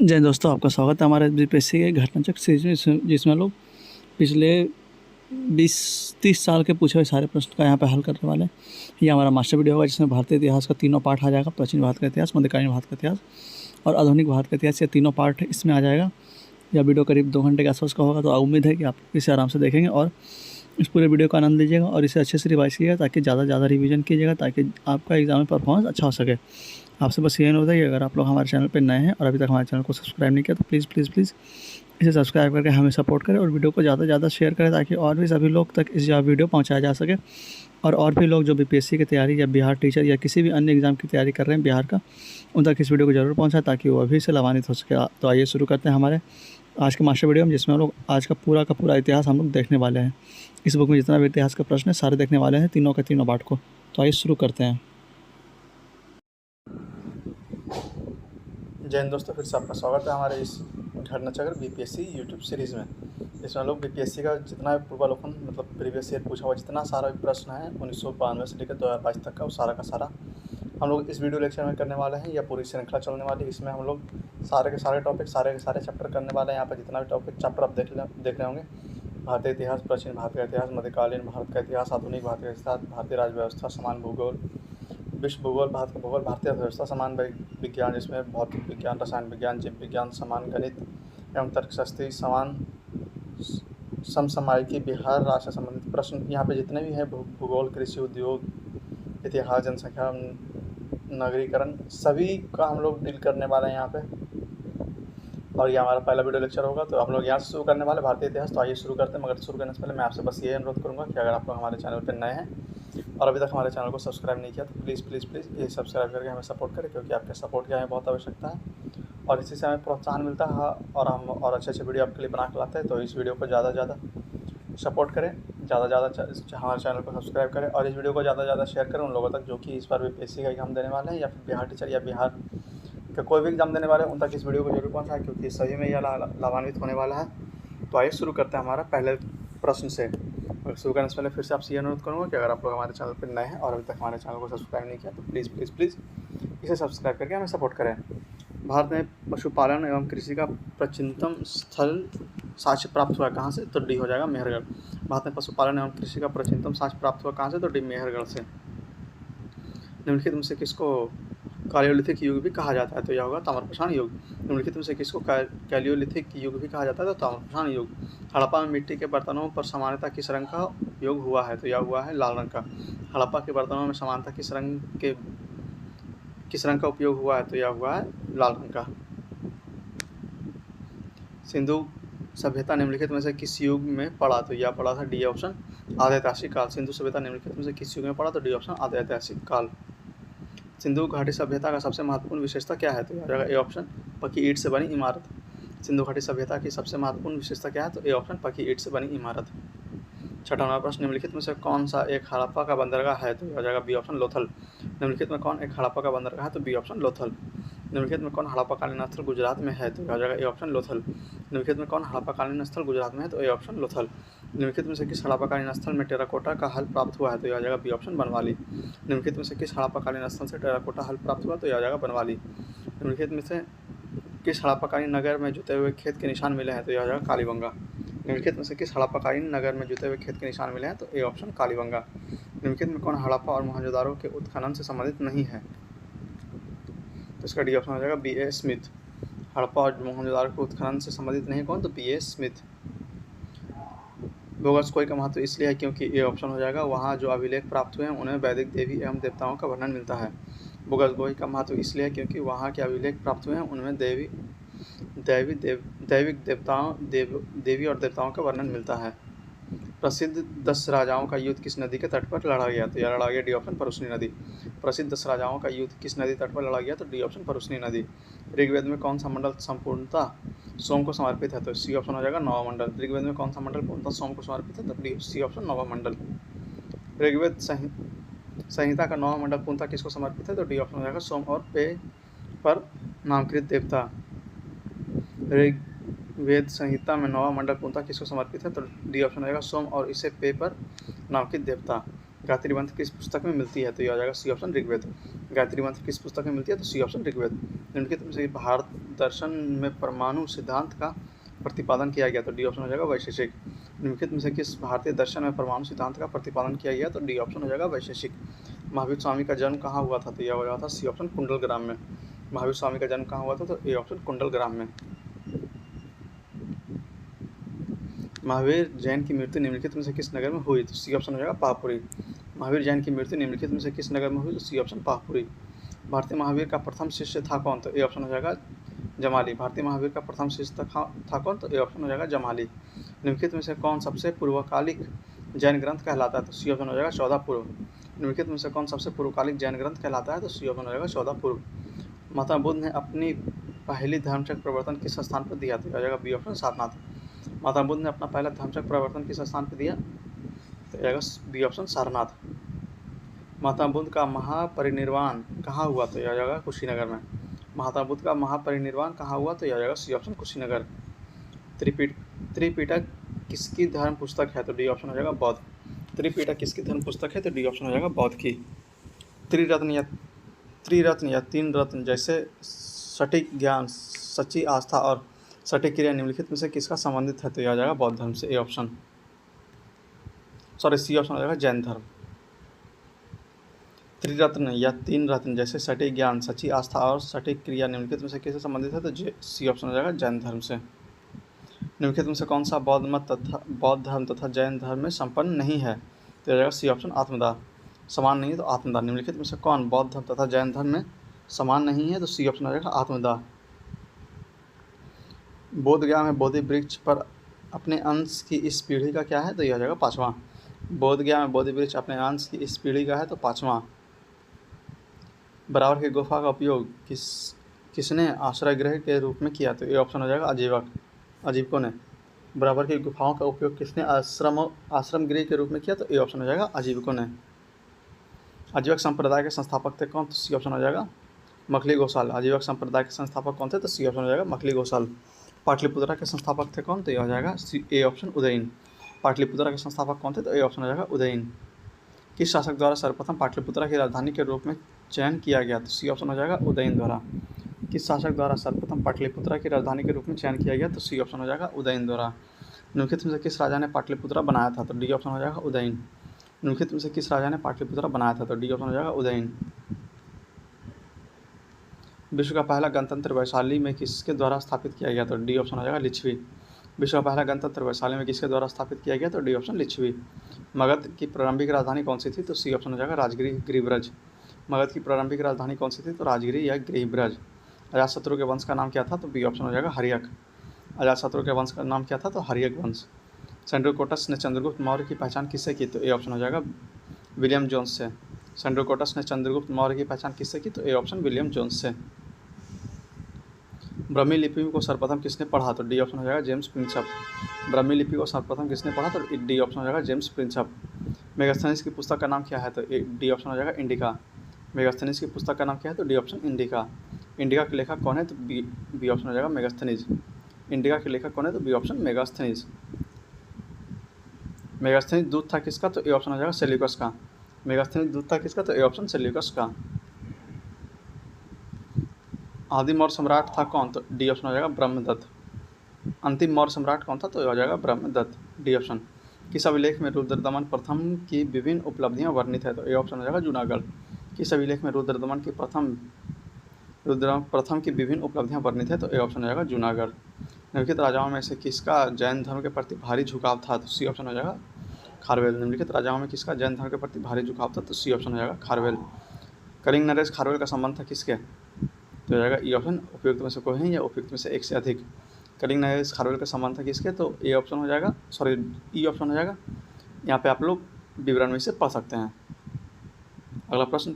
जय हिंद दोस्तों, आपका स्वागत है हमारे बीपीएससी के घटनाचक्र सीरीज में जिसमें लोग पिछले 20-30 साल के पूछे हुए सारे प्रश्न का यहाँ पे हल करने वाले हैं। ये हमारा मास्टर वीडियो होगा जिसमें भारतीय इतिहास का तीनों पार्ट आ जाएगा। प्राचीन भारत का इतिहास, मध्यकालीन भारत का इतिहास और आधुनिक भारत का इतिहास, ये तीनों पार्ट इसमें आ जाएगा। यह वीडियो करीब 2 घंटे के आसपास का होगा, तो उम्मीद है कि आप इसे आराम से देखेंगे और इस पूरे वीडियो का आनंद लीजिएगा और इसे अच्छे से रिवाइज कीजिएगा ताकि ज़्यादा से ज़्यादा रिवीजन कीजिएगा ताकि आपका एग्जाम में परफॉर्मेंस अच्छा हो सके। आपसे बस ये अनुरोध है कि अगर आप लोग हमारे चैनल पर नए हैं और अभी तक हमारे चैनल को सब्सक्राइब नहीं किया तो प्लीज़ प्लीज़ प्लीज़ इसे सब्सक्राइब करके हमें सपोर्ट करें और वीडियो को ज़्यादा से ज़्यादा शेयर करें ताकि और भी सभी लोग तक इस वीडियो पहुंचाया जा सके और भी लोग जो बीपीएससी की तैयारी या बिहार टीचर या किसी भी अन्य एग्ज़ाम की तैयारी कर रहे हैं बिहार का, उन तक इस वीडियो को ज़रूर पहुँचाएं ताकि वो अभी से लाभान्वित हो सके। तो आइए शुरू करते हैं हमारे आज के मास्टर वीडियो में, जिसमें हम लोग आज का पूरा इतिहास हम लोग देखने वाले हैं। इस बुक में जितना भी इतिहास का प्रश्न है सारे देखने वाले हैं, तीनों के तीनों पार्ट को। तो आइए शुरू करते हैं। जय हिंद दोस्तों, फिर से आपका स्वागत है हमारे इस घटनाचक्र बीपीएससी यूट्यूब सीरीज़ में, जिसमें लोग बीपीएससी का जितना भी पूर्वावलोकन मतलब प्रीवियस ईयर पूछा हुआ जितना सारा प्रश्न है 1992 से लेकर 2022 तक का, वो सारा का सारा हम लोग इस वीडियो लेक्चर में करने वाले हैं। या पूरी श्रृंखला चलने वाली है। इसमें हम लोग सारे के सारे टॉपिक सारे के सारे चैप्टर करने वाले हैं। यहाँ पर जितना भी टॉपिक चैप्टर आप देख रहे होंगे, भारतीय इतिहास, प्राचीन भारत का इतिहास, मध्यकालीन भारत का इतिहास, आधुनिक भारत का इतिहास, भारतीय राज्य व्यवस्था, समान भूगोल, विश्व भूगोल, भारत का भूगोल, भारतीय अर्थव्यवस्था, समान विज्ञान जिसमें भौतिक विज्ञान, रसायन विज्ञान, जीव विज्ञान, समान गणित एवं तर्कशास्त्री, समान समसामयिकी, बिहार राष्ट्र से संबंधित प्रश्न। यहाँ पे जितने भी हैं भूगोल, कृषि, उद्योग, इतिहास, जनसंख्या, नगरीकरण, सभी का हम लोग डील करने वाले हैं यहाँ पे। और ये हमारा पहला वीडियो लेक्चर होगा, तो हम लोग यहाँ से शुरू करने वाले भारतीय इतिहास। तो आइए शुरू करते हैं। मगर शुरू करने से पहले मैं आपसे बस ये अनुरोध करूँगा कि अगर आप लोग हमारे चैनल पर नए हैं और अभी तक हमारे चैनल को सब्सक्राइब नहीं किया तो प्लीज़ प्लीज़ प्लीज़ ये सब्सक्राइब करके हमें सपोर्ट करें, क्योंकि आपके सपोर्ट की हमें बहुत आवश्यकता है और इसी से हमें प्रोत्साहन मिलता है और हम और अच्छे अच्छे वीडियो आपके लिए बना के लाते हैं। तो इस वीडियो को ज़्यादा से ज़्यादा सपोर्ट करें, ज़्यादा से ज़्यादा हमारे चैनल को सब्सक्राइब करें और इस वीडियो को ज़्यादा से ज़्यादा शेयर करें उन लोगों तक जो कि इस बार बीपीएससी का एग्जाम देने वाले हैं या फिर बिहार टीचर या बिहार का कोई भी एग्जाम देने वाले हैं, उन तक इस वीडियो को जरूर पहुँचाएं, क्योंकि सही में यह लाभान्वित होने वाला है। तो आइए शुरू करते हैं हमारा पहले प्रश्न से। और शुरू करने से पहले फिर से आपसे ये अनुरोध करूँगा कि अगर आप लोग हमारे चैनल पर नए हैं और अभी तक हमारे चैनल को सब्सक्राइब नहीं किया तो प्लीज़ प्लीज़ प्लीज़ इसे सब्सक्राइब करके हमें सपोर्ट करें। भारत में पशुपालन एवं कृषि का प्राचीनतम स्थल साक्ष्य प्राप्त हुआ कहाँ से? तो डी हो जाएगा मेहरगढ़। भारत में पशुपालन एवं कृषि का प्राचीनतम साक्ष्य प्राप्त हुआ कहाँ से? तो डी मेहरगढ़ से। निम्नलिखित में से किसको कैलियोलिथिक युग भी कहा जाता है? तो यह होगा ताम्रपाषाण युग। निम्नलिखित में से किसको कैलियोलिथिक युग भी कहा जाता है? तो ताम्रपाषाण युग। हड़प्पा में मिट्टी के बर्तनों पर सामान्यतः किस रंग का उपयोग हुआ है? तो यह हुआ है लाल रंग का। हड़प्पा के बर्तनों में सामान्यतः किस रंग का उपयोग हुआ है? तो यह हुआ है लाल रंग का। सिंधु सभ्यता निम्नलिखित में से किस युग में पड़ा? तो यह पड़ा था डी ऑप्शन आद्य ऐतिहासिक काल। सिंधु सभ्यता निम्नलिखित में से किस युग में पड़ा? तो डी ऑप्शन आद्य ऐतिहासिक काल। सिंधु घाटी सभ्यता का सबसे महत्वपूर्ण विशेषता क्या है? तो यह जाएगा ए ऑप्शन पक्की ईंट से बनी इमारत। सिंधु घाटी सभ्यता की सबसे महत्वपूर्ण विशेषता क्या है? तो ए ऑप्शन पक्की ईंट से बनी इमारत। छठा नंबर प्रश्न, निम्नलिखित में से कौन सा एक हड़प्पा का बंदरगाह है? तो यह जाएगा बी ऑप्शन लोथल। निम्नलिखित में कौन एक हड़प्पा का बंदरगाह है? तो बी ऑप्शन लोथल। निम्नलिखित में कौन हड़प्पाकालीन स्थल गुजरात में है? तो यह जाएगा ए ऑप्शन लोथल। निम्नलिखित में कौन हड़प्पाकालीन स्थल गुजरात में है? तो ए ऑप्शन लोथल। निम्नलिखित में से किस हड़प्पाकालीन स्थल में टेराकोटा का हल प्राप्त हुआ है? तो यह जाएगा बी ऑप्शन बनवाली। निम्नलिखित में से किस हड़प्पाकालीन स्थल से टेराकोटा हल प्राप्त हुआ? तो यह जाएगा बनवाली। निम्नलिखित में से किस हड़प्पाकालीन नगर में जुते हुए खेत के निशान मिले हैं? तो यह जाएगा कालीबंगा। निम्नलिखित में से किस हड़प्पाकालीन नगर में जुते हुए खेत के निशान मिले हैं? तो ए ऑप्शन कालीबंगा। निम्नलिखित में कौन हड़प्पा और मोहनजोदारो के उत्खनन से संबंधित नहीं है? तो इसका डी ऑप्शन हो जाएगा बी ए स्मिथ। हड़प्पा और मोहनजोदारो के उत्खनन से संबंधित नहीं कौन? तो बी ए स्मिथ। बोगसकोई का महत्व इसलिए है क्योंकि ए ऑप्शन हो जाएगा वहाँ जो अभिलेख प्राप्त हुए हैं उनमें वैदिक देवी एवं देवताओं का वर्णन मिलता है। बोगसकोई का महत्व इसलिए है क्योंकि वहाँ के अभिलेख प्राप्त हुए हैं उनमें देवी और देवताओं का वर्णन मिलता है। प्रसिद्ध 10 राजाओं का युद्ध किस नदी के तट पर लड़ा गया? तो यह लड़ा गया डी ऑप्शन परुस्नी नदी। प्रसिद्ध 10 राजाओं का युद्ध किस नदी तट पर लड़ा गया? तो डी ऑप्शन परुस्नी नदी। ऋग्वेद में कौन सा मंडल संपूर्णतः सोम को समर्पित है? तो सी ऑप्शन हो जाएगा नौवा मंडल। ऋग्वेद में कौन सा मंडल पूर्णतः सोम को समर्पित है? तो डी सी ऑप्शन नौवा मंडल। ऋग्वेद संहिता का नौवा मंडल पूर्णतः किसको समर्पित है? तो डी ऑप्शन हो जाएगा सोम और पे पर नामकृत देवता। ऋग्वेद संहिता में नौवा मंडल पूर्णतः किसको समर्पित है? तो डी ऑप्शन रहेगा सोम और इसे पे पर नामकृत देवता। गायत्री मंत्र किस पुस्तक में मिलती है? तो ये आ जाएगा सी ऑप्शन ऋग्वेद। गायत्री मंत्र किस पुस्तक में मिलती है? तो सी ऑप्शन ऋग्वेद। निम्नलिखित में से भारत दर्शन में परमाणु सिद्धांत का प्रतिपादन किया गया? तो डी ऑप्शन हो जाएगा वैशेषिक। निम्नलिखित में से किस भारतीय दर्शन में परमाणु सिद्धांत का प्रतिपादन किया गया? तो डी ऑप्शन हो जाएगा वैशेषिक। महावीर स्वामी का जन्म कहाँ हुआ था? तो यह हो जाता था सी ऑप्शन कुंडलग्राम में। महावीर स्वामी का जन्म कहाँ हुआ था? तो ए ऑप्शन कुंडलग्राम में। महावीर जैन की मृत्यु निम्नलिखित में से किस नगर में हुई? तो सी ऑप्शन हो जाएगा पाहपुरी। महावीर जैन की मृत्यु निम्नलिखित में से किस नगर में हुई? तो सी ऑप्शन पाहपुरी। भारतीय महावीर का प्रथम शिष्य था कौन? तो ए ऑप्शन हो जाएगा जमाली। भारतीय महावीर का प्रथम शिष्य था कौन? तो ए ऑप्शन हो जाएगा जमाली। निम्नलिखित में से कौन सबसे पूर्वकालिक जैन ग्रंथ कहलाता है? तो सी ऑप्शन हो जाएगा 14 पूर्व। निम्नलिखित में से कौन सबसे पूर्वकालिक जैन ग्रंथ कहलाता है? तो सी ऑप्शन हो जाएगा 14 पूर्व। महात्मा बुद्ध ने अपनी पहली धर्मचक्र प्रवर्तन किस स्थान पर दिया? तो आ जाएगा बी ऑप्शन सारनाथ। महात्मा बुद्ध ने अपना पहला धर्मचक्र प्रवर्तन किस स्थान पर दिया? तो आ जाएगा बी ऑप्शन सारनाथ। महात्मा बुद्ध का महापरिनिर्वाण कहाँ हुआ? तो आ जाएगा कुशीनगर में। महात्मा बुद्ध का महापरिनिर्वाण कहाँ हुआ? तो आ जाएगा सी ऑप्शन कुशीनगर। त्रिपिटक किसकी धर्म पुस्तक है? तो डी ऑप्शन हो जाएगा बौद्ध। त्रिपिटक किसकी धर्म पुस्तक है? तो डी ऑप्शन हो जाएगा बौद्ध की। त्रिरत्न या तीन रत्न जैसे सटीक ज्ञान, सच्ची आस्था और सटीक क्रिया निम्नलिखित में से किसका संबंधित है? तो यह आ जाएगा बौद्ध धर्म से। ए ऑप्शन सी ऑप्शन हो जाएगा जैन धर्म। त्रिरत्न या तीन रत्न जैसे सटीक ज्ञान, सच्ची आस्था और सटीक क्रिया निम्नलिखित में से किससे संबंधित है? तो सी ऑप्शन हो जाएगा जैन धर्म से। निम्नलिखित में से कौन सा बौद्ध मत तथा बौद्ध धर्म तथा जैन धर्म में संपन्न नहीं है? तो जाएगा सी ऑप्शन आत्मदाह। समान नहीं है तो आत्मदाह। निम्नलिखित में से कौन बौद्ध धर्म तथा जैन धर्म में समान नहीं है? तो सी ऑप्शन हो जाएगा आत्मदाह। बोधगया में बोधि वृक्ष पर अपने अंश की इस पीढ़ी का क्या है? तो यह हो जाएगा 5वां। बोधगया में बोधि वृक्ष अपने अंश की इस पीढ़ी का है तो 5वां। बराबर की गुफा का उपयोग किसने आश्रय गृह के रूप में किया? तो ये ऑप्शन हो जाएगा आजीवकों ने। बराबर की गुफाओं का उपयोग किसने आश्रम गृह के रूप में किया? तो ये ऑप्शन हो जाएगा आजीवकों ने। आजीवक संप्रदाय के संस्थापक थे कौन? तो सी ऑप्शन हो जाएगा मखली गोसाल। आजीवक संप्रदाय के संस्थापक कौन थे? तो सी ऑप्शन हो जाएगा मखली गोसाल। पाटलिपुत्रा के संस्थापक थे कौन? तो यह हो जाएगा ए ऑप्शन उदयन। पाटलिपुत्रा के संस्थापक कौन थे? तो ए ऑप्शन हो जाएगा उदयन। किस शासक द्वारा सर्वप्रथम पाटलिपुत्रा की राजधानी के रूप में चयन किया गया? तो सी ऑप्शन हो जाएगा उदयन द्वारा। किस शासक द्वारा सर्वप्रथम पाटलिपुत्रा की राजधानी के रूप में चयन किया गया? तो सी ऑप्शन हो जाएगा उदयन द्वारा। निम्नलिखित में से किस राजा ने पाटलिपुत्रा बनाया था? तो डी ऑप्शन हो जाएगा उदयन। निम्नलिखित में से किस राजा ने पाटलिपुत्रा बनाया था? तो डी ऑप्शन हो जाएगा उदयन। विश्व का पहला गणतंत्र वैशाली में किसके द्वारा स्थापित किया गया? तो डी ऑप्शन हो जाएगा लिच्छवी। विश्व का पहला गणतंत्र वैशाली में किसके द्वारा स्थापित किया गया? तो डी ऑप्शन लिच्छवी। मगध की प्रारंभिक राजधानी कौन सी थी? तो सी ऑप्शन हो जाएगा राजगिरी गिरिब्रज। मगध की प्रारंभिक राजधानी कौन सी थी? तो राजगिरी या गिरिब्रज। अजातशत्रु के वंश का नाम क्या था? तो बी ऑप्शन हो जाएगा हर्यक। अजातशत्रु के वंश का नाम क्या था? तो हर्यक वंश। सेंड्रोकोटस ने चंद्रगुप्त मौर्य की पहचान किससे की? तो ए ऑप्शन हो जाएगा विलियम जोन्स से। सेंड्रोकोटस ने चंद्रगुप्त मौर्य की पहचान किससे की? तो ए ऑप्शन विलियम जोन्स से। ब्राह्मी लिपि को सर्वप्रथम किसने पढ़ा? तो डी ऑप्शन हो जाएगा जेम्स प्रिंसअप। ब्राह्मी लिपि को सर्वप्रथम किसने पढ़ा? तो डी ऑप्शन हो जाएगा जेम्स प्रिंसअप। मेगास्थनीज की पुस्तक का नाम क्या है? तो डी ऑप्शन हो जाएगा इंडिका। मेगास्थनीज की पुस्तक का नाम क्या है? तो डी ऑप्शन इंडिका। इंडिका के लेखक कौन है? तो बी ऑप्शन हो जाएगा मेगास्थनीज। इंडिका के लेखक कौन है? तो बी ऑप्शन मेगास्थनीज। मेगास्थनीज दूत था किसका? तो ए ऑप्शन हो जाएगा सेल्यूकस का। मेगास्थनीज दूत था किसका? तो ए ऑप्शन सेल्यूकस का। आदि मौर्य सम्राट था कौन? तो डी ऑप्शन हो जाएगा ब्रह्मदत्त। अंतिम मौर्य सम्राट कौन था? तो हो जाएगा ब्रह्मदत्त। D option. किस अभिलेख में रुद्रदमन प्रथम की विभिन्न उपलब्धियां वर्णित है? तो ए ऑप्शन हो जाएगा जूनागढ़। किस अभिलेख में रुद्रदमन की प्रथम की विभिन्न उपलब्धियां वर्णित है? तो ए ऑप्शन हो जाएगा जूनागढ़। निम्नलिखित राजाओं में से किसका जैन धर्म के प्रति भारी झुकाव था? तो सी ऑप्शन हो जाएगा खारवेल। निम्नलिखित राजाओं में किसका जैन धर्म के प्रति भारी झुकाव था? तो सी ऑप्शन हो जाएगा खारवेल। कलिंग नरेश खारवेल का संबंध था किसके? तो हो जाएगा ई ऑप्शन उपयुक्त में से कोई है या उपयुक्त में से एक से अधिक। कलिंग नरेश खारवेल का संबंध था किसके? तो ए ऑप्शन हो जाएगा, सॉरी ई ऑप्शन हो जाएगा। यहाँ पे आप लोग विवरण में से पढ़ सकते हैं। अगला प्रश्न,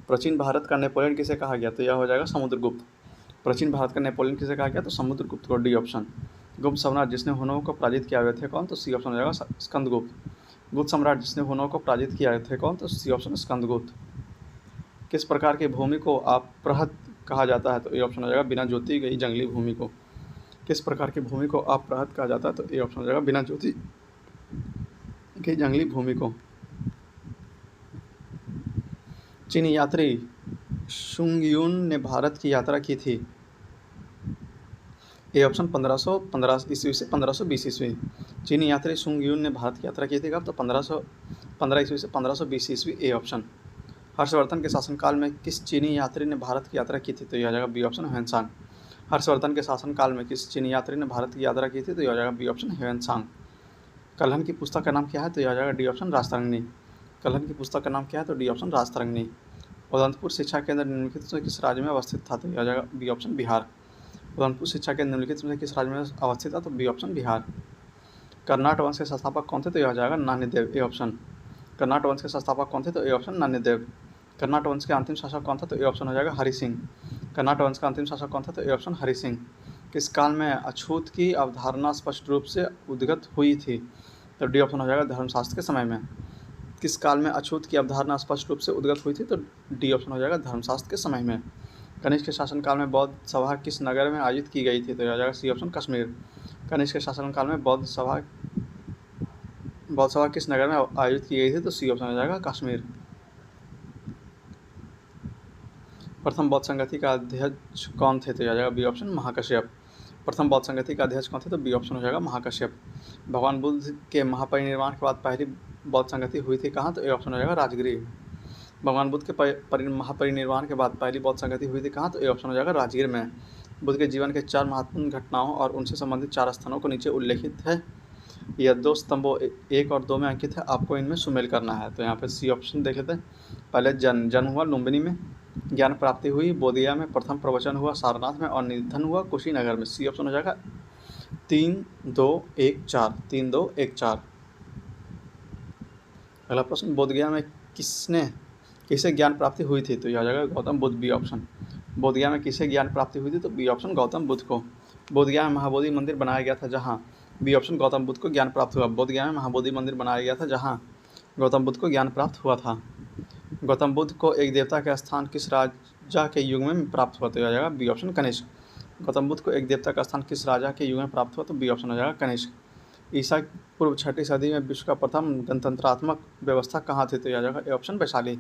प्राचीन भारत का नेपोलियन किसे कहा गया? तो यह हो जाएगा समुद्रगुप्त। प्राचीन भारत का नेपोलियन किसे कहा गया? तो समुद्रगुप्त को। D option. गुप्त सम्राट जिसने हुनों को पराजित किया हुए थे कौन? तो सी ऑप्शन हो जाएगा स्कंदगुप्त। गुप्त सम्राट जिसने हुनों को पराजित किया थे कौन? तो सी ऑप्शन स्कंदगुप्त। किस प्रकार की भूमि को अपृहत कहा जाता है? तो ए ऑप्शन हो जाएगा बिना जोती गई जंगली भूमि को। किस प्रकार की भूमि को अपृहत कहा जाता है? तो ए ऑप्शन हो जाएगा बिना जोती गई जंगली भूमि को। चीनी यात्री शुंगयुन ने भारत की यात्रा की थी? ए ऑप्शन 1515 ईस्वी से 1520 ईस्वी। चीनी यात्री शुंगयुन ने भारत की यात्रा की थी कब? तो 1515 ईस्वी से 1520 ईस्वी, ए ऑप्शन। हर्षवर्धन के शासनकाल में किस चीनी यात्री ने भारत की यात्रा की थी? तो यह आ जाएगा बी ऑप्शन, ह्वेनसांग। हर्षवर्धन के शासनकाल में किस चीनी यात्री ने भारत की यात्रा की थी? तो यह आ जाएगा बी ऑप्शन, ह्वेनसांग। कल्हन की पुस्तक का नाम क्या है? तो यह आ जाएगा डी ऑप्शन, राजतरंगिणी। कल्हन की पुस्तक का नाम क्या है? तो डी ऑप्शन, राजतरंगिणी। उदंतपुर शिक्षा केंद्र निम्नलिखित में किस राज्य में अवस्थित था? तो यह आ जाएगा बी ऑप्शन, बिहार। उदंतपुर शिक्षा केंद्र निम्नलिखित में किस राज्य में अवस्थित था? तो बी ऑप्शन, बिहार। कर्नाट वंश के संस्थापक कौन थे? तो यह आ जाएगा नान्यदेव, ए ऑप्शन। कर्नाट वंश के संस्थापक कौन थे? तो ए ऑप्शन, नान्यदेव। कर्नाट वंश के अंतिम शासक कौन था? तो ए ऑप्शन हो जाएगा हरि सिंह। कर्नाट वंश का अंतिम शासक कौन था? तो ए ऑप्शन, हरि सिंह। किस काल में अछूत की अवधारणा स्पष्ट रूप से उद्गत हुई थी? तो डी ऑप्शन हो जाएगा धर्मशास्त्र के समय में। किस काल में अछूत की अवधारणा स्पष्ट रूप से उद्गत हुई थी? तो डी ऑप्शन हो जाएगा धर्मशास्त्र के समय में। कनिष्क के शासनकाल में बौद्ध सभा किस नगर में आयोजित की गई थी? तो यह आ जाएगा सी ऑप्शन, कश्मीर। कनिष्क के शासनकाल में बौद्ध सभा किस नगर में आयोजित की गई थी? तो सी ऑप्शन हो जाएगा कश्मीर। प्रथम बौद्ध संगति का अध्यक्ष कौन थे? तो यह आ जाएगा बी ऑप्शन, महाकश्यप। प्रथम बौद्ध संगति का अध्यक्ष कौन थे? तो बी ऑप्शन हो जाएगा महाकश्यप। भगवान बुद्ध के महापरिनिर्वाण के बाद पहली बौद्ध संगति हुई थी कहाँ? तो ए ऑप्शन हो जाएगा राजगीर। भगवान बुद्ध के महापरिनिर्वाण के बाद पहली बौद्ध संगति हुई थी कहाँ? तो ए ऑप्शन हो जाएगा राजगीर में। बुद्ध के जीवन के 4 महत्वपूर्ण घटनाओं और उनसे संबंधित 4 स्थानों को नीचे उल्लेखित है। यह 2 स्तंभों 1 और 2 में अंकित है, आपको इनमें सुमेल करना है। तो यहाँ पे सी ऑप्शन देख लेते हैं। पहले जन्म हुआ लुम्बिनी में, ज्ञान प्राप्ति हुई बोधगया में, प्रथम प्रवचन हुआ सारनाथ में और निधन हुआ कुशीनगर में। सी ऑप्शन हो जाएगा 3, 2, 1, 4। 3, 2, 1, 4। अगला प्रश्न, बोधगया में किसे ज्ञान प्राप्ति हुई थी? तो यह आ जाएगा गौतम बुद्ध, बी ऑप्शन। बोधगया में किसे ज्ञान प्राप्ति हुई थी? तो बी ऑप्शन, गौतम बुद्ध को। बोधगया में महाबोधि मंदिर बनाया गया था जहाँ? बी ऑप्शन, गौतम बुद्ध को ज्ञान प्राप्त हुआ। बोधगया में महाबोधि मंदिर बनाया गया था जहाँ गौतम बुद्ध को ज्ञान प्राप्त हुआ था। गौतम बुद्ध को एक देवता का स्थान किस राजा के युग में प्राप्त हुआ? तो आ जाएगा बी ऑप्शन, कनिष्क। गौतम बुद्ध को एक देवता का स्थान किस राजा के युग में प्राप्त हुआ? तो बी ऑप्शन हो जाएगा कनिष्क। ईसा पूर्व 6ठी सदी में विश्व का प्रथम गणतंत्रात्मक व्यवस्था कहाँ थी? तो आ जाएगा ए ऑप्शन, वैशाली।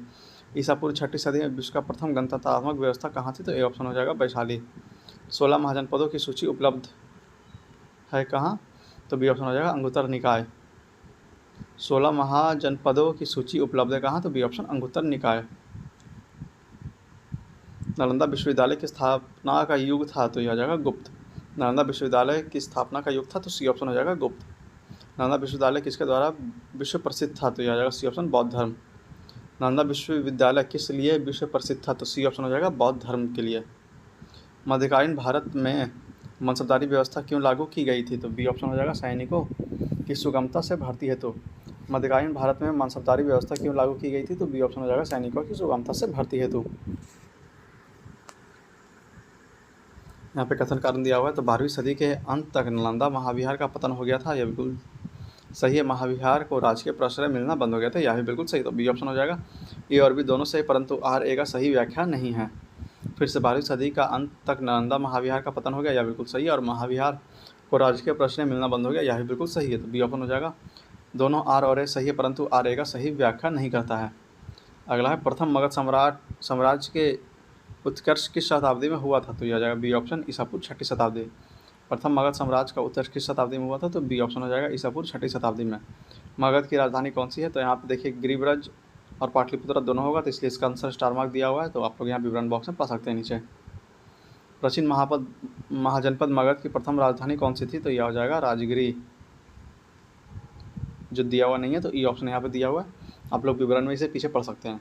ईसा पूर्व 6ठी सदी में विश्व का प्रथम गणतंत्रात्मक व्यवस्था कहाँ थी? तो ए ऑप्शन हो जाएगा वैशाली। 16 महाजनपदों की सूची उपलब्ध है कहाँ? तो बी ऑप्शन हो जाएगा अंगुत्तर निकाय। 16 महाजनपदों की सूची उपलब्ध है कहाँ? तो बी ऑप्शन, अंगुत्तर निकाय। नालंदा विश्वविद्यालय की स्थापना का युग था? तो यह आ जाएगा गुप्त। नालंदा विश्वविद्यालय की स्थापना का युग था? तो सी ऑप्शन हो जाएगा गुप्त। नालंदा विश्वविद्यालय किसके द्वारा विश्व प्रसिद्ध था? तो यह आ जाएगा सी ऑप्शन, बौद्ध धर्म। नालंदा विश्वविद्यालय किस लिए विश्व प्रसिद्ध था? तो सी ऑप्शन हो जाएगा बौद्ध धर्म के लिए। मध्यकालीन भारत में मनसबदारी व्यवस्था क्यों लागू की गई थी? तो बी ऑप्शन हो जाएगा सैनिकों की सुगमता से भर्ती हेतु। मध्यकालीन भारत में मनसबदारी व्यवस्था क्यों लागू की गई थी? तो बी ऑप्शन हो जाएगा सैनिकों की सुगमता से भर्ती हेतु। यहाँ पे कथन कारण दिया हुआ है। तो 12वीं सदी के अंत तक नालंदा महाविहार का पतन हो गया था, यह बिल्कुल सही है। महाविहार को राजकीय प्रश्रय मिलना बंद हो गया था, यह भी बिल्कुल सही। तो बी ऑप्शन हो जाएगा। ए और बी दोनों सही, परंतु आर ए का सही व्याख्या नहीं है। फिर से 12वीं सदी का अंत तक नालंदा महाविहार का पतन हो गया, यह बिल्कुल सही है। और महाविहार को राजकीय प्रश्रय मिलना बंद हो गया, यह भी बिल्कुल सही है। तो बी ऑप्शन हो जाएगा। दोनों आर और ए सही है, परंतु आर ए का सही व्याख्या नहीं करता है। अगला है, प्रथम मगध साम्राज्य के उत्कर्ष किस शताब्दी में हुआ था? तो यह आ जाएगा बी ऑप्शन, ईसा पूर्व 6ठी शताब्दी। प्रथम मगध साम्राज्य का उत्कर्ष किस शताब्दी में हुआ था? तो बी ऑप्शन हो जाएगा ईसा पूर्व 6ठी शताब्दी में। मगध की राजधानी कौन सी है? तो यहाँ पे देखिए गिरिब्रज और पाटलिपुत्र दोनों होगा, तो इसलिए इसका आंसर स्टार मार्क दिया हुआ है। तो आप लोग यहाँ विवरण बॉक्स में पा सकते हैं नीचे। प्राचीन महाजनपद मगध की प्रथम राजधानी कौन सी थी? तो यह हो जाएगा राजगिरी। जो दिया हुआ नहीं है तो ई ऑप्शन यहाँ पे दिया हुआ है, आप लोग विवरण में इसे पीछे पढ़ सकते हैं।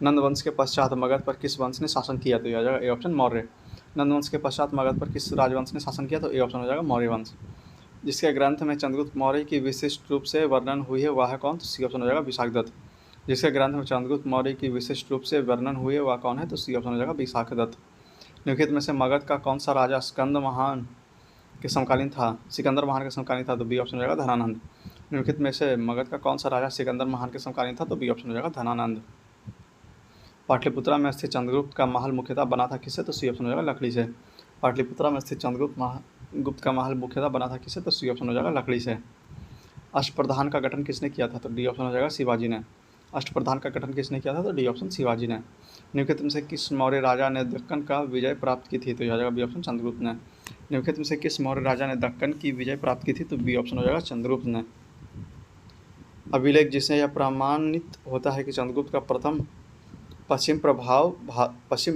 नंद वंश के पश्चात मगध पर किस वंश ने शासन किया? तो यह हो जाएगा ए ऑप्शन, मौर्य। नंद वंश के पश्चात मगध पर किस राजवंश ने शासन किया? तो ए ऑप्शन हो जाएगा मौर्य वंश। जिसके ग्रंथ में चंद्रगुप्त मौर्य की विशिष्ट रूप से वर्णन हुई है वह है कौन? तो सी ऑप्शन हो जाएगा विशाखदत्त। जिसके ग्रंथ में चंद्रगुप्त मौर्य की विशिष्ट रूप से वर्णन हुई है वह कौन है? तो सी ऑप्शन हो जाएगा विशाखदत्त। निम्नलिखित में से मगध का कौन सा राजा सिकंदर महान के समकालीन था? तो बी ऑप्शन हो जाएगा धनानंद। निम्नलिखित में से मगध का कौन सा राजा सिकंदर महान के समकालीन था? तो बी ऑप्शन हो जाएगा धनानंद। पाटलिपुत्रा में स्थित चंद्रगुप्त का महल मुख्यतः बना था किससे? तो सी ऑप्शन हो जाएगा लकड़ी से। पाटलिपुत्रा में स्थित चंद्रगुप्त का महल मुख्यतः बना था किससे? तो सी ऑप्शन हो जाएगा लकड़ी से। अष्टप्रधान का गठन किसने किया था? तो डी ऑप्शन हो जाएगा शिवाजी ने। अष्टप्रधान का गठन किसने किया था? तो डी ऑप्शन शिवाजी ने। निम्नलिखित में से किस मौर्य राजा ने दक्कन का विजय प्राप्त की थी? तो यह जाएगा बी ऑप्शन चंद्रगुप्त ने। निम्नलिखित में से किस मौर्य राजा ने दक्कन की विजय प्राप्त की थी? तो बी ऑप्शन हो जाएगा चंद्रगुप्त ने। अभिलेख जिससे यह प्रमाणित होता है कि चंद्रगुप्त का प्रथम पश्चिम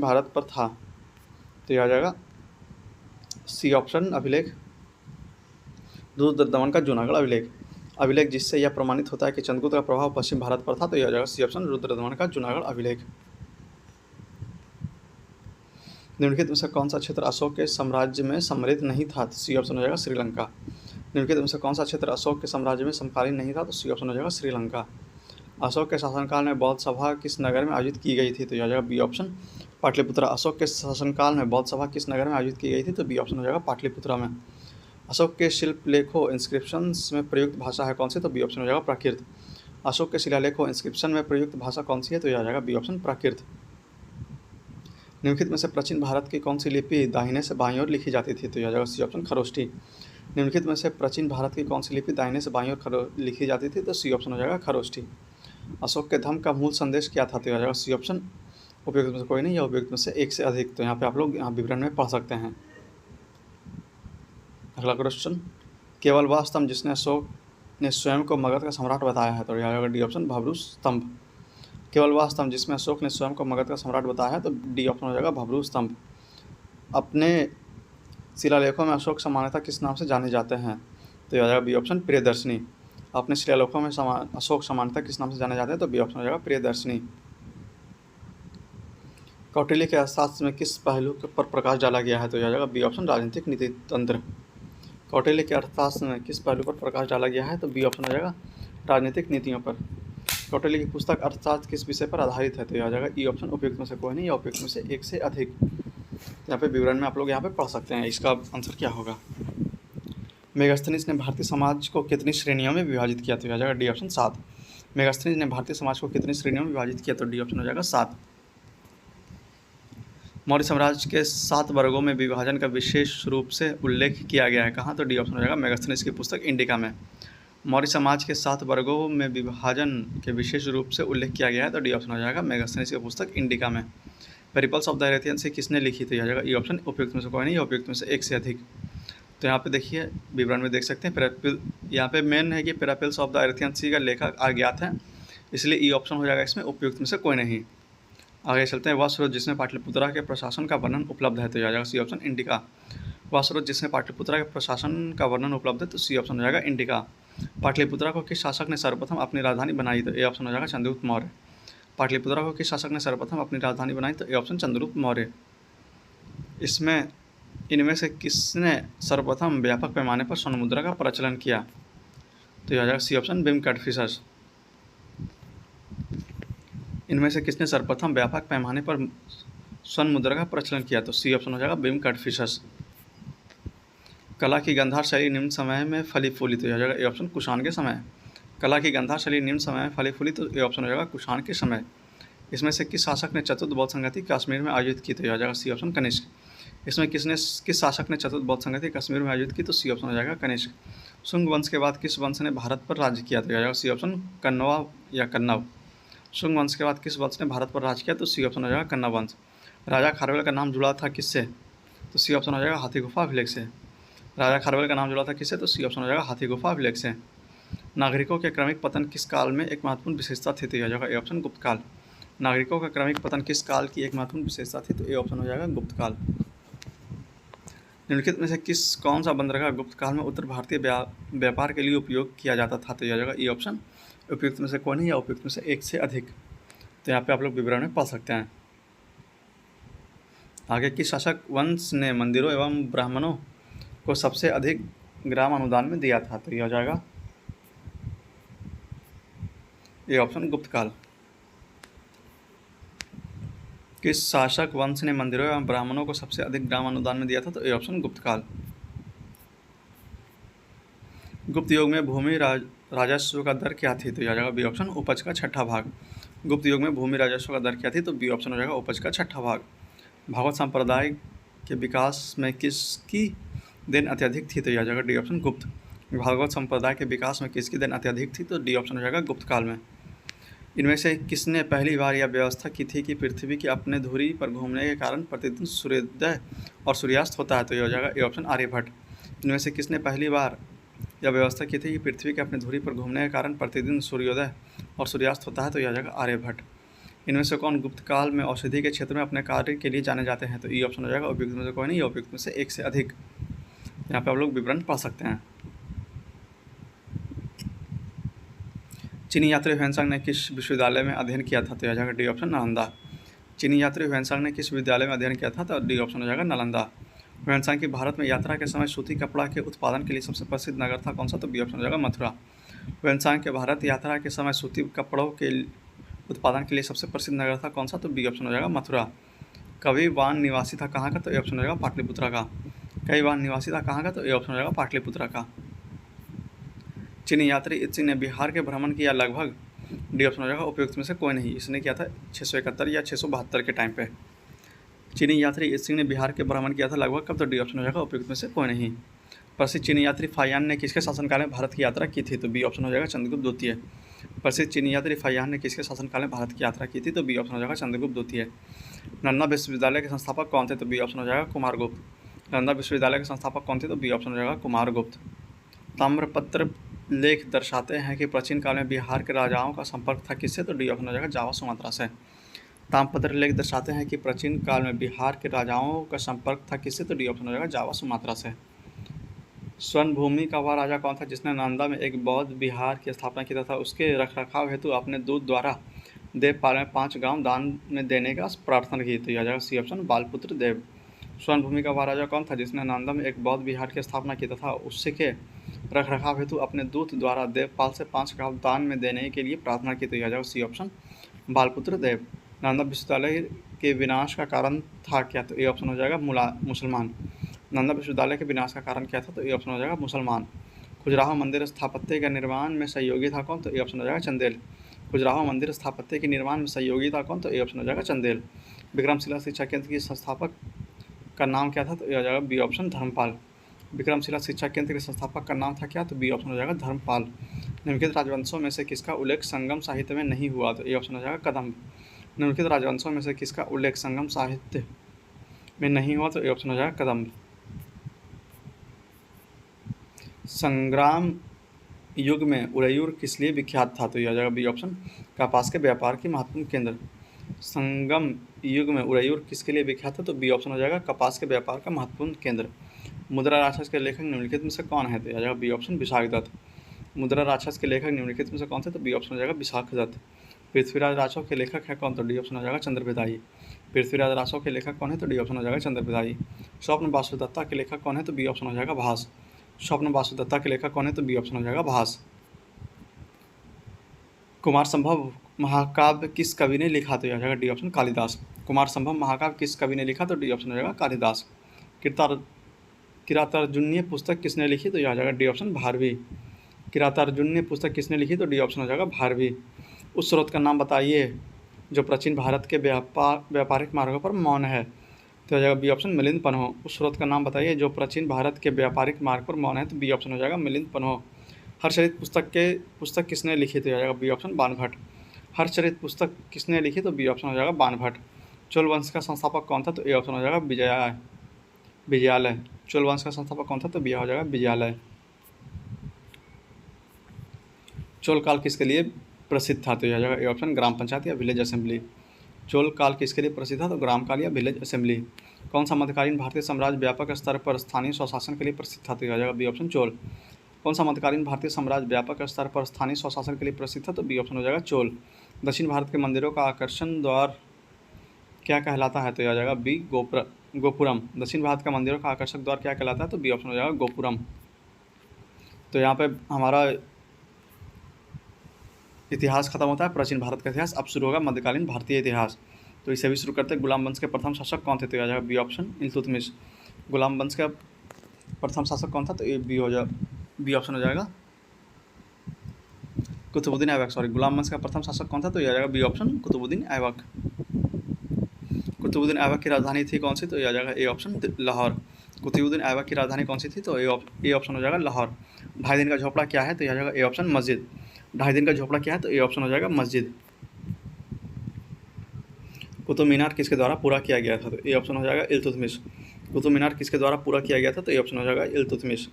भारत पर था, तो यह आ जाएगा सी ऑप्शन अभिलेख रुद्र दमन का जूनागढ़ अभिलेख। अभिलेख जिससे यह प्रमाणित होता है कि चंद्रगुप्त का प्रभाव पश्चिम भारत पर था, तो यह आ जाएगा सी ऑप्शन रुद्र दमन का जूनागढ़ अभिलेख। निम्नलिखित में से कौन सा क्षेत्र अशोक के साम्राज्य में सम्मिलित नहीं था? तो सी ऑप्शन हो जाएगा श्रीलंका। निम्नलिखित में से कौन सा क्षेत्र अशोक के साम्राज्य में समकालीन नहीं था? तो सी ऑप्शन हो जाएगा श्रीलंका। अशोक के शासनकाल में बौद्ध सभा किस नगर में आयोजित की गई थी? तो यह आ जाएगा बी ऑप्शन पाटलिपुत्र। अशोक के शासनकाल में बौद्ध सभा किस नगर में आयोजित की गई थी? तो बी ऑप्शन हो जाएगा पाटलिपुत्र में। अशोक के शिल्पलेखों इंस्क्रिप्शंस में प्रयुक्त भाषा है कौन सी? तो बी ऑप्शन हो जाएगा प्राकृत। अशोक के शिलालेखों इंस्क्रिप्शन में प्रयुक्त भाषा कौन सी है? तो यह आ जाएगा बी ऑप्शन प्राकृत। निम्नलिखित में से प्राचीन भारत की कौन सी लिपि दाहिने से बाईं ओर लिखी जाती थी? तो यह आ जाएगा सी ऑप्शन खरोष्ठी। निम्नलिखित में से प्राचीन भारत की कौन सी लिपि दाहिने से बाईं ओर लिखी जाती थी? तो सी ऑप्शन हो जाएगा खरोष्ठी। अशोक के धम्म का मूल संदेश क्या था? तो यह आ जाएगा सी ऑप्शन उपयुक्त में से कोई नहीं या उपयुक्त में से एक से अधिक। तो यहाँ पे आप लोग यहाँ विवरण में पढ़ सकते हैं। अगला क्वेश्चन, केवल वह स्तंभ जिसने अशोक ने स्वयं को मगध का सम्राट बताया है? तो यह आ जाएगा डी ऑप्शन भब्रू स्तंभ। केवल वह स्तंभ जिसमें अशोक ने स्वयं को मगध का सम्राट बताया है, तो डी ऑप्शन हो जाएगा भब्रू स्तंभ। अपने शिलालेखों में अशोक सामान्यतः किस नाम से जाने जाते हैं? तो यह आ जाएगा बी ऑप्शन प्रियदर्शनी। अपने शिलालेखों में अशोक सामान्यतः किस नाम से जाने जाते हैं? तो बी ऑप्शन हो जाएगा प्रियदर्शनी। कौटिल्य के अर्थशास्त्र में किस पहलू पर प्रकाश डाला गया है? तो यह आ जाएगा बी ऑप्शन राजनीतिक नीति तंत्र। कौटिल्य के अर्थशास्त्र में किस पहलू पर प्रकाश डाला गया है? तो बी ऑप्शन हो जाएगा राजनीतिक नीतियों पर। कौटिल्य की पुस्तक अर्थशास्त्र किस विषय पर आधारित है? तो यह आ जाएगा ई ऑप्शन उपयुक्त में से कोई नहीं या उपयुक्त में से एक से अधिक। यहाँ पे विवरण में आप लोग यहाँ पे पढ़ सकते हैं। इसका आंसर क्या होगा? मेगास्थनीज ने भारतीय समाज को कितनी श्रेणियों में विभाजित किया? तो यह आ जाएगा डी ऑप्शन 7। मेगास्थनीज ने भारतीय समाज को कितनी श्रेणियों में विभाजित किया? तो डी ऑप्शन हो जाएगा 7। मौर्य साम्राज्य के 7 वर्गों में विभाजन का विशेष रूप से उल्लेख किया गया है कहाँ? तो डी ऑप्शन हो जाएगा मेगास्थनीज की पुस्तक इंडिका में। मौर्य समाज के 7 वर्गों में विभाजन के विशेष रूप से उल्लेख किया गया है, तो डी ऑप्शन हो जाएगा मेगास्थनीज की पुस्तक इंडिका में। पेरिपल्स ऑफ द एरेथियन से किसने लिखी? तो यह जाएगा ई ऑप्शन उपयुक्त में से कोई नहीं या उपयुक्त में से एक से अधिक। तो यहाँ पे देखिए विवरण में देख सकते हैं, यहाँ पे मेन है कि पेरिपल्स ऑफ द एरेथियन सी का लेखक अज्ञात है, इसलिए ई ऑप्शन हो जाएगा इसमें उपयुक्त में से कोई नहीं। आगे चलते हैं। वह स्रोत जिसमें पाटलिपुत्रा के प्रशासन का वर्णन उपलब्ध है? तो यह आ जाएगा सी ऑप्शन इंडिका। वह स्रोत जिसमें पाटलिपुत्रा के प्रशासन का वर्णन उपलब्ध है? तो सी ऑप्शन हो जाएगा इंडिका। पाटलिपुत्रा को किस शासक ने सर्वप्रथम अपनी राजधानी बनाई? तो ए ऑप्शन हो जाएगा चंद्रगुप्त मौर्य। पाटलिपुत्रा को किस शासक ने सर्वप्रथम अपनी राजधानी बनाई? तो ए ऑप्शन चंद्रगुप्त मौर्य। इनमें से किसने सर्वप्रथम व्यापक पैमाने पर स्वर्ण मुद्रा का प्रचलन किया? तो यह आ जाएगा सी ऑप्शन बिम कैटफिशर्स। इनमें से किसने सर्वप्रथम व्यापक पैमाने पर स्वर्ण मुद्रा का प्रचलन किया? तो सी ऑप्शन हो जाएगा बिम कैटफिशर्स। कला की गंधार शैली निम्न समय में फली फूली? तो यह आ जाएगा ए ऑप्शन कुषाण के समय। कला की गंधार शैली निम्न समय में फली फूली? तो ए ऑप्शन हो जाएगा कुषाण के समय। इसमें से किस शासक ने चतुर्थ बौद्ध संगति कश्मीर में आयोजित की? तो यह आ जाएगा सी ऑप्शन कनिष्क। इसमें किस शासक ने चतुर्थ बौद्ध संगति कश्मीर में आयोजित की? तो सी ऑप्शन हो जाएगा कनिष्क। शुंग वंश के बाद किस वंश ने भारत पर राज्य किया? तो यह आ जाएगा सी ऑप्शन कन्नवा या कन्नव। शुंग वंश के बाद किस वंश ने भारत पर राज किया? तो सी ऑप्शन हो जाएगा कन्नव वंश। राजा खारवेल का नाम जुड़ा था किससे? तो सी ऑप्शन हो जाएगा हाथी गुफा अभिलेख से। राजा खारवेल का नाम जुड़ा था किससे? तो सी ऑप्शन हो जाएगा हाथी गुफा अभिलेख से। नागरिकों के क्रमिक पतन किस काल में एक महत्वपूर्ण विशेषता थी? तो यह जाएगा ए ऑप्शन गुप्त काल। नागरिकों का क्रमिक पतन किस काल की एक महत्वपूर्ण विशेषता थी? तो ए ऑप्शन हो जाएगा गुप्त काल। निम्नलिखित में से कौन सा बंदरगाह गुप्त काल में उत्तर भारतीय व्यापार के लिए उपयोग किया जाता था? तो यह जाएगा ई ऑप्शन उपयुक्त में से कोई नहीं या उपयुक्त में से एक से अधिक। तो यहाँ पे आप लोग विवरण में पढ़ सकते हैं। आगे किस शासक वंश ने मंदिरों एवं ब्राह्मणों को सबसे अधिक ग्राम अनुदान में दिया था? तो यह हो जाएगा ये ऑप्शन गुप्त काल। किस शासक वंश ने मंदिरों एवं ब्राह्मणों को सबसे अधिक ग्राम अनुदान में दिया था? तो ए ऑप्शन गुप्त काल। गुप्त युग में भूमि राजस्व का दर क्या थी? तो यह आ जाएगा बी ऑप्शन उपज का 6ठा भाग। गुप्त युग में भूमि राजस्व का दर क्या थी? तो बी ऑप्शन हो जाएगा उपज का 6ठा भाग। भागवत संप्रदाय के विकास में किसकी देन अत्यधिक थी? तो यह आ जाएगा डी ऑप्शन गुप्त। भागवत संप्रदाय के विकास में किसकी देन अत्यधिक थी? तो डी ऑप्शन हो जाएगा गुप्त काल में। इनमें से किसने पहली बार यह व्यवस्था की थी कि पृथ्वी की अपने धुरी पर घूमने के कारण प्रतिदिन सूर्योदय और सूर्यास्त होता है? तो ये हो जाएगा ए ऑप्शन आर्यभट्ट। इनमें से किसने पहली बार यह व्यवस्था की थी कि पृथ्वी के अपने धुरी पर घूमने के कारण प्रतिदिन सूर्योदय और सूर्यास्त होता है? तो यह हो जाएगा आर्यभट्ट। इनमें से कौन गुप्त काल में औषधि के क्षेत्र में अपने कार्य के लिए जाने जाते हैं? तो ई ऑप्शन हो जाएगा उपयुक्त में से कोई नहीं, उपयुक्त में से एक से अधिक। यहाँ पे आप लोग विवरण पढ़ सकते हैं। चीनी यात्री ह्वेनसांग ने किस विश्वविद्यालय में अध्ययन किया था? तो यह जाएगा डी ऑप्शन नालंदा। चीनी यात्री ह्वेनसांग ने किस विद्यालय में अध्ययन किया था? तो डी ऑप्शन हो जाएगा नालंदा। ह्वेनसांग की भारत में यात्रा के समय सूती कपड़ा के उत्पादन के लिए सबसे प्रसिद्ध नगर था कौन सा? तो बी ऑप्शन हो जाएगा मथुरा। ह्वेनसांग के भारत यात्रा के समय सूती कपड़ों के उत्पादन के लिए सबसे प्रसिद्ध नगर था कौन सा? तो बी ऑप्शन हो जाएगा मथुरा। कवि वान निवासी था कहाँ का? तो ए ऑप्शन हो जाएगा पाटलिपुत्रा का। कवि वान निवासी था कहाँ का? तो ए ऑप्शन हो जाएगा पाटलिपुत्रा का। चीनी यात्री इत्सिंग ने बिहार के भ्रमण किया लगभग, डी ऑप्शन हो जाएगा उपयुक्त में से कोई नहीं। इसने किया था 671 या 672 के टाइम पे। चीनी यात्री इत्सिंग ने बिहार के भ्रमण किया था लगभग कब? तो डी ऑप्शन हो जाएगा उपयुक्त में से कोई नहीं। प्रसिद्ध चीनी यात्री फायान ने किसके शासनकाल में भारत की यात्रा की थी? तो बी ऑप्शन हो जाएगा चंद्रगुप्त द्वितीय। प्रसिद्ध चीनी यात्री फायान ने किसके शासनकाल में भारत की यात्रा की थी? तो बी ऑप्शन हो जाएगा चंद्रगुप्त द्वितीय। नालंदा विश्वविद्यालय के संस्थापक कौन थे? तो बी ऑप्शन हो जाएगा कुमारगुप्त। नालंदा विश्वविद्यालय के संस्थापक कौन थे? तो बी ऑप्शन हो जाएगा कुमारगुप्त। ताम्रपत्र लेख दर्शाते हैं कि प्राचीन काल में बिहार के राजाओं का संपर्क था किससे? तो डी ऑप्शन हो जाएगा जावा सुमात्रा से। ताम्रपत्र लेख दर्शाते हैं कि प्राचीन काल में बिहार के राजाओं का संपर्क था किससे? तो डी ऑप्शन हो जाएगा जावा सुमात्रा से। स्वर्ण भूमि का वह राजा कौन था जिसने नालंदा में एक बौद्ध विहार की स्थापना की तथा उसके रखरखाव हेतु अपने दूत द्वारा देवपाल में 5 गांव दान में देने का प्रार्थना की? तो यह जाएगा सी ऑप्शन बालपुत्र देव। स्वर्ण भूमि का वह राजा कौन था जिसने नालंदा में एक बौद्ध विहार की स्थापना की तथा उससे के रखरखाव हेतु अपने दूत द्वारा देवपाल से 5 गांव दान में देने के लिए प्रार्थना की? तो यह जाएगा सी ऑप्शन बालपुत्र देव। नालंदा विश्वविद्यालय के विनाश का कारण था क्या? तो ए ऑप्शन हो जाएगा मुसलमान। नालंदा विश्वविद्यालय के विनाश का कारण क्या था? तो ए ऑप्शन हो जाएगा मुसलमान। खजुराहो मंदिर स्थापत्य के निर्माण में सहयोगी था कौन? तो ए ऑप्शन हो जाएगा चंदेल। खजुराहो मंदिर स्थापत्य के निर्माण में सहयोगी था कौन? तो ए ऑप्शन हो जाएगा चंदेल। विक्रमशिला शिक्षा केंद्र की संस्थापक का नाम क्या था? तो यह हो जाएगा बी ऑप्शन धर्मपाल। विक्रमशिला शिक्षा केंद्र के संस्थापक का नाम था क्या? तो बी ऑप्शन हो जाएगा धर्मपाल। निम्नलिखित राजवंशों में से किसका उल्लेख संगम साहित्य में नहीं हुआ? तो ए ऑप्शन हो जाएगा कदम्ब। निम्नलिखित राजवंशों में से किसका उल्लेख संगम साहित्य में नहीं हुआ? तो ए ऑप्शन हो जाएगा कदम्ब। संग्राम युग में उरैयूर किस लिए विख्यात था? तो यह हो जाएगा बी ऑप्शन कपास के व्यापार की महत्वपूर्ण केंद्र। संगम युग में उरैयूर किसके लिए विख्यात था? तो बी ऑप्शन हो जाएगा कपास के व्यापार का महत्वपूर्ण केंद्र। मुद्रा राक्षस के लेखक निम्नलिखित में से कौन है? तो यह हो जाएगा बी ऑप्शन विशाखदत्त। मुद्रा राक्षस के लेखक निम्नलिखित में से कौन थे? तो बी ऑप्शन हो जाएगा विशाखदत्त। पृथ्वीराज राठौर के लेखक है कौन? तो डी ऑप्शन हो जाएगा चंद्रप्रदायी। पृथ्वीराज राठौर के लेखक कौन है? तो डी ऑप्शन हो जाएगा चंद्रप्रदायी। स्वप्न वासुदत्ता के लेखक कौन है? तो बी ऑप्शन हो जाएगा भास। स्वप्न वासुदत्ता के लेखक कौन है? तो बी ऑप्शन हो जाएगा भास। कुमार संभव महाकाव्य किस कवि ने लिखा? तो यह हो जाएगा डी ऑप्शन कालिदास। कुमार संभव महाकाव्य किस कवि ने लिखा? तो डी ऑप्शन हो जाएगा कालिदास। किरातार्जुनीय पुस्तक किसने लिखी? तो यह हो जाएगा डी ऑप्शन भारवी। किरातार्जुनीय पुस्तक किसने लिखी? तो डी ऑप्शन हो जाएगा भारवी। उस स्रोत का नाम बताइए जो प्राचीन भारत के व्यापारिक मार्गों पर मौन है? तो हो जाएगा बी ऑप्शन मिलिंद पन्हो। उस स्रोत का नाम बताइए जो प्राचीन भारत के व्यापारिक मार्ग पर मौन है? तो बी ऑप्शन हो जाएगा मिलिंद पन्हो। हर्षचरित पुस्तक किसने लिखी? तो हो जाएगा बी ऑप्शन बाणभट्ट। हर्षचरित पुस्तक किसने लिखी? तो बी ऑप्शन हो जाएगा बाणभट्ट। चोल वंश का संस्थापक कौन था? तो ए ऑप्शन हो जाएगा विजयालय। चोल वंश का संस्थापक कौन था? तो बी हो जाएगा विजयालय। चोल काल किसके लिए प्रसिद्ध था? तो यह हो जाएगा ए ऑप्शन ग्राम पंचायत या विलेज असेंबली। चोल काल किसके लिए प्रसिद्ध था? तो ग्राम काल या विलेज असेंबली। कौन सा मध्यकालीन भारतीय साम्राज्य व्यापक स्तर पर स्थानीय स्वशासन के लिए प्रसिद्ध था? तो यह हो जाएगा बी ऑप्शन चोल। कौन सा मध्यकालीन भारतीय साम्राज्य व्यापक स्तर पर स्थानीय स्वशासन के लिए प्रसिद्ध था? तो बी ऑप्शन हो जाएगा चोल। दक्षिण भारत के मंदिरों का आकर्षण द्वार क्या कहलाता है? तो यह हो जाएगा बी गोपुरम। दक्षिण भारत का मंदिरों का आकर्षक द्वार क्या कहलाता है? तो बी ऑप्शन हो जाएगा गोपुरम। तो यहाँ पे हमारा इतिहास खत्म होता है, प्राचीन भारत का इतिहास। अब शुरू होगा मध्यकालीन भारतीय इतिहास। तो इसे भी शुरू करते हैं। गुलाम वंश के प्रथम शासक कौन थे? तो यह आ जाएगा बी ऑप्शन इल्तुतमिश। गुलाम वंश का प्रथम शासक कौन था? तो ये बी ऑप्शन हो जाएगा कुतुबुद्दीन ऐबक। सॉरी, गुलाम वंश का प्रथम शासक कौन था? तो यह आ जाएगा बी ऑप्शन कुतुबुद्दीन ऐबक। कुतुबुद्दीन ऐबक की राजधानी थी कौन सी? तो यह आ जाएगा ए ऑप्शन लाहौर। कुतुबुद्दीन ऐबक की राजधानी कौन सी थी? तो ए ऑप्शन हो जाएगा लाहौर। 2.5 दिन का झोपड़ा क्या है? तो यह आ जाएगा ए ऑप्शन मस्जिद। 2.5 दिन का झोपड़ा क्या है? तो ए ऑप्शन हो जाएगा मस्जिद। कुतुब मीनार किसके द्वारा पूरा किया गया था? तो ये ऑप्शन हो जाएगा इल्तुतमिश। कुतुब मीनार किसके द्वारा पूरा किया गया था? तो ये ऑप्शन हो जाएगा इल्तुतमिश।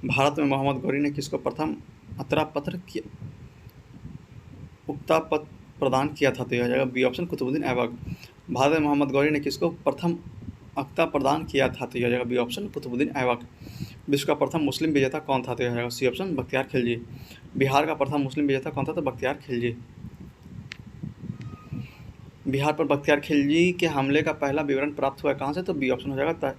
भारत में मोहम्मद गौरी ने किसको प्रथम उक्तापत्र प्रदान किया था? तो यह हो जाएगा बी ऑप्शन कुतुबुद्दीन ऐबक। भारत में मोहम्मद गौरी ने किसको प्रथम अक्ता प्रदान किया था? तो यह हो जाएगा बी ऑप्शन कुतुबुद्दीन ऐबक। विश्व का प्रथम मुस्लिम विजेता कौन था? तो यह हो जाएगा सी ऑप्शन बख्तियार खिलजी। बिहार का प्रथम मुस्लिम विजेता कौन था? तो बख्तियार खिलजी। बिहार पर बख्तियार खिलजी के हमले का पहला विवरण प्राप्त हुआ कहाँ से? तो बी ऑप्शन हो जाएगा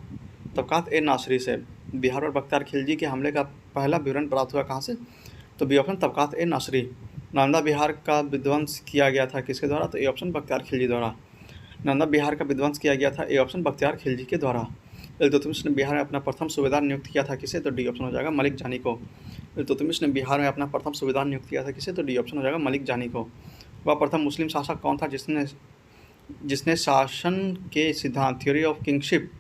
तबकात ए नासरी से। बिहार पर बख्तियार खिलजी के हमले का पहला विवरण प्राप्त हुआ कहाँ से? तो बी ऑप्शन तबकात ए नासरी। नालंदा बिहार का विध्वंस किया गया था किसके द्वारा? तो ए ऑप्शन बख्तियार खिलजी द्वारा। नालंदा बिहार का विध्वंस किया गया था ए ऑप्शन बख्तियार खिलजी के द्वारा। इल्तुतमिश ने बिहार में अपना प्रथम सूबेदार नियुक्त किया था किसे? तो डी ऑप्शन हो जाएगा मलिक जानी को। इल्तुतमिश ने बिहार में अपना प्रथम सूबेदार नियुक्त किया था किसे? तो डी ऑप्शन हो जाएगा मलिक जानी को। वह प्रथम मुस्लिम शासक कौन था जिसने शासन के सिद्धांत थ्योरी ऑफ किंगशिप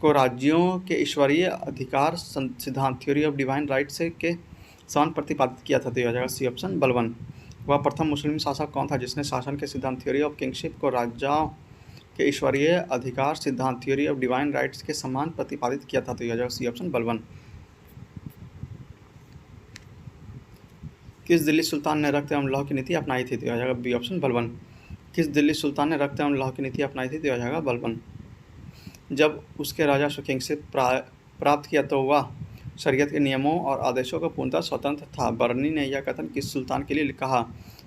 को राज्यों के ईश्वरीय अधिकार सिद्धांत थ्योरी ऑफ डिवाइन राइट से के समान प्रतिपादित किया था? तो यह हो जाएगा सी ऑप्शन बलबन। वह प्रथम मुस्लिम शासक कौन था जिसने शासन के सिद्धांत थ्योरी ऑफ किंगशिप को राज्यों के ईश्वरीय अधिकार सिद्धांत थ्योरी ऑफ डिवाइन राइट्स के समान प्रतिपादित किया था? तो यह हो जाएगा सी ऑप्शन बलबन। किस दिल्ली सुल्तान ने रक्त एवं लौह की नीति अपनाई थी? तो यह हो जाएगा बी ऑप्शन बलबन। किस दिल्ली सुल्तान ने रक्त एवं लौह की नीति अपनाई थी? तो यह हो जाएगा बलबन। जब उसके राजा शुकिंग से प्राप्त किया तो वह शरीयत के नियमों और आदेशों का पूर्णतः स्वतंत्र था। बर्नी ने यह कथन किस सुल्तान के लिए कहा?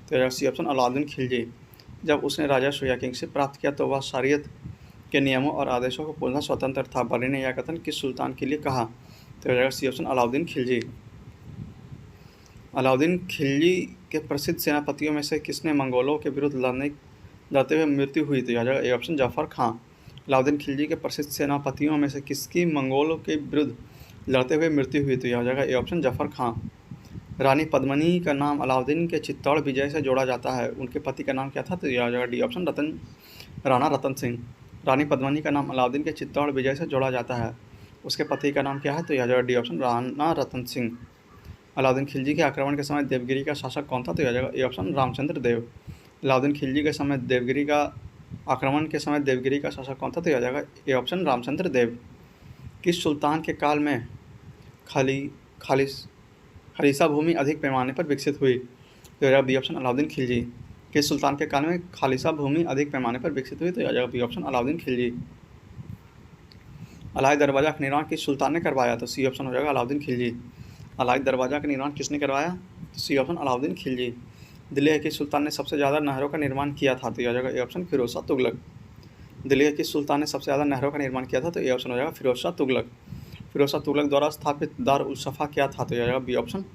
तो सी ऑप्शन अलाउद्दीन खिलजी। जब उसने राजा शुकिंग से प्राप्त किया तो वह शरीयत के नियमों और आदेशों का पूर्णतः स्वतंत्र था। बर्नी ने यह कथन किस सुल्तान के लिए कहा? तो सी ऑप्शन अलाउद्दीन खिलजी। अलाउद्दीन खिलजी के प्रसिद्ध सेनापतियों में से किसने मंगोलों के विरुद्ध लड़ते हुए मृत्यु हुई? तो यह ए ऑप्शन जफर खां। अलाउद्दीन खिलजी के प्रसिद्ध सेनापतियों में से किसकी मंगोलों के विरुद्ध लड़ते हुए मृत्यु हुई? तो यह हो जाएगा ए ऑप्शन जफर खां। रानी पद्मिनी का नाम अलाउद्दीन के चित्तौड़ विजय से जोड़ा जाता है। उनके पति का नाम क्या था? तो यह हो जाएगा डी ऑप्शन राणा रतन सिंह। रानी पद्मिनी का नाम अलाउद्दीन के चित्तौड़ विजय से जोड़ा जाता है। उसके पति का नाम क्या है? तो यह हो जाएगा डी ऑप्शन राणा रतन सिंह। अलाउद्दीन खिलजी के आक्रमण के समय देवगिरी का शासक कौन था? तो यह हो जाएगा ए ऑप्शन रामचंद्र देव। अलाउद्दीन खिलजी के समय देवगिरी का आक्रमण के समय देवगिरी का शासक कौन था? तो यह हो जाएगा ए ऑप्शन रामचंद्र देव। किस सुल्तान के काल में खालिसा भूमि अधिक पैमाने पर विकसित हुई? तो यह बी ऑप्शन अलाउद्दीन खिलजी। किस सुल्तान के काल में खालिसा भूमि अधिक पैमाने पर विकसित हुई? तो यह बी ऑप्शन अलाउद्दीन खिलजी। अलाई दरवाजा का निर्माण किस सुल्तान ने करवाया? तो सी ऑप्शन हो जाएगा अलाउद्दीन खिलजी। अलाई दरवाजा का निर्माण किसने करवाया? तो सी ऑप्शन अलाउद्दीन खिलजी। दिल्ली के किस सुल्तान ने सबसे ज़्यादा नहरों का निर्माण किया था? तो यह हो जाएगा ए ऑप्शन फिरोज शाह तुगलक। दिल्ली के किस सुल्तान ने सबसे ज़्यादा नहरों का निर्माण किया था? तो ए ऑप्शन हो जाएगा फिरोज शाह तुगलक। फिरोज शाह तुगलक द्वारा स्थापित दार उल सफ़ा क्या था? तो यह हो जाएगा बी ऑप्शन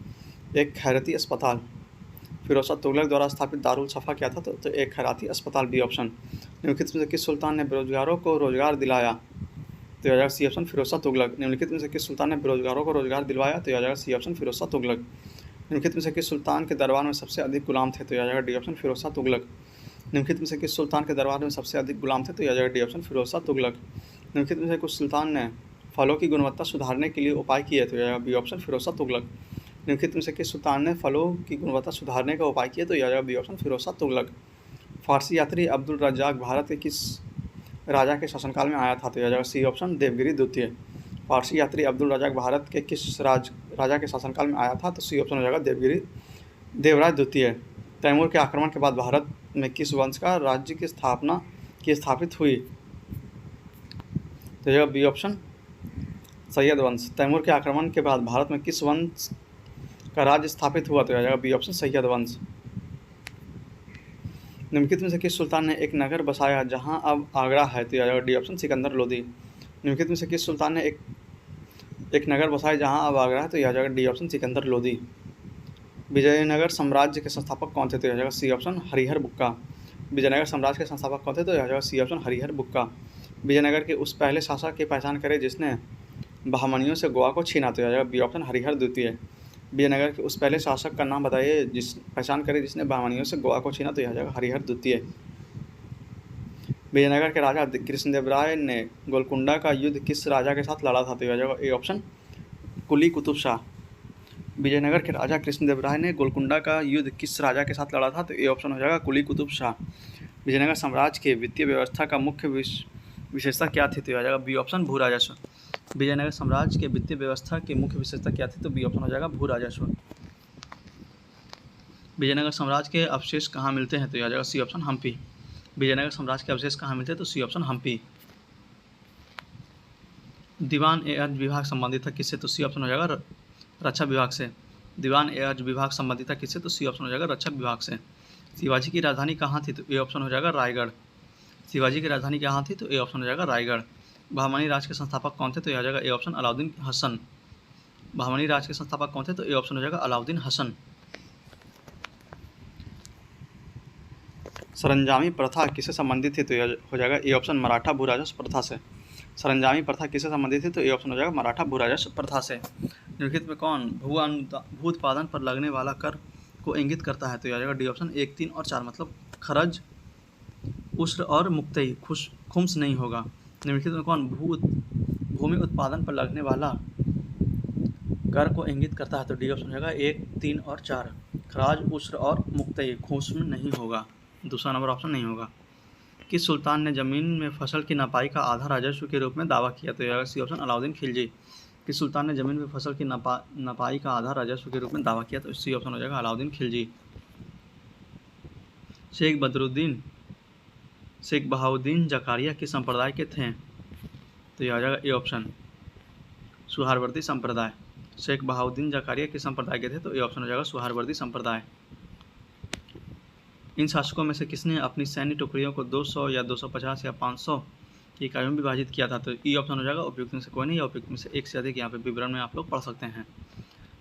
एक खैराती अस्पताल। फिरोज शाह तुगलक द्वारा स्थापित दार उल सफ़ा क्या था? तो एक खैराती अस्पताल, बी ऑप्शन। निम्नलिखित में से किस सुल्तान ने बेरोजगारों को रोजगार दिलाया? तो यह हो जाएगा सी ऑप्शन फिरोज शाह तुगलक। निम्नलिखित में से किस सुल्तान ने बेरोजगारों को रोजगार दिलवाया? तो यह हो जाएगा सी ऑप्शन फिरोज शाह तुगलक। निम्नलिखित में से किस सुल्तान के दरबार में सबसे अधिक गुलाम थे? तो यह हो जाएगा डी ऑप्शन फिरोज शाह तुगलक। निम्नलिखित में से किस सुल्तान के दरबार में सबसे अधिक गुलाम थे? तो यह हो जाएगा डी ऑप्शन फिरोज शाह तुगलक। निम्नलिखित में से कुछ सुल्तान ने फलों की गुणवत्ता सुधारने के लिए उपाय किए? तो यह हो जाएगा बी ऑप्शन फिरोज शाह तुगलक। निम्नलिखित में से किस सुल्तान ने फलों की गुणवत्ता सुधारने का उपाय किया? तो यह हो जाएगा बी ऑप्शन फिरोज शाह तुगलक। फारसी यात्री अब्दुल रज्जाक भारत के किस राजा के शासनकाल में आया था? तो यह हो जाएगा सी ऑप्शन देवगिरी द्वितीय। फारसी यात्री अब्दुल रज्जाक भारत के किस राजा के शासनकाल में आया था? तो सी ऑप्शन हो जाएगा देवराज द्वितीय। तैमूर के आक्रमण के बाद भारत में किस वंश का राज्य की स्थापित हुई? तो यह बी ऑप्शन सैयद वंश। तैमूर के आक्रमण के बाद भारत में किस वंश का राज्य स्थापित हुआ? तो यह जाएगा बी ऑप्शन सैयद वंश। निम्नलिखित में से किस सुल्तान ने एक नगर बसाया जहां अब आगरा है? तो यह जाएगा डी ऑप्शन सिकंदर लोदी। निम्नलिखित में से किस सुल्तान ने एक नगर बसाया जहां अब आगरा है? तो यह जाएगा डी ऑप्शन सिकंदर लोदी। विजयनगर साम्राज्य के संस्थापक कौन थे? तो यह जाएगा सी ऑप्शन हरिहर बुक्का। विजयनगर साम्राज्य के संस्थापक कौन थे? तो यह जाएगा सी ऑप्शन हरिहर बुक्का। विजयनगर के उस पहले शासक की पहचान करें जिसने बहमनियों से गोवा को छीना? तो यह जाएगा बी ऑप्शन हरिहर द्वितीय। विजयनगर के उस पहले शासक का नाम बताइए पहचान करें जिसने बहमनियों से गोवा को छीना? तो यह जाएगा हरिहर द्वितीय। विजयनगर के राजा कृष्णदेव राय ने गोलकुंडा का युद्ध किस राजा के साथ लड़ा था? तो यह जाएगा ए ऑप्शन कुली कुतुब शाह। विजयनगर के राजा कृष्णदेव राय ने गोलकुंडा का युद्ध किस राजा के साथ लड़ा था? तो ए ऑप्शन हो जाएगा कुली कुतुब शाह। विजयनगर साम्राज्य के वित्तीय व्यवस्था का मुख्य विशेषता क्या थी? तो यह आ जाएगा बी ऑप्शन, भू राजस्व। विजयनगर साम्राज्य के वित्तीय व्यवस्था की मुख्य विशेषता क्या थी? तो बी ऑप्शन हो जाएगा भू राजस्व। विजयनगर साम्राज्य के अवशेष कहाँ मिलते हैं? तो यह आ जाएगा सी ऑप्शन, हम्पी। विजयनगर साम्राज्य के अवशेष कहाँ मिलते हैं? तो सी ऑप्शन, हम्पी। दीवान ए अर्ज विभाग संबंधित था किससे? तो सी ऑप्शन हो जाएगा रक्षा विभाग से। दीवान ए अर्ज विभाग संबंधित था किससे? तो सी ऑप्शन हो जाएगा रक्षा विभाग से। शिवाजी की राजधानी कहाँ थी? तो ए ऑप्शन हो जाएगा रायगढ़। शिवाजी की राजधानी कहाँ थी? तो ए ऑप्शन हो जाएगा रायगढ़। बहमनी राज के संस्थापक कौन थे? तो यह आ जाएगा ए ऑप्शन, अलाउद्दीन हसन। बहमनी राज के संस्थापक कौन थे? तो ए ऑप्शन हो जाएगा अलाउद्दीन हसन। सरंजामी प्रथा किससे संबंधित थी? तो यह हो जाएगा ए ऑप्शन, मराठा भू राजस्व प्रथा से। सरंजामी प्रथा किससे संबंधित थी? तो ए ऑप्शन हो जाएगा मराठा भू राजस्व प्रथा से। निम्नलिखित में कौन भू उत्पादन पर लगने वाला कर को इंगित करता है? तो यह आ जाएगा डी ऑप्शन, 1, 3 और 4, मतलब खरज, उस्र और मुक्तई, खुम्स नहीं होगा। निम्नलिखित में कौन भूमि उत्पादन पर लगने वाला कर को इंगित करता है? तो डी ऑप्शन हो जाएगा 1, 3 और 4, खराज, उस्र और मुक्तई, खुम्स नहीं होगा। दूसरा नंबर ऑप्शन नहीं होगा। किस सुल्तान ने जमीन में फसल की नपाई का आधा राजस्व के रूप में दावा किया? तो यह सी ऑप्शन, अलाउद्दीन खिलजी। किस सुल्तान ने जमीन में फसल की नपाई का आधा राजस्व के रूप में दावा किया? तो सी ऑप्शन हो जाएगा, अलाउद्दीन खिलजी। शेख बहाउद्दीन जकारिया किस संप्रदाय के थे? तो यह आ जाएगा ए ऑप्शन, सुहारवर्दी संप्रदाय। शेख बहाउद्दीन जकारिया किस संप्रदाय के थे? तो ए ऑप्शन हो जाएगा सुहारवर्दी संप्रदाय। इन शासकों में से किसने अपनी सैन्य टुकड़ियों को 200 या 250 या 500 की इकाइयों में विभाजित किया था? तो ई ऑप्शन हो जाएगा उपयुक्त में से कोई नहीं, या उपयुक्त में से एक से अधिक। यहाँ पे विवरण में आप लोग पढ़ सकते हैं।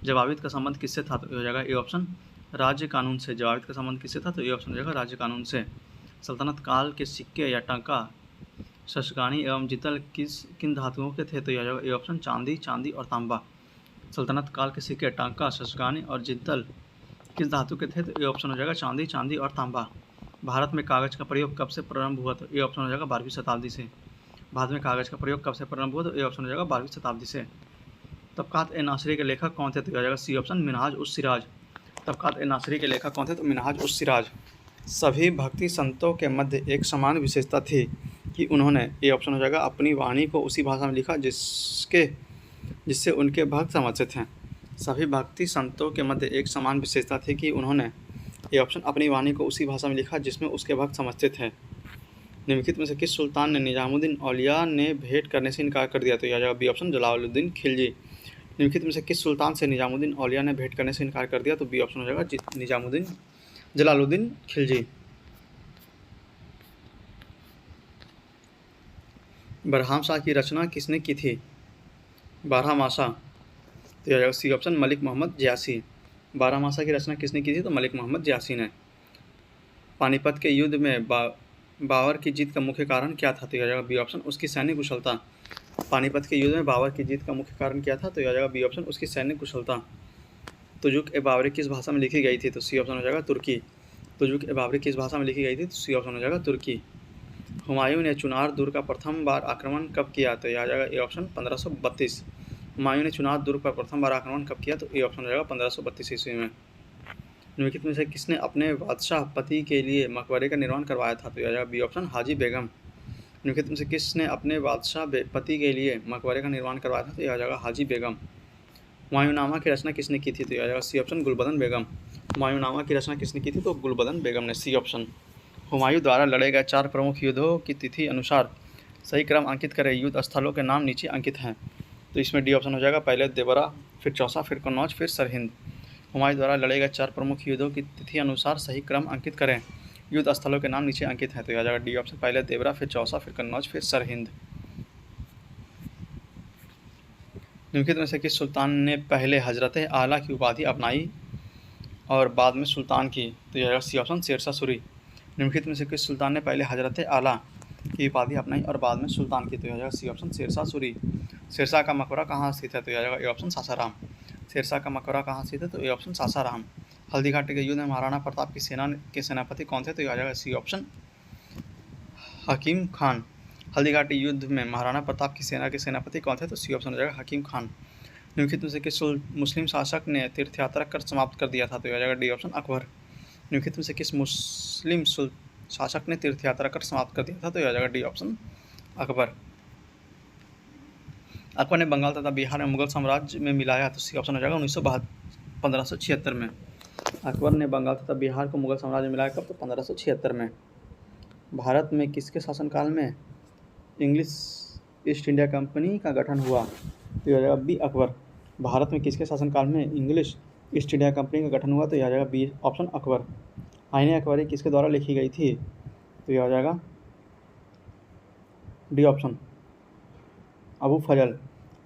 जवाबित का संबंध किससे था? तो हो जाएगा ए ऑप्शन, राज्य कानून से। जवाबित का संबंध किससे था? तो ए ऑप्शन हो जाएगा राज्य कानून से। सल्तनत काल के सिक्के या टंका, शस्कानी एवं जितल किन धातुओं के थे? तो यह जाएगा ए ऑप्शन, चांदी और तांबा। सल्तनत काल के सिक्के टंका, शस्कानी और जितल किस धातु के थे? तो ए ऑप्शन हो जाएगा चांदी और तांबा। भारत में कागज का प्रयोग कब से प्रारंभ हुआ? तो ए ऑप्शन हो जाएगा 12वीं शताब्दी से। भारत में कागज का प्रयोग कब से प्रारंभ हुआ? तो ए ऑप्शन हो जाएगा 12वीं शताब्दी से। तबकात ए नासरी के लेखक कौन थे? तो आ जाएगा सी ऑप्शन, मिनहाज उस सिराज। तबकात ए नासरी के लेखक कौन थे? तो मिनहाज उस सिराज। सभी भक्ति संतों के मध्य एक समान विशेषता थी कि उन्होंने, ए ऑप्शन हो जाएगा, अपनी वाणी को उसी भाषा में लिखा जिससे उनके भक्त समझते थे। सभी भक्ति संतों के मध्य एक समान विशेषता थी कि उन्होंने, ए ऑप्शन, अपनी वाणी को उसी भाषा में लिखा जिसमें उसके भक्त समझते थे। निम्नलिखित में से किस सुल्तान ने निजामुद्दीन औलिया ने भेंट करने से इनकार कर दिया? तो यह जाएगा बी ऑप्शन, जलालुद्दीन खिलजी। निम्नलिखित में से किस सुल्तान से निजामुद्दीन औलिया ने भेंट करने से इनकार कर दिया? तो बी ऑप्शन हो जाएगा जलालुद्दीन खिलजी। बरहामशाह की रचना किसने की थी? बारहमासा। तो यह जाएगा सी ऑप्शन, मलिक मोहम्मद जयासी। बारहमासा की रचना किसने की थी? तो मलिक मोहम्मद जयासी ने। पानीपत के युद्ध में बाबर की जीत का मुख्य कारण क्या था? तो यह जाएगा बी ऑप्शन, उसकी सैन्य कुशलता। पानीपत के युद्ध में बाबर की जीत का मुख्य कारण क्या था? तो यह जाएगा बी ऑप्शन, उसकी सैन्य कुशलता। तुजुक ए बाबरी किस भाषा में लिखी गई थी? तो सी ऑप्शन हो जाएगा तुर्की। तुजुक ए बाबरी किस भाषा में लिखी गई थी? तो सी ऑप्शन हो जाएगा तुर्की। हुमायूं ने चुनार दुर्ग का प्रथम बार आक्रमण कब किया? तो यह आ जाएगा ए ऑप्शन, 1532। हुमायूं ने चुनार दुर्ग पर प्रथम बार आक्रमण कब किया? तो ए ऑप्शन हो जाएगा 1532 ईस्वी में। निम्नलिखित में से किसने अपने बादशाह पति के लिए मकबरे का निर्माण करवाया था? तो यह आ जाएगा बी ऑप्शन, हाजी बेगम। निम्नलिखित में से किसने अपने बादशाह पति के लिए मकबरे का निर्माण करवाया था? तो यह आ जाएगा हाजी बेगम। हुमायूंनामा की रचना किसने की थी? तो यह आ जाएगा सी ऑप्शन, गुलबदन बेगम। हुमायूंनामा की रचना किसने की थी? तो गुलबदन बेगम ने, सी ऑप्शन। हुमायूं द्वारा लड़े गए 4 प्रमुख युद्धों की तिथि अनुसार सही क्रम अंकित करें। युद्ध स्थलों के नाम नीचे अंकित हैं। तो इसमें डी ऑप्शन हो जाएगा, पहले देवरा, फिर चौसा, फिर कन्नौज, फिर सरहिंद। हुमायूं द्वारा लड़े गए 4 प्रमुख युद्धों की तिथि अनुसार सही क्रम अंकित करें। युद्ध स्थलों के नाम नीचे अंकित हैं। तो यह आ जाएगा डी ऑप्शन, पहले देवरा, फिर चौसा, फिर कन्नौज, फिर सरहिंद। निम्नलिखित में से किस सुल्तान ने पहले हजरत आला की उपाधि अपनाई और बाद में सुल्तान की? तो यह सी ऑप्शन, शेरशाह सूरी। निम्नलिखित में से किस सुल्तान ने पहले हजरत आला की उपाधि अपनाई और बाद में सुल्तान की? तो यह सी ऑप्शन, शेरशाह सूरी। शेरशाह का मकबरा कहाँ स्थित है? तो यह ए ऑप्शन, सासाराम। शेरशाह का मकबरा कहाँ स्थित है? तो ए ऑप्शन, सासाराम। हल्दीघाटी के युद्ध में महाराणा प्रताप की सेना के सेनापति कौन थे? तो यह जाएगा सी ऑप्शन, हकीम खान। हल्दीघाटी युद्ध में महाराणा प्रताप की सेना के सेनापति कौन थे? तो सी ऑप्शन हो जाएगा हकीम खान। निम्नलिखित में से किस मुस्लिम शासक ने तीर्थयात्रा कर समाप्त कर दिया था? तो यह जाएगा डी ऑप्शन, अकबर। निम्नलिखित में से किस मुस्लिम शासक ने तीर्थ यात्रा कर समाप्त कर दिया था? तो यह आ जाएगा डी ऑप्शन अकबर। अकबर ने बंगाल तथा बिहार में मुगल साम्राज्य में मिलाया, तो सी ऑप्शन हो जाएगा 1576 में। अकबर ने बंगाल तथा बिहार को मुगल साम्राज्य में मिलाया कब? तो 1576 में। भारत में किसके शासनकाल में इंग्लिश ईस्ट इंडिया कंपनी का गठन हुआ? तो यह हो जाएगा बी अकबर। भारत में किसके शासनकाल में इंग्लिश ईस्ट इंडिया कंपनी का गठन हुआ? तो यह आ जाएगा बी ऑप्शन अकबर। आईने अकबरी किसके द्वारा लिखी गई थी? तो यह आ जाएगा डी ऑप्शन अबू फजल।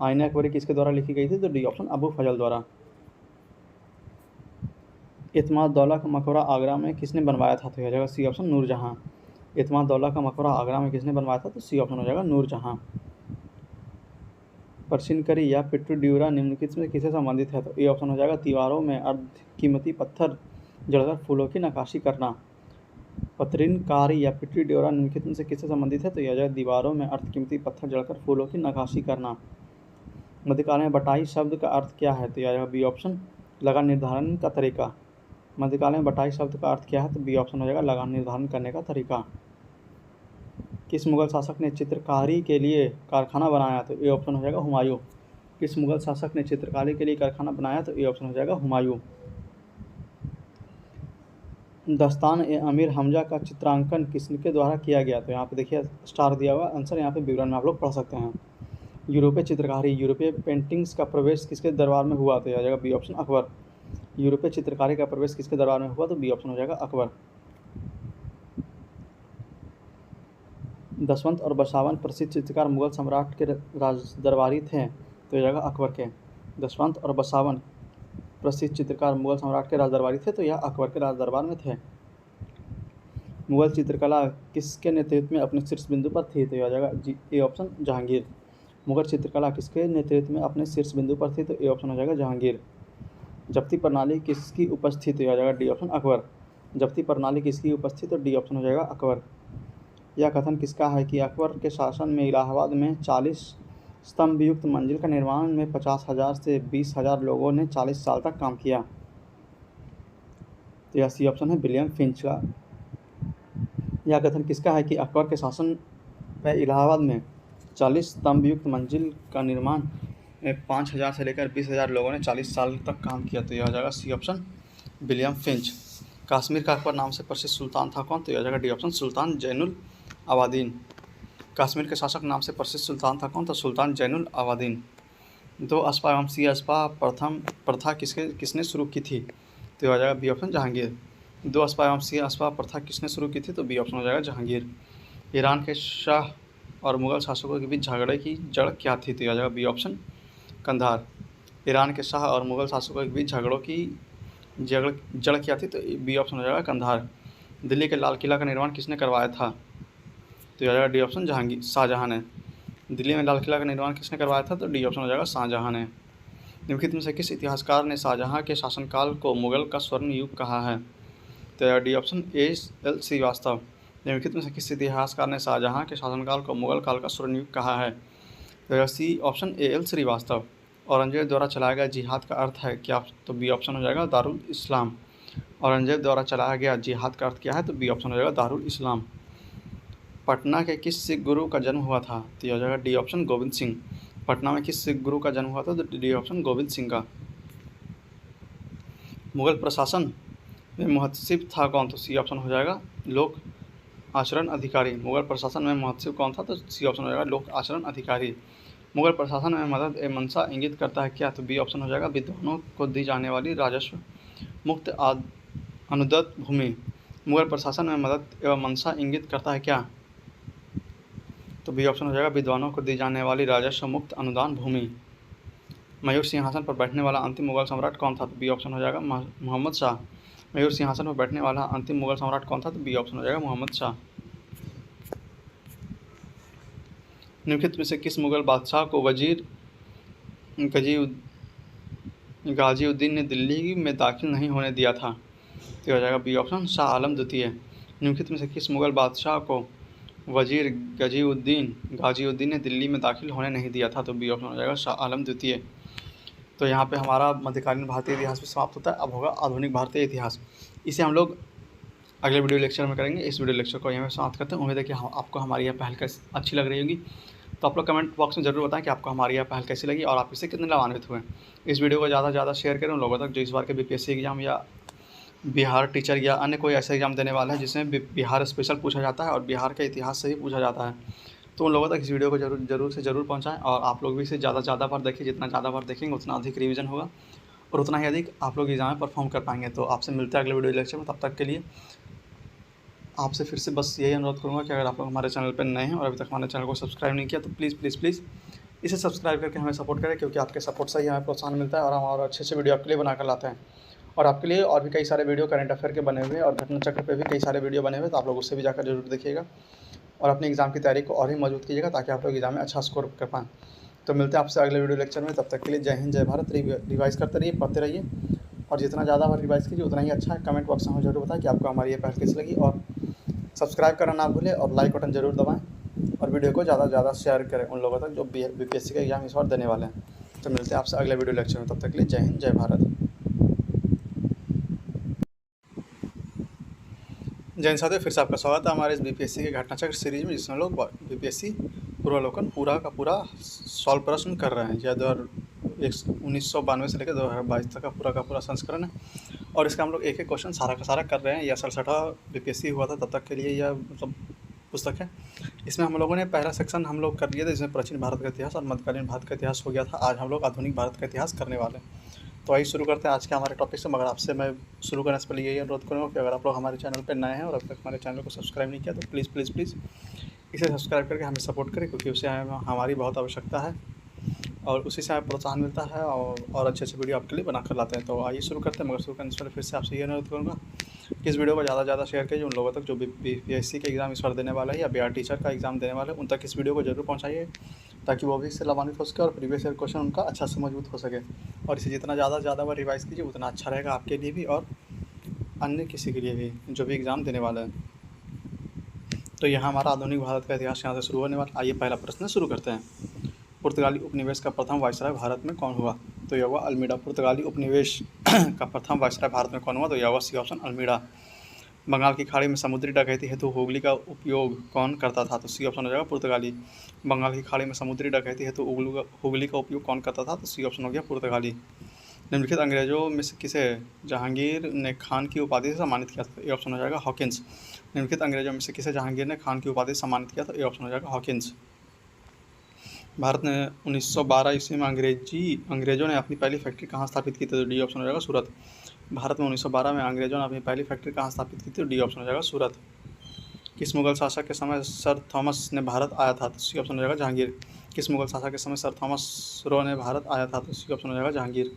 आईने अकबरी किसके द्वारा लिखी गई थी? तो डी ऑप्शन अबू फजल द्वारा। इत्माद-उद-दौला का मकबरा आगरा में किसने बनवाया था? तो यह हो जाएगा सी ऑप्शन नूरजहां। इत्माद-उद-दौला का मकबरा आगरा में किसने बनवाया था? तो सी ऑप्शन हो जाएगा नूरजहां। परसिनकरी या पिट्टू-ड्यूरा निम्नलिखित में किससे संबंधित है? तो ए ऑप्शन हो जाएगा दीवारों में अर्धकीमती पत्थर जड़कर फूलों की नक्काशी करना। पत्रिनकारी या पिट्टू-ड्यूरा निम्नलिखित में से किससे संबंधित है? तो यह हो जाएगा दीवारों में अर्धकीमती पत्थर जड़कर फूलों की नक्काशी करना। मध्यकाल में बटाई शब्द का अर्थ क्या है? तो यह आ जाएगा बी ऑप्शन लगान निर्धारण का तरीका। मध्यकाल में बटाई शब्द का अर्थ क्या है? तो बी ऑप्शन हो जाएगा लगान निर्धारण करने का तरीका। किस मुगल शासक ने चित्रकारी के लिए कारखाना बनाया? तो ए ऑप्शन हो जाएगा हुमायूं। किस मुगल शासक ने चित्रकारी के लिए कारखाना बनाया? तो ए ऑप्शन हो जाएगा हुमायूं। दस्तान ए अमीर हमजा का चित्रांकन किसके द्वारा किया गया? तो यहाँ पे देखिए स्टार दिया हुआ, आंसर यहाँ पे विवरण में आप लोग पढ़ सकते हैं। यूरोपीय चित्रकारी, यूरोपीय पेंटिंग्स का प्रवेश किसके दरबार में हुआ? तो यह आ जाएगा बी ऑप्शन अकबर। यूरोपीय चित्रकारी का प्रवेश किसके दरबार में हुआ? तो बी ऑप्शन हो जाएगा अकबर। दशवंत और बसावन प्रसिद्ध चित्रकार मुगल सम्राट के राज दरबारी थे? तो यह जाएगा अकबर के। दशवंत और बसावन प्रसिद्ध चित्रकार मुगल सम्राट के राज दरबारी थे, तो यह अकबर के राज दरबार में थे। मुगल चित्रकला किसके नेतृत्व में अपने शीर्ष बिंदु पर थी? तो यह आ जाएगा ए ऑप्शन जहांगीर। मुगल चित्रकला किसके नेतृत्व में अपने शीर्ष बिंदु पर थी? तो ए ऑप्शन हो जाएगा जहांगीर। जब्ती प्रणाली किसकी उपस्थिति? तो यह आ जाएगा डी ऑप्शन अकबर। जब्ती प्रणाली किसकी उपस्थिति? तो डी ऑप्शन हो जाएगा अकबर। यह कथन किसका है कि अकबर के शासन में इलाहाबाद में 40 स्तंभ युक्त मंजिल का निर्माण में 50,000 से 20,000 लोगों ने 40 साल तक काम किया? तो यह सी ऑप्शन है विलियम फिंच का। यह कथन किसका है कि अकबर के शासन में इलाहाबाद में 40 स्तंभ युक्त मंजिल का निर्माण में 5,000 से लेकर 20,000 लोगों ने 40 साल तक काम किया? तो यह आ जाएगा C option William Finch. Kashmir का अकबर नाम से प्रसिद्ध सुल्तान था कौन? तो यह आ जाएगा डी ऑप्शन सुल्तान जैनुल आबादीन। कश्मीर के शासक नाम से प्रसिद्ध सुल्तान था कौन? तो सुल्तान जैनुल आबादीन। दो अस्पा एवं सी अस्पा प्रथा किसने शुरू की थी? तो यह आ जाएगा बी ऑप्शन जहांगीर। दो अस्पा एवं सी अस्पा प्रथा किसने शुरू की थी? तो बी ऑप्शन हो जाएगा जहांगीर। ईरान के शाह और मुगल शासकों के बीच झगड़े की जड़ क्या थी? तो यह आ जाएगा बी ऑप्शन कंधार। ईरान के शाह और मुगल शासकों के बीच झगड़ों की जड़ क्या थी? तो बी ऑप्शन हो जाएगा कंधार। दिल्ली के लाल किला का निर्माण किसने करवाया था? तो यह आ जाएगा डी ऑप्शन शाहजहां ने। दिल्ली में लाल किला का निर्माण किसने करवाया था? तो डी ऑप्शन हो जाएगा शाहजहां ने। निम्नलिखित में से किस इतिहासकार ने शाहजहां के शासनकाल को मुगल का स्वर्ण युग कहा है? तो यह डी ऑप्शन एल श्रीवास्तव। निम्नलिखित में से किस इतिहासकार ने शाहजहां के शासनकाल को मुगल काल का स्वर्ण युग कहा है? तो यह C option L Srivastava. Aurangzeb द्वारा चलाया गया जिहाद का अर्थ है क्या? तो बी ऑप्शन हो जाएगा दारुल इस्लाम। औरंगजेब द्वारा चलाया गया जिहाद का अर्थ क्या है? तो बी ऑप्शन हो जाएगा दारुल इस्लाम। पटना के किस सिख गुरु का जन्म हुआ था? तो यह हो जाएगा डी ऑप्शन गोविंद सिंह। पटना में किस सिख गुरु का जन्म हुआ था? तो डी ऑप्शन गोविंद सिंह का। मुगल प्रशासन में मुहतसिब था कौन? तो सी ऑप्शन हो जाएगा लोक आचरण अधिकारी। मुगल प्रशासन में मुहतसिब कौन था? तो सी ऑप्शन हो जाएगा लोक आचरण अधिकारी। मुगल प्रशासन में मदद ए मंशा इंगित करता है क्या? तो बी ऑप्शन हो जाएगा विद्वानों को दी जाने वाली राजस्व मुक्त अनुदत्त भूमि। मुगल प्रशासन में मदद एवं मंशा इंगित करता है क्या? तो बी ऑप्शन हो जाएगा विद्वानों को दी जाने वाली राजस्व मुक्त अनुदान भूमि। मयूर सिंहासन पर बैठने वाला अंतिम मुगल सम्राट कौन था? तो बी ऑप्शन हो जाएगा मोहम्मद शाह। मयूर सिंहासन पर बैठने वाला अंतिम मुगल सम्राट कौन था? तो बी ऑप्शन हो जाएगा मोहम्मद शाह। निम्नलिखित में से किस मुगल बादशाह को वजीर गाजीउद्दीन ने दिल्ली में दाखिल नहीं होने दिया था? तो हो जाएगा बी ऑप्शन शाह आलम द्वितीय। निम्नलिखित में से किस मुगल बादशाह को वजीर गाजीउद्दीन ने दिल्ली में दाखिल होने नहीं दिया था? तो बी ऑप्शन हो जाएगा शाह आलम द्वितीय। तो यहाँ पे हमारा मध्यकालीन भारतीय इतिहास भी समाप्त होता है। अब होगा आधुनिक भारतीय इतिहास। इसे हम लोग अगले वीडियो लेक्चर में करेंगे। इस वीडियो लेक्चर को यहाँ समाप्त करते हैं। उम्मीद है कि आपको हमारी यह पहल कैसी अच्छी लग रही होगी। तो आप लोग कमेंट बॉक्स में ज़रूर बताएं कि आपको हमारी यह पहल कैसी लगी और आप इससे कितने लाभान्वित हुए। इस वीडियो को ज़्यादा से ज़्यादा शेयर करें उन लोगों तक जो इस बार के बीपीएससी एग्जाम या बिहार टीचर या अन्य कोई ऐसा एग्जाम देने वाला है जिसमें बिहार स्पेशल पूछा जाता है और बिहार के इतिहास से ही पूछा जाता है। तो उन लोगों तक इस वीडियो को ज़रूर पहुँचाएँ और आप लोग भी इसे ज़्यादा से ज़्यादा बार देखिए। जितना ज़्यादा बार देखेंगे उतना अधिक रिवीजन होगा और उतना ही अधिक आप लोग एग्जाम में परफॉर्म कर पाएंगे। तो आपसे मिलते हैं अगले वीडियो लेक्चर में। तब तक के लिए आपसे फिर से बस यही अनुरोध करूँगा कि अगर आप लोग हमारे चैनल पर नए हैं और अभी तक हमारे चैनल को सब्सक्राइब नहीं किया तो प्लीज़ इसे सब्सक्राइब करके हमें सपोर्ट करें, क्योंकि आपके सपोर्ट से ही हमें प्रोत्साहन मिलता है और हम और अच्छे वीडियो आपके लिए बनाकर लाते हैं। और आपके लिए और भी कई सारे वीडियो करंट अफेयर के बने हुए हैं और घटना चक्र पे भी कई सारे वीडियो बने हुए हैं, तो आप लोग उससे भी जाकर जरूर देखिएगा और अपने एग्जाम की तैयारी को और भी मजबूत कीजिएगा ताकि आप लोग एग्जाम में अच्छा स्कोर कर पाएँ। तो मिलते हैं आपसे अगले वीडियो लेक्चर में। तब तक के लिए जय हिंद, जय भारत। रिवाइज़ करते रहिए, पढ़ते रहिए और जितना ज़्यादा बार रिवाइज़ कीजिए उतना ही अच्छा है। कमेंट बॉक्स में हमें जरूर बताएं कि आपको हमारी ये पहल कैसी लगी और सब्सक्राइब करना ना भूलें और लाइक बटन ज़रूर दबाएं और वीडियो को ज़्यादा से ज़्यादा शेयर करें उन लोगों तक जो बीपीएससी का एग्जाम इस बार देने वाले हैं। तो मिलते हैं आपसे अगले वीडियो लेक्चर में। तब तक के लिए जय हिंद, जय भारत। जय हिंद साथियों, फिर से आपका स्वागत है हमारे इस बीपीएससी के घटनाचक्र सीरीज में, जिसमें लोग बीपीएससी पूर्वावलोकन पूरा का पूरा सॉल्व प्रश्न कर रहे हैं। यह 1992 से लेकर 2022 तक का पूरा संस्करण है और इसका हम लोग एक क्वेश्चन सारा का सारा कर रहे हैं। यह 67वां बीपीएससी हुआ था तब तक के लिए यह मतलब पुस्तक है। इसमें हम लोगों ने पहला सेक्शन हम लोग कर लिए थे, जिसमें प्राचीन भारत का इतिहास और मध्यकालीन भारत का इतिहास हो गया था। आज हम लोग आधुनिक भारत का इतिहास करने वाले हैं। तो आइए शुरू करते हैं आज के हमारे टॉपिक से। मगर आपसे मैं शुरू करने से पहले यही अनुरोध करूँगा कि अगर आप लोग हमारे चैनल पर नए हैं और अब तक हमारे चैनल को सब्सक्राइब नहीं किया तो प्लीज़ इसे सब्सक्राइब करके हमें सपोर्ट करें, क्योंकि उससे हमारी बहुत आवश्यकता है और उसी से हमें प्रोत्साहन मिलता है और अच्छे वीडियो आपके लिए बना कर लाते हैं। तो आइए शुरू करते हैं। मगर शुरू करने से पहले फिर से आपसे ये अनुरोध करूँगा कि इस वीडियो को ज़्यादा से ज़्यादा शेयर कीजिए उन लोगों तक जो बीपीएससी का एग्ज़ाम इस बार देने वाला है या बिहार टीचर का एग्ज़ाम देने वाला है, उन तक इस वीडियो को जरूर पहुँचाइए ताकि वो भी इससे लाभान्वित हो सके और प्रीवियस ईयर क्वेश्चन उनका अच्छा से मजबूत हो सके। और इसे जितना ज़्यादा से ज़्यादा बार रिवाइज़ कीजिए उतना अच्छा रहेगा आपके लिए भी और अन्य किसी के लिए भी जो भी एग्ज़ाम देने वाला है। तो यहाँ हमारा आधुनिक भारत का इतिहास यहाँ से शुरू होने वाला। आइए पहला प्रश्न शुरू करते हैं। पुर्तगाली उपनिवेश का प्रथम वायसराय भारत में कौन हुआ? तो यह हुआ अल्मीडा। पुर्तगाली उपनिवेश का प्रथम वायसराय भारत में कौन हुआ? तो यह हुआ सी ऑप्शन अल्मीडा। बंगाल की खाड़ी में समुद्री डकैती हेतु हुगली का उपयोग कौन करता था? तो सी ऑप्शन हो जाएगा पुर्तगाली। बंगाल की खाड़ी में समुद्री डकैती हेतु हुगली का उपयोग कौन करता था? तो सी ऑप्शन हो गया पुर्तगाली। निम्नलिखित अंग्रेजों में से किसे जहांगीर ने खान की उपाधि से सम्मानित किया था? ए ऑप्शन हो जाएगा हॉकिंस। निम्नलिखित अंग्रेजों में से किसे जहांगीर ने खान की उपाधि से सम्मानित किया था? ए ऑप्शन हो जाएगा हॉकिंस। भारत ने 1912 ईस्वी में अंग्रेजों ने अपनी पहली फैक्ट्री कहाँ स्थापित की थी? तो डी ऑप्शन हो जाएगा सूरत। भारत में 1912 में अंग्रेजों ने अपनी पहली फैक्ट्री कहाँ स्थापित की थी? तो डी ऑप्शन हो जाएगा सूरत। किस मुगल शासक के समय सर थॉमस ने भारत आया था? तो सी ऑप्शन हो जाएगा जहांगीर। किस मुगल शासक के समय सर थॉमस रो ने भारत आया था? तो सी ऑप्शन हो जाएगा Jahangir.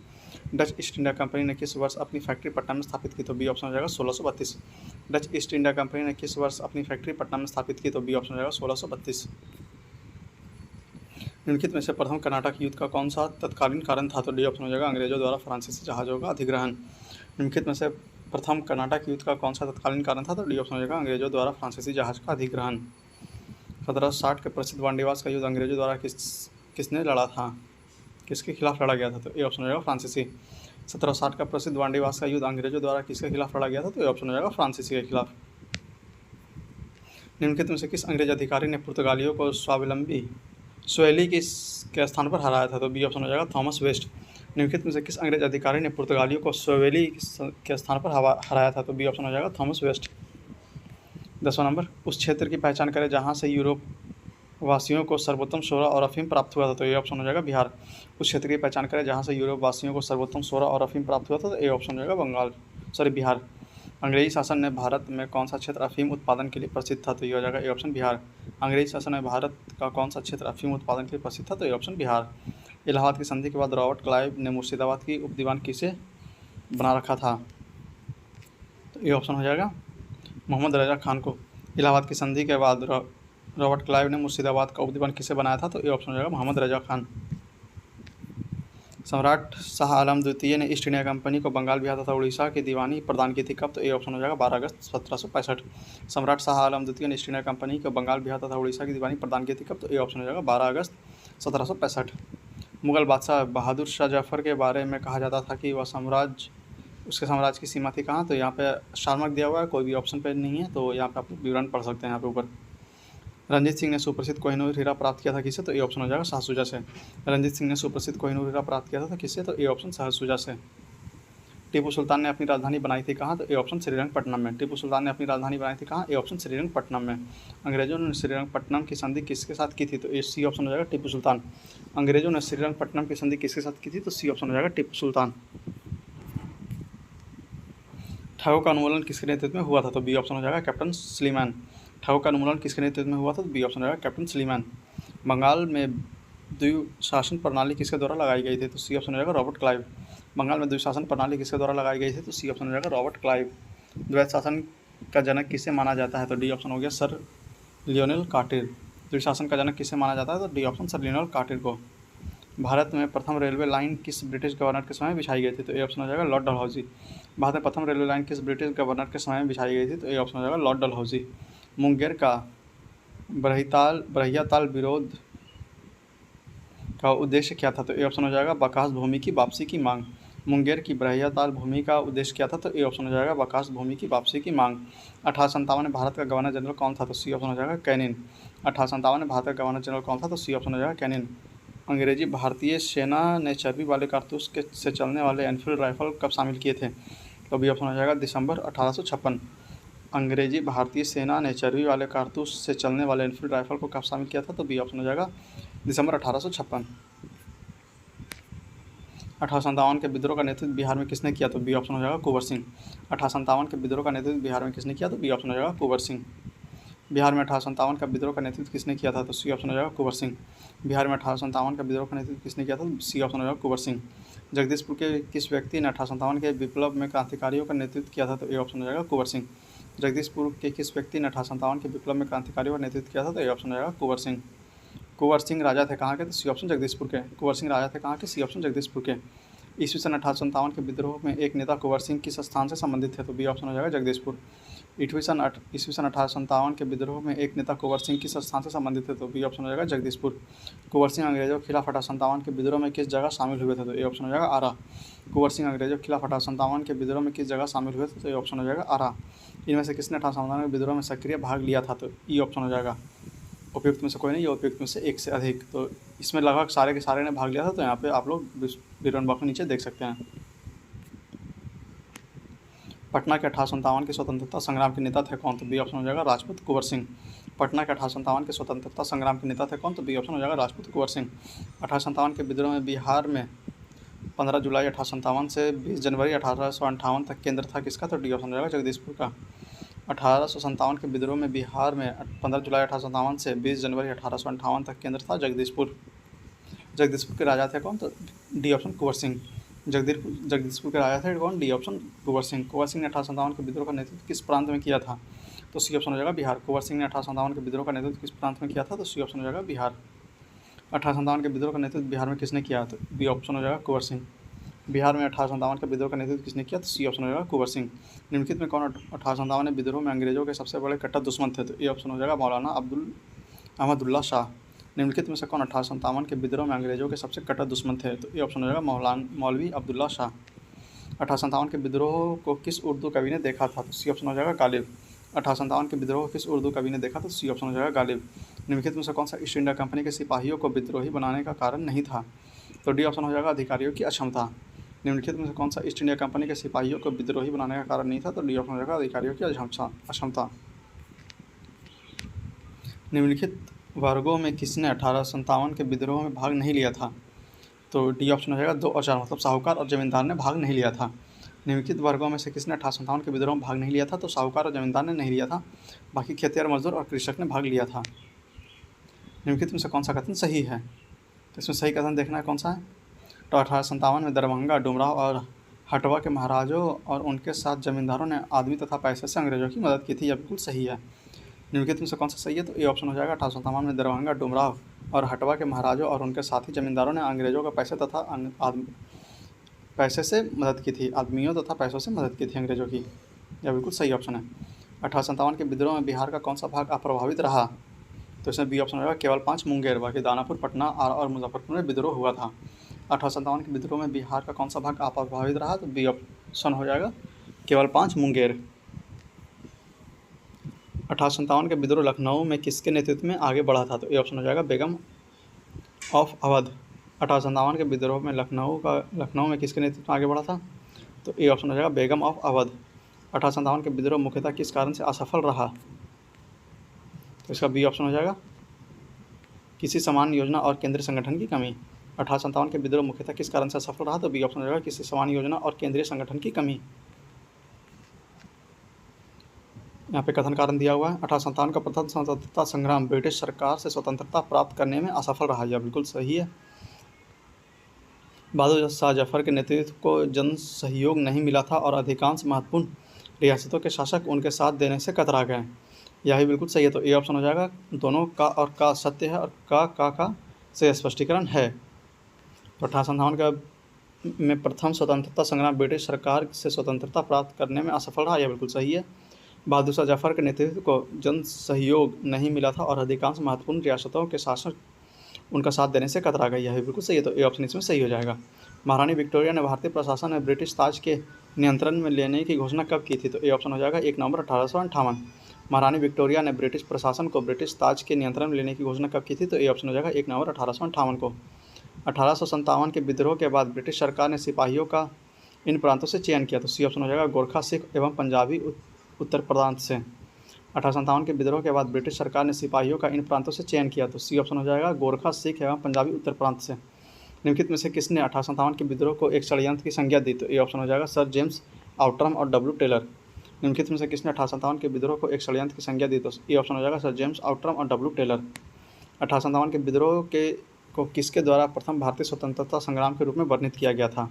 Dutch east India company ने किस वर्ष अपनी फैक्ट्री पटना में स्थापित की? तो बी ऑप्शन हो जाएगा 1632। डच ईस्ट इंडिया कंपनी ने किस वर्ष अपनी फैक्ट्री पटना में स्थापित की? तो बी ऑप्शन हो जाएगा 1632। निम्नलिखित में से प्रथम कर्नाटक युद्ध का कौन सा तत्कालीन कारण था? तो डी ऑप्शन हो जाएगा अंग्रेजों द्वारा फ्रांसीसी जहाज़ों का अधिग्रहण। निम्नलिखित में से प्रथम कर्नाटक युद्ध का कौन सा तत्कालीन कारण था? तो डी ऑप्शन हो जाएगा अंग्रेजों द्वारा फ्रांसीसी जहाज़ का अधिग्रहण। 1760 के प्रसिद्ध वांडीवास का युद्ध अंग्रेजों द्वारा किसने लड़ा था? किसके खिलाफ लड़ा गया था? तो ए ऑप्शन हो जाएगा फ्रांसीसी। 1760 का प्रसिद्ध वांडीवास का युद्ध अंग्रेजों द्वारा किसके खिलाफ लड़ा गया था? तो ए ऑप्शन हो जाएगा फ्रांसीसी के खिलाफ। निम्नलिखित में से किस अंग्रेज अधिकारी ने पुर्तगालियों को स्वेली के स्थान पर हराया था? तो बी ऑप्शन हो जाएगा थॉमस वेस्ट। निम्नलिखित में से किस अंग्रेज अधिकारी ने पुर्तगालियों को स्वेली के स्थान पर हराया था? तो बी ऑप्शन हो जाएगा थॉमस वेस्ट। 10वां नंबर, उस क्षेत्र की पहचान करें जहां से यूरोप वासियों को सर्वोत्तम सोरा और अफीम प्राप्त हुआ था? तो ए ऑप्शन हो जाएगा बिहार। उस क्षेत्र की पहचान करें जहां से यूरोप वासियों को सर्वोत्तम सोरा और अफीम प्राप्त हुआ था? तो ए ऑप्शन हो जाएगा बिहार। अंग्रेजी शासन ने भारत में कौन सा क्षेत्र अफीम उत्पादन के लिए प्रसिद्ध था? तो ये हो जाएगा ए ऑप्शन बिहार। अंग्रेजी शासन में भारत का कौन सा क्षेत्र अफीम उत्पादन के लिए प्रसिद्ध था? तो ए ऑप्शन बिहार। इलाहाबाद की संधि के बाद रॉबर्ट क्लाइव ने मुर्शिदाबाद की उपदीवान किसे बना रखा था? तो ये ऑप्शन हो जाएगा मोहम्मद रजा खान को। इलाहाबाद की संधि के बाद रॉबर्ट क्लाइव ने मुर्शिदाबाद का उपदीवान किसे बनाया था? तो ये ऑप्शन हो जाएगा मोहम्मद रजा खान। सम्राट शाह आलम द्वितीय ने ईस्ट इंडिया कंपनी को बंगाल, बिहार तथा उड़ीसा की दीवानी प्रदान की थी कब? तो ए ऑप्शन हो जाएगा 12 अगस्त 1765। सम्राट शाह आलम द्वितीय ने ईस्ट इंडिया कंपनी को बंगाल, बिहार तथा उड़ीसा की दीवानी प्रदान की थी कब? तो ए ऑप्शन हो जाएगा 12 अगस्त 1765। मुगल बादशाह बहादुर शाह जफर के बारे में कहा जाता था कि वह उसके साम्राज्य की सीमा थी कहाँ, तो यहाँ पे स्टार मार्क दिया हुआ है, कोई भी ऑप्शन पे नहीं है, तो यहाँ पे आप विवरण पढ़ सकते हैं यहाँ पे ऊपर। रंजीत सिंह ने सुप्रसिद्ध कोहिनूर हीरा प्राप्त किया था किससे, तो ये ऑप्शन हो जाएगा शाहसुजा से। रंजीत सिंह ने सुप्रसिद्ध कोहिनूर हीरा प्राप्त किया था किससे, तो ये ऑप्शन शाहसुजा से। टीपू सुल्तान ने अपनी राजधानी बनाई थी कहाँ, तो ये ऑप्शन श्रीरंगपट्टनम में। टीपू सुल्तान ने अपनी राजधानी बनाई थी कहाँ, ये ऑप्शन श्रीरंगपट्टनम में। अंग्रेजों ने श्रीरंगपट्टनम की संधि किसके साथ की थी, तो ये सी ऑप्शन हो जाएगा टीपू सुल्तान। अंग्रेजों ने श्रीरंगपट्टनम की संधि किसके साथ की थी, तो सी ऑप्शन हो जाएगा टीपू सुल्तान। ठाकुर का उन्मूलन किसके नेतृत्व में हुआ था, तो बी ऑप्शन हो जाएगा कैप्टन स्लीमैन। ठाकुर का उन्मूलन किसके नेतृत्व में हुआ था, तो बी ऑप्शन हो जाएगा कैप्टन स्लीमैन। बंगाल में द्विशासन प्रणाली किसके द्वारा लगाई गई थी, तो सी ऑप्शन हो जाएगा रॉबर्ट क्लाइव। बंगाल में द्विशासन प्रणाली किसके द्वारा लगाई गई थी, तो सी ऑप्शन हो जाएगा रॉबर्ट क्लाइव। द्वैत शासन का जनक किसे माना जाता है, तो डी ऑप्शन हो गया सर लियोनेल कार्टिर। द्विशासन का जनक किसे माना जाता है, तो डी ऑप्शन सर लियोनेल कार्टिर को। भारत में प्रथम रेलवे लाइन किस ब्रिटिश गवर्नर के समय बिछाई गई थी, तो ए ऑप्शन हो जाएगा लॉर्ड डलहौजी। भारत में प्रथम रेलवे लाइन किस ब्रिटिश गवर्नर के समय में बिछाई गई थी, तो ए ऑप्शन हो जाएगा लॉर्ड डलहौजी। मुंगेर का बरहिया ताल विरोध का उद्देश्य क्या था, तो ए ऑप्शन हो जाएगा बकास भूमि की वापसी की मांग। मुंगेर की बरहिया ताल भूमि का उद्देश्य क्या था, तो ए ऑप्शन हो जाएगा बकास भूमि की वापसी की मांग। 1857 में भारत का गवर्नर जनरल कौन था, तो सी ऑप्शन हो जाएगा कैनिन। 1857 में भारत का गवर्नर जनरल कौन था, तो सी ऑप्शन हो जाएगा कैनिन। अंग्रेजी भारतीय सेना ने चर्बी वाले कारतूस से चलने वाले एनफील्ड राइफल कब शामिल किए थे, तो बी ऑप्शन हो जाएगा दिसंबर 1856। अंग्रेजी भारतीय सेना ने चर्बी वाले कारतूस से चलने वाले एनफील्ड राइफल को कब शामिल किया था, तो बी ऑप्शन हो जाएगा दिसंबर 1856। 1857 के विद्रोह का नेतृत्व बिहार में किसने किया, तो बी ऑप्शन हो जाएगा कुंवर सिंह। 1857 के विद्रोह का नेतृत्व बिहार में किसने किया, तो बी ऑप्शन हो जाएगा कुंवर सिंह। बिहार में 1857 का विद्रोह का नेतृत्व किसने किया था, तो सी ऑप्शन हो जाएगा कुंवर सिंह। बिहार में 1857 का विद्रोह का नेतृत्व किसने किया था, तो सी ऑप्शन हो जाएगा कुंवर सिंह। जगदीशपुर के किस व्यक्ति ने 1857 के विप्लव में क्रांतिकारियों का नेतृत्व किया था, तो ए ऑप्शन हो जाएगा कुंवर सिंह। जगदीशपुर के किस व्यक्ति ने 1857 के विप्लव में क्रांतिकारियों का नेतृत्व किया था, तो ए ऑप्शन हो जाएगा कुंवर सिंह। कुंवर सिंह राजा थे कहाँ के, तो सी ऑप्शन जगदीशपुर के। कुंवर सिंह राजा थे कहाँ के, सी ऑप्शन जगदीशपुर के। ईस्वी सन 1857 के विद्रोह में एक नेता कुंवर सिंह किस स्थान से संबंधित थे, तो बी ऑप्शन हो जाएगा जगदीशपुर। ईस्वी सन 1857 के विद्रोह में एक नेता कुंवर सिंह किस स्थान से संबंधित थे, तो बी ऑप्शन हो जाएगा जगदीशपुर। कुंवर सिंह अंग्रेजों के खिलाफ 1857 के विद्रोह में किस जगह शामिल हुए थे, तो ए ऑप्शन हो जाएगा आरा। कुंवर सिंह अंग्रेजों के खिलाफ 1857 के विद्रोह में किस जगह शामिल हुए थे, तो ए ऑप्शन हो जाएगा आरा। इनमें से किसने 1857 के विद्रोह में सक्रिय भाग लिया था, तो ई ऑप्शन हो जाएगा। उपयुक्त में से कोई नहीं, ये उपयुक्त में से एक से अधिक, तो इसमें लगभग सारे के सारे ने भाग लिया था, तो यहाँ पे आप लोग विवरण बॉक्स में नीचे देख सकते हैं। पटना के 1857 के स्वतंत्रता संग्राम के नेता थे कौन, तो बी ऑप्शन हो जाएगा राजपूत कुंवर सिंह। पटना के 1857 के स्वतंत्रता संग्राम के नेता थे कौन, तो बी ऑप्शन हो जाएगा राजपूत कुंवर सिंह। 1857 के विद्रोह में बिहार में 15 जुलाई 1857 से 20 जनवरी 1858 तक केंद्र था किसका, तो डी ऑप्शन हो जाएगा जगदीशपुर का। 1857 के विद्रोह में बिहार में 15 जुलाई 1857 से 20 जनवरी 1858 तक केंद्र था जगदीशपुर। जगदीशपुर के राजा थे कौन, तो डी ऑप्शन कुंवर सिंह। जगदीशपुर के राजा थे कौन, डी ऑप्शन कुंवर सिंह। कुंवर सिंह ने 1857 के विद्रोह का नेतृत्व किस प्रांत में किया था, तो सी ऑप्शन हो जाएगा बिहार। कुंवर सिंह ने 1857 के विद्रोह का नेतृत्व किस प्रांत में किया था, तो सी ऑप्शन हो जाएगा बिहार। 1857 के विद्रोह का नेतृत्व बिहार में किसने किया, तो बी ऑप्शन हो जाएगा कुंवर सिंह। बिहार में 1857 के विद्रोह का नेतृत्व किसने किया, तो सी ऑप्शन हो जाएगा कुंवर सिंह। निम्नलिखित में कौन 1857 में विद्रोह में अंग्रेजों के सबसे बड़े कट्टर दुश्मन थे, तो ए ऑप्शन हो जाएगा मौलाना अहमदुल्ला शाह। निम्नलिखित में से कौन 1857 के विद्रोह में अंग्रेजों के सबसे कट्टर दुश्मन थे, तो ए ऑप्शन हो जाएगा मौलवी अब्दुल्ला शाह। 1857 के विद्रोह को किस उर्दू कवि ने देखा था, तो सी ऑप्शन हो जाएगा गालिब। 1857 के विद्रोह को किस उर्दू कवि ने देखा, तो सी ऑप्शन हो जाएगा गालिब। निम्नलिखित में से कौन सा ईस्ट इंडिया कंपनी के सिपाहियों को विद्रोही बनाने का कारण नहीं था, तो डी ऑप्शन हो जाएगा अधिकारियों की अक्षमता। निम्नलिखित में से कौन सा ईस्ट इंडिया कंपनी के सिपाहियों को विद्रोही बनाने का कारण नहीं था, तो डी ऑप्शन हो जाएगा अधिकारियों की अक्षमता। निम्नलिखित वर्गों में किसने 1857 के विद्रोह में भाग नहीं लिया था, तो डी ऑप्शन हो जाएगा 2 और 4, मतलब साहूकार और जमींदार ने भाग नहीं लिया था। निम्नलिखित वर्गों में से किसने 1857 के विद्रोह में भाग नहीं लिया था, तो साहूकार और जमींदार ने नहीं लिया था, बाकी खेतिहर मजदूर और कृषक ने भाग लिया था। निम्नलिखित में से कौन सा कथन सही है, तो इसमें सही कथन देखना है कौन सा है, तो 1857 में दरभंगा, डुमराव और हटवा के महाराजों और उनके साथ जमींदारों ने आदमी तथा पैसे से अंग्रेजों की मदद की थी, यह बिल्कुल सही है। निम्नलिखित में से कौन सा सही है, तो ए ऑप्शन हो जाएगा 1857 में दरभंगा, डुमराव और हटवा के महाराजों और उनके साथी जमींदारों ने अंग्रेजों को पैसे से मदद की थी, आदमियों तथा पैसों से मदद की थी अंग्रेजों की, यह बिल्कुल सही ऑप्शन है। 1857 के विद्रोह में बिहार का कौन सा भाग अप्रभावित रहा, तो इसमें बी ऑप्शन होगा केवल 5 मुंगेर, बाकी दानापुर, पटना, आरा और मुजफ्फरपुर में विद्रोह हुआ था। 1857 के विद्रोह में बिहार का कौन सा भाग अप्रभावित रहा? तो बी ऑप्शन हो जाएगा केवल 5, मुंगेर। 1857 के विद्रोह लखनऊ में किसके नेतृत्व में आगे बढ़ा था? तो ए ऑप्शन हो जाएगा बेगम ऑफ अवध। 1857 के विद्रोह में लखनऊ में किसके नेतृत्व में आगे बढ़ा था? तो ए ऑप्शन हो जाएगा बेगम ऑफ अवध। 1857 के विद्रोह मुख्यतः किस कारण से असफल रहा? तो इसका बी ऑप्शन हो जाएगा किसी समान योजना और केंद्रीय संगठन की कमी। 1857 के विद्रोह मुख्यतः किस कारण से असफल रहा? तो बी ऑप्शन हो जाएगा किसी समान योजना और केंद्रीय संगठन की कमी। यहाँ पे कथन कारण दिया हुआ है, 1857 का प्रथम स्वतंत्रता संग्राम ब्रिटिश सरकार से स्वतंत्रता प्राप्त करने में असफल रहा। यह बिल्कुल सही है। बहादुर शाह जफर के नेतृत्व को जन सहयोग नहीं मिला था और अधिकांश महत्वपूर्ण रियासतों के शासक उनके साथ देने से कतरा गए। यह भी बिल्कुल सही है। तो ए ऑप्शन हो जाएगा दोनों का और का सत्य है और का से स्पष्टीकरण है। तो 1857 का में प्रथम स्वतंत्रता संग्राम ब्रिटिश सरकार से स्वतंत्रता प्राप्त करने में असफल रहा। यह बिल्कुल सही है। बहादुर शाह जफर के नेतृत्व को जन सहयोग नहीं मिला था और अधिकांश महत्वपूर्ण रियासतों के शासक उनका साथ देने से कतरा गए। यह भी बिल्कुल सही है। तो ए ऑप्शन इसमें सही हो जाएगा। महारानी विक्टोरिया ने भारतीय प्रशासन में ब्रिटिश ताज के नियंत्रण में लेने की घोषणा कब की थी? तो ए ऑप्शन हो जाएगा 1 नवंबर 1858। महारानी विक्टोरिया ने ब्रिटिश प्रशासन को ब्रिटिश ताज के नियंत्रण में लेने की घोषणा कब की थी? तो ए ऑप्शन हो जाएगा 1 नवंबर 1858 को। 1857 के विद्रोह के बाद ब्रिटिश सरकार ने सिपाहियों का इन प्रांतों से चयन किया। तो सी ऑप्शन हो जाएगा गोरखा, सिख एवं पंजाबी उत्तर प्रांत से। 1857 के विद्रोह के बाद ब्रिटिश सरकार ने सिपाहियों का इन प्रांतों से चयन किया। तो सी ऑप्शन हो जाएगा गोरखा, सिख एवं पंजाबी उत्तर प्रांत से। निम्नलिखित में से किसने 1857 के विद्रोह को एक षड्यंत्र की संज्ञा दी? तो ए ऑप्शन हो जाएगा सर जेम्स आउटरम और डब्ल्यू टेलर। निम्नलिखित में से किसने 1857 के विद्रोह को एक षड्यंत्र की संज्ञा दी? तो ए ऑप्शन हो जाएगा सर जेम्स आउटरम और डब्ल्यू टेलर। 1857 के विद्रोह को किसके द्वारा प्रथम भारतीय स्वतंत्रता संग्राम के रूप में वर्णित किया गया था?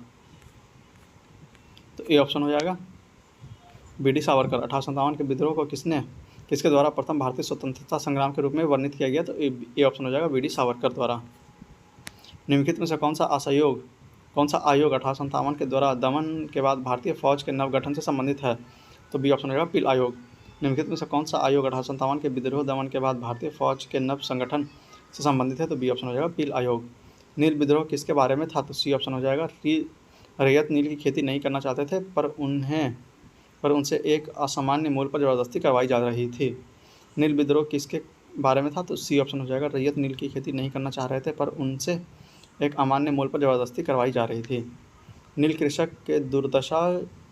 तो ए ऑप्शन हो जाएगा बी.डी. सावरकर। 1857 के विद्रोह को किसके द्वारा प्रथम भारतीय स्वतंत्रता संग्राम के रूप में वर्णित किया गया? तो ए ऑप्शन हो जाएगा बी.डी. सावरकर द्वारा। निम्नलिखित में से कौन सा आयोग 1857 के द्वारा दमन के बाद भारतीय फौज के नवगठन से संबंधित है? तो बी ऑप्शन हो जाएगा पील आयोग। निम्नलिखित में से कौन सा आयोग 1857 के विद्रोह दमन के बाद भारतीय फौज के नव संगठन से संबंधित है? तो बी ऑप्शन हो जाएगा पील आयोग। नील विद्रोह किसके बारे में था? तो सी ऑप्शन हो जाएगा रैयत नील की खेती नहीं करना चाहते थे पर उनसे एक असामान्य मूल्य पर ज़बरदस्ती करवाई जा रही थी। नील विद्रोह किसके बारे में था? तो सी ऑप्शन हो जाएगा रैयत नील की खेती नहीं करना चाह रहे थे पर उनसे एक अमान्य मूल्य पर ज़बरदस्ती करवाई जा रही थी। नील कृषक के दुर्दशा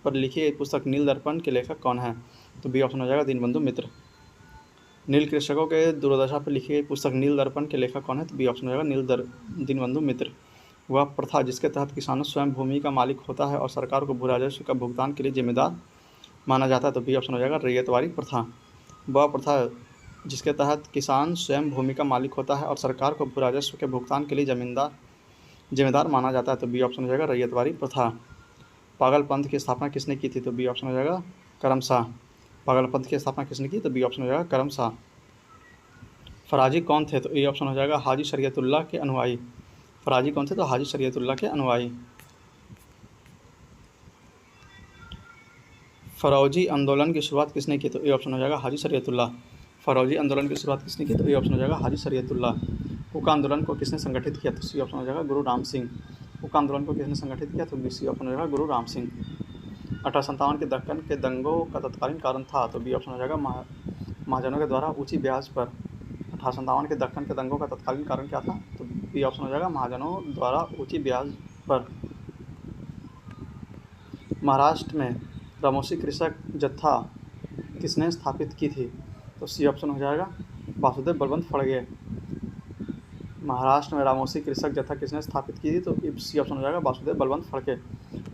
पर लिखी गई पुस्तक नील दर्पण के लेखक कौन है? तो बी ऑप्शन हो जाएगा दीनबंधु मित्र। नील कृषकों के दुर्दशा पर लिखी गई पुस्तक नील दर्पण के लेखक कौन है? तो बी ऑप्शन हो जाएगा दीनबंधु मित्र। वह प्रथा जिसके तहत किसानों स्वयं भूमि का मालिक होता है और सरकार को भू राजस्व का भुगतान के लिए जिम्मेदार माना जाता है। तो बी ऑप्शन हो जाएगा रैयतवारी प्रथा। वह प्रथा जिसके तहत किसान स्वयं भूमि का मालिक होता है और सरकार को भू राजस्व के भुगतान के लिए जिम्मेदार माना जाता है। तो बी ऑप्शन हो जाएगा रैयतवारी प्रथा। पागल पंथ की स्थापना किसने की थी? तो बी ऑप्शन हो जाएगा करम शाह। पागल पंथ की स्थापना किसने की? तो बी ऑप्शन हो जाएगा करम शाह। फराजी कौन थे? तो ए ऑप्शन हो जाएगा हाजी शरीयतुल्लाह के अनुयायी। फराजी कौन थे? तो हाजी शरीयतुल्लाह के अनुयायी। फरौजी आंदोलन की शुरुआत किसने की? तो ए ऑप्शन हो जाएगा हाजी शरीयतुल्लाह। फरौजी आंदोलन की शुरुआत किसने की? तो ए ऑप्शन हो जाएगा हाजी शरीयतुल्लाह। हुक्का आंदोलन को किसने संगठित किया? तो सी ऑप्शन हो जाएगा गुरु राम सिंह। हुक्का आंदोलन को किसने संगठित किया? तो सी ऑप्शन हो जाएगा गुरु राम सिंह। 1857 के दक्कन के दंगों का तत्कालीन कारण था। तो बी ऑप्शन हो जाएगा महाजनों के द्वारा ऊंची ब्याज पर। 1857 के दक्कन के दंगों का तत्कालीन कारण क्या था? तो बी ऑप्शन हो जाएगा महाजनों द्वारा ऊंची ब्याज पर। महाराष्ट्र में रामोसी कृषक जत्था किसने स्थापित की थी? तो सी ऑप्शन हो जाएगा वासुदेव बलवंत फड़गे। महाराष्ट्र में रामोसी कृषक जत्था किसने स्थापित की थी? तो सी ऑप्शन हो जाएगा वासुदेव बलवंत फड़के।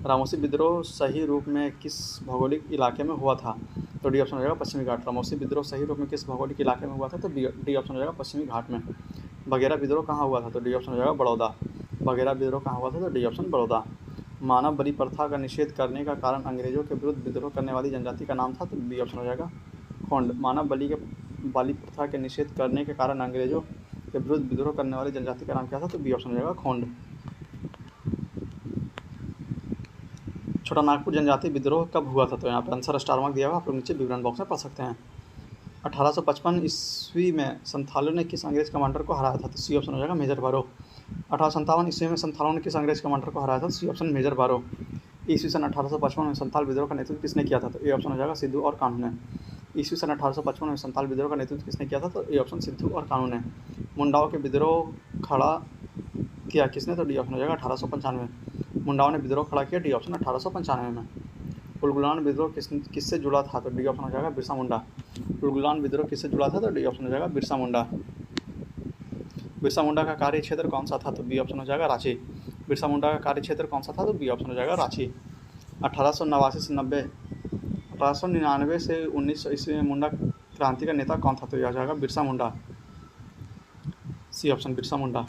रामोसी विद्रोह सही रूप में किस भौगोलिक इलाके में हुआ था? तो डी ऑप्शन हो जाएगा पश्चिमी घाट। रामोसी विद्रोह सही रूप में किस भौगोलिक इलाके में हुआ था? तो डी ऑप्शन हो जाएगा पश्चिमी घाट में। बघेरा विद्रोह कहाँ हुआ था? तो डी ऑप्शन हो जाएगा बड़ौदा। बघेरा विद्रोह कहाँ हुआ था? तो डी ऑप्शन बड़ौदा। मानव बलि प्रथा का निषेध करने का कारण अंग्रेजों के विरुद्ध विद्रोह करने वाली जनजाति का नाम था। तो बी ऑप्शन हो जाएगा खोंड। मानव बलि प्रथा के निषेध करने के कारण अंग्रेजों के विरुद्ध विद्रोह करने वाली जनजाति का नाम क्या था? तो बी ऑप्शन हो जाएगा खोंड। छोटा नागपुर जनजाति विद्रोह कब हुआ था? तो यहाँ पर आंसर स्टार मार्क दिया हुआ, आप लोग नीचे विवरण बॉक्स में पढ़ सकते हैं। 1855 ईस्वी में संथालों ने किस अंग्रेज कमांडर को हराया था? तो सी ऑप्शन हो जाएगा मेजर भरो। 1857 ईस्वी में संथालों ने किस अंग्रेज कमांडर को हराया था? सी ऑप्शन मेजर बारो। ईस्वी सन 1855 में संथाल विद्रोह का नेतृत्व किसने किया था? तो ए ऑप्शन हो जाएगा सिद्धू और कानू ने। ईस्वी सन 1855 में संथाल विद्रोह का नेतृत्व किसने किया था? तो ए ऑप्शन सिद्धू और कानू ने। मुंडाओं के विद्रोह खड़ा किया किसने? तो डी ऑप्शन हो जाएगा 1895। मुंडाओं ने विद्रोह खड़ा किया, डी ऑप्शन 1895 में। उलगुलान विद्रोह किससे जुड़ा था? तो डी ऑप्शन हो जाएगा बिरसा मुंडा। उलगुलान विद्रोह किससे जुड़ा था? तो डी ऑप्शन हो जाएगा बिरसा मुंडा। बिरसा मुंडा का कार्य क्षेत्र कौन सा था? तो बी ऑप्शन हो जाएगा रांची। बिरसा मुंडा का कार्य क्षेत्र कौन सा था? तो बी ऑप्शन हो जाएगा रांची। 1889 से 1899 से 1900 ईस्वी में मुंडा क्रांति का नेता कौन था? तो यह आ जाएगा बिरसा मुंडा। C option Birsa Munda.